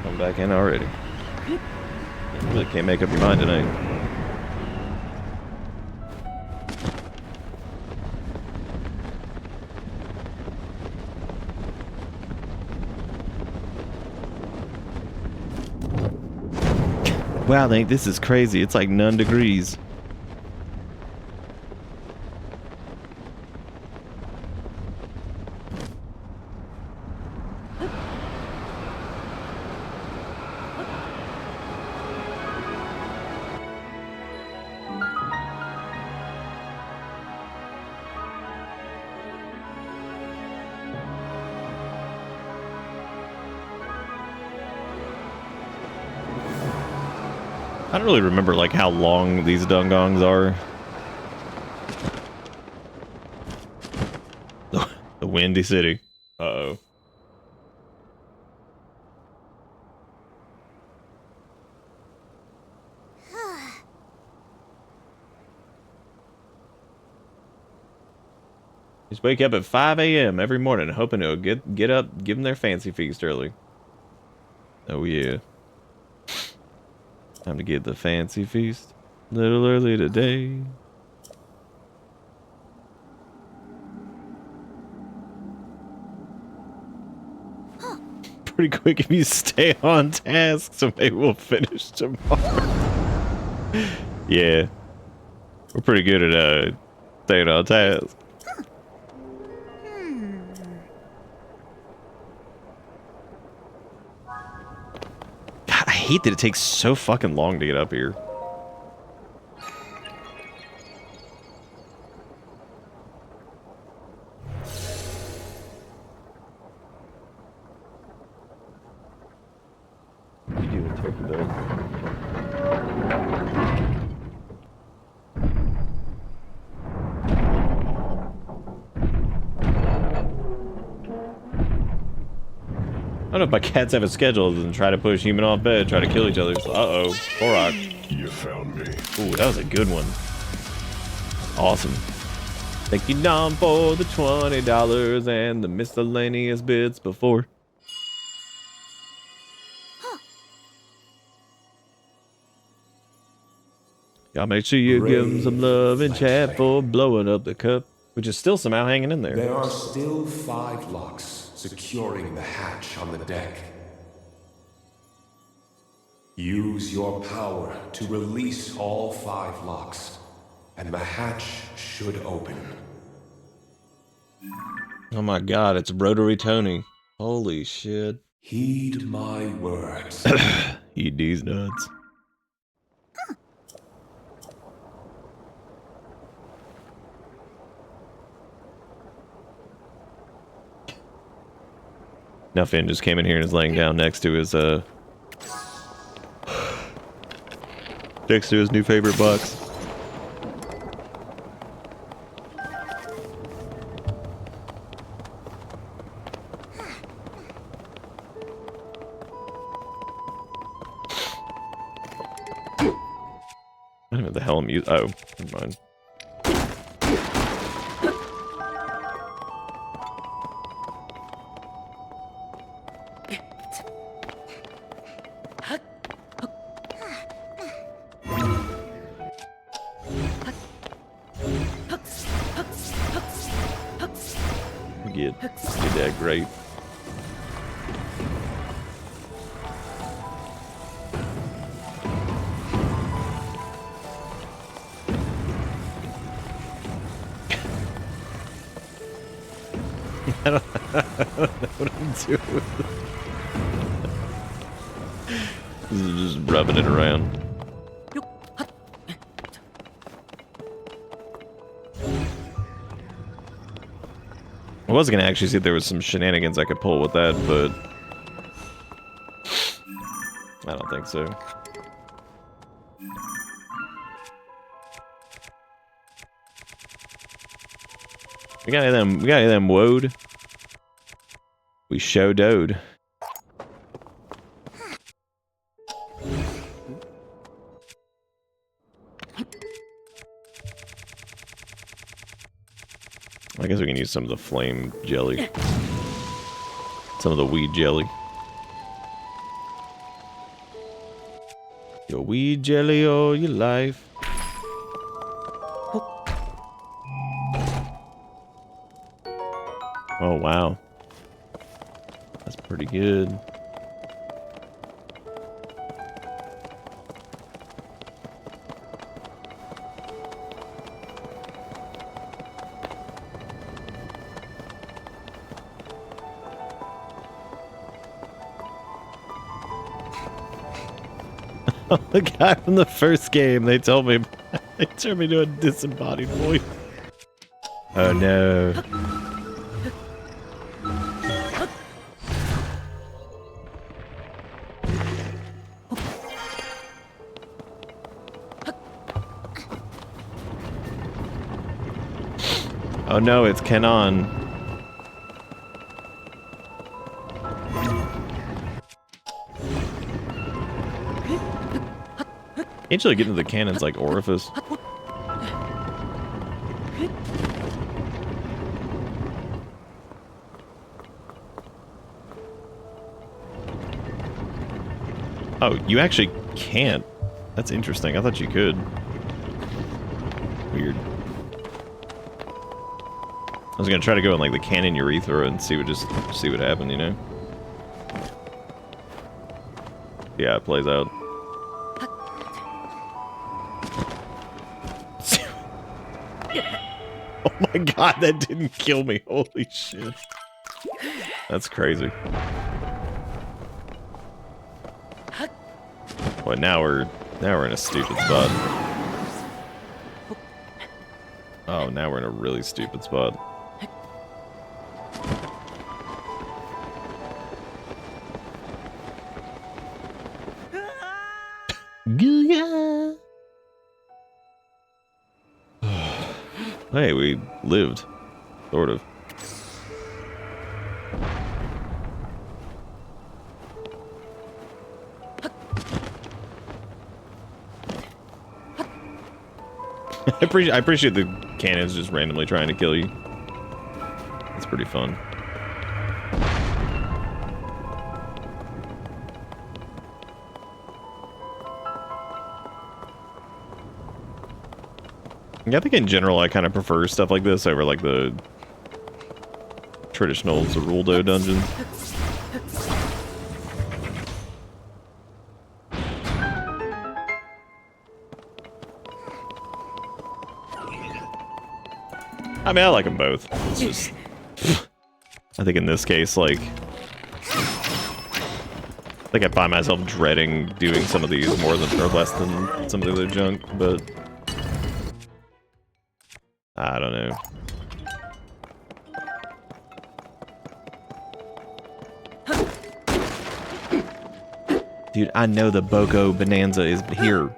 Come back in already. You really can't make up your mind tonight. Wow, this is crazy. It's like none degrees. I don't really remember like how long these dungongs are. The Windy City. Uh-oh. Just wake up at 5 a.m. every morning hoping it'll get up, give them their fancy feast early. Oh yeah. Time to get the fancy feast. Little early today. Pretty quick if you stay on task, so maybe we'll finish tomorrow. Yeah. We're pretty good at staying on task. hate that it takes so fucking long to get up here. What are you doing, Turkey Bill? I don't know if my cats have a schedule other than try to push human off bed, try to kill each other. So, uh-oh. Korok. You found me. Ooh, that was a good one. Awesome. Thank you, Dom, for the $20 and the miscellaneous bits before. Y'all make sure you give him some love in chat for blowing up the cup, which is still somehow hanging in there. There are still 5 locks securing the hatch on the deck. Use your power to release all 5 locks, and the hatch should open. Oh my god, it's Rotary Tony. Holy shit. Heed my words. Eat these nuts. Now Finn just came in here and is laying down next to his new favorite box. I don't know what the hell I'm using. Oh, never mind. Get that great. I don't know what I'm doing. This is just rubbing it around. I was gonna actually see if there was some shenanigans I could pull with that, but I don't think so. We got any of them woed. We showed. I guess we can use some of the flame jelly. Some of the weed jelly. Your weed jelly all your life. Oh, wow. That's pretty good. The guy from the first game, they told me, they turned me to a disembodied voice. Oh no. Oh no, it's Kenan. Can't you like, get into the cannon's like orifice? Oh, you actually can't. That's interesting. I thought you could. Weird. I was gonna try to go in like the cannon urethra and see what happened, you know? Yeah, it plays out. Oh my god, that didn't kill me. Holy shit. That's crazy. Boy, now we're in a stupid spot. Oh, now we're in a really stupid spot. Hey, we lived. Sort of. I appreciate the cannons just randomly trying to kill you. It's pretty fun. Yeah, I think in general I kind of prefer stuff like this over like the traditional Zeruldo dungeons. I mean, I like them both. It's just, I think in this case, like, I think I find myself dreading doing some of these more than or less than some of the other junk, but I don't know. Dude, I know the Boko Bonanza is here.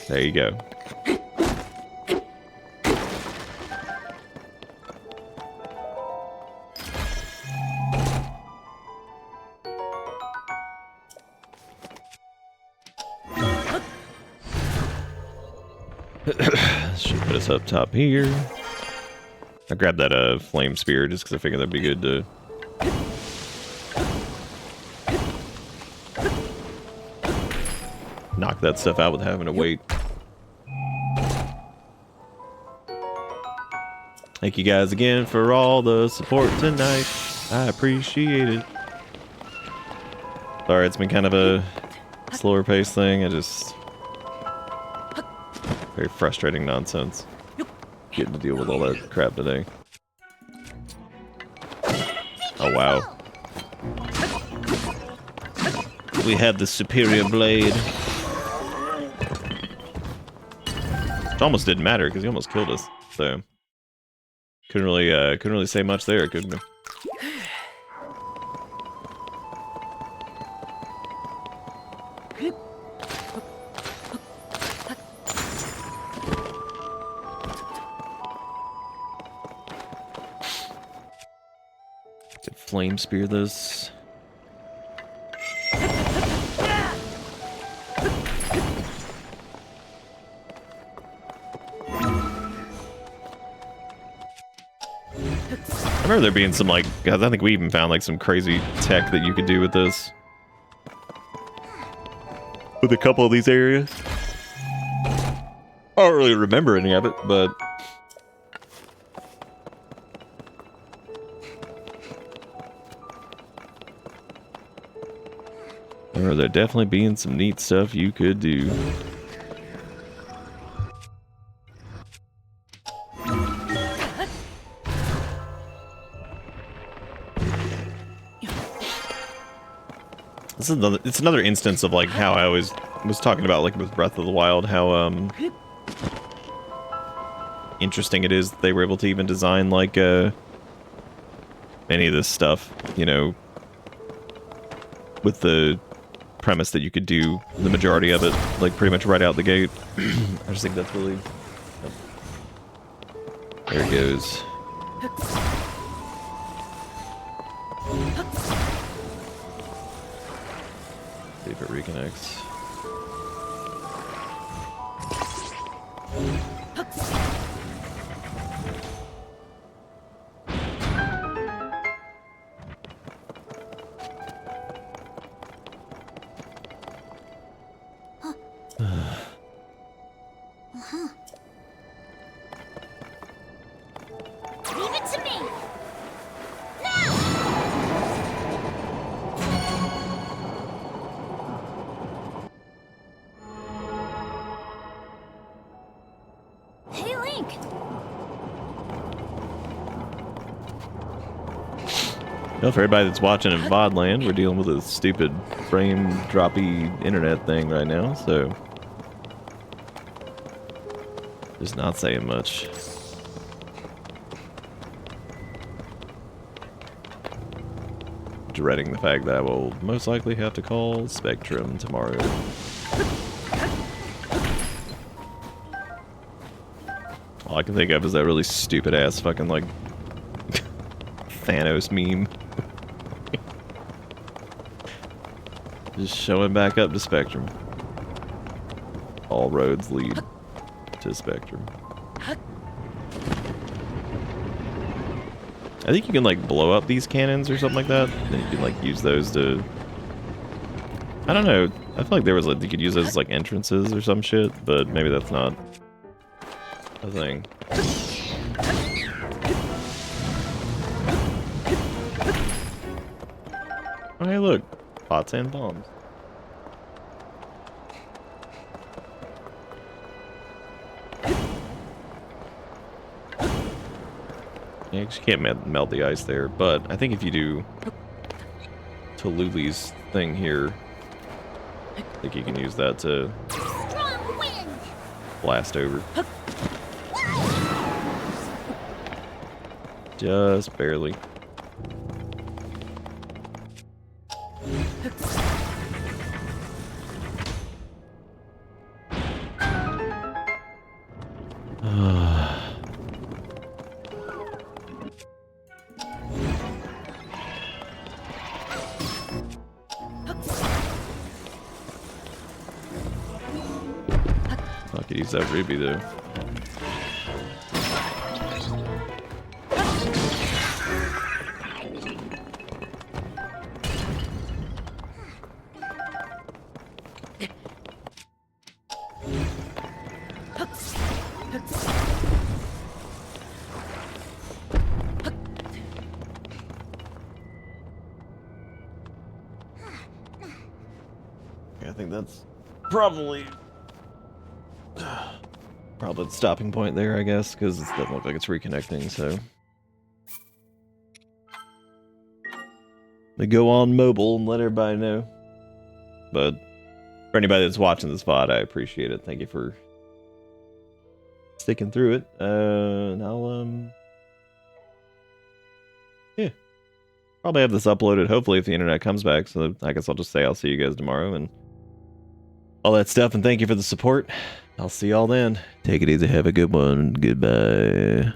There you go. Should put us up top here. I grabbed that flame spear just because I figured that'd be good to knock that stuff out with having to wait. Thank you guys again for all the support tonight. I appreciate it. Sorry, it's been kind of a slower pace thing. Very frustrating nonsense. Getting to deal with all that crap today. Oh wow. We have the superior blade. Which almost didn't matter because he almost killed us. So couldn't really say much there, couldn't we? Could flame spear this. I remember there being some, like, I think we even found, like, some crazy tech that you could do with this. With a couple of these areas. I don't really remember any of it, but I remember there definitely being some neat stuff you could do. It's another instance of like how I always was talking about, like with Breath of the Wild, how interesting it is that they were able to even design like any of this stuff, you know, with the premise that you could do the majority of it like pretty much right out the gate. I just think that's really, there it goes. See if it reconnects. Leave it to me! Hey, Link! Well, for everybody that's watching in VOD land, we're dealing with a stupid frame droppy internet thing right now, so just not saying much. Dreading the fact that I will most likely have to call Spectrum tomorrow. All I can think of is that really stupid ass fucking like Thanos meme. Just showing back up to Spectrum. All roads lead to Spectrum. I think you can like blow up these cannons or something like that. Then you can like use those to... I don't know. I feel like there was like you could use those as like entrances or some shit, but maybe that's not a thing. Oh hey look, pots and bombs. You actually can't melt the ice there, but I think if you do Toluli's thing here, I think you can use that to Strong wind. blast over. Just barely. I could use that ruby though. I think that's probably the stopping point there, I guess, because it doesn't look like it's reconnecting, so. They go on mobile and let everybody know. But for anybody that's watching this VOD, I appreciate it. Thank you for sticking through it. And I'll, yeah. Probably have this uploaded, hopefully, if the internet comes back, so I guess I'll just say I'll see you guys tomorrow and all that stuff, and thank you for the support. I'll see y'all then. Take it easy. Have a good one. Goodbye.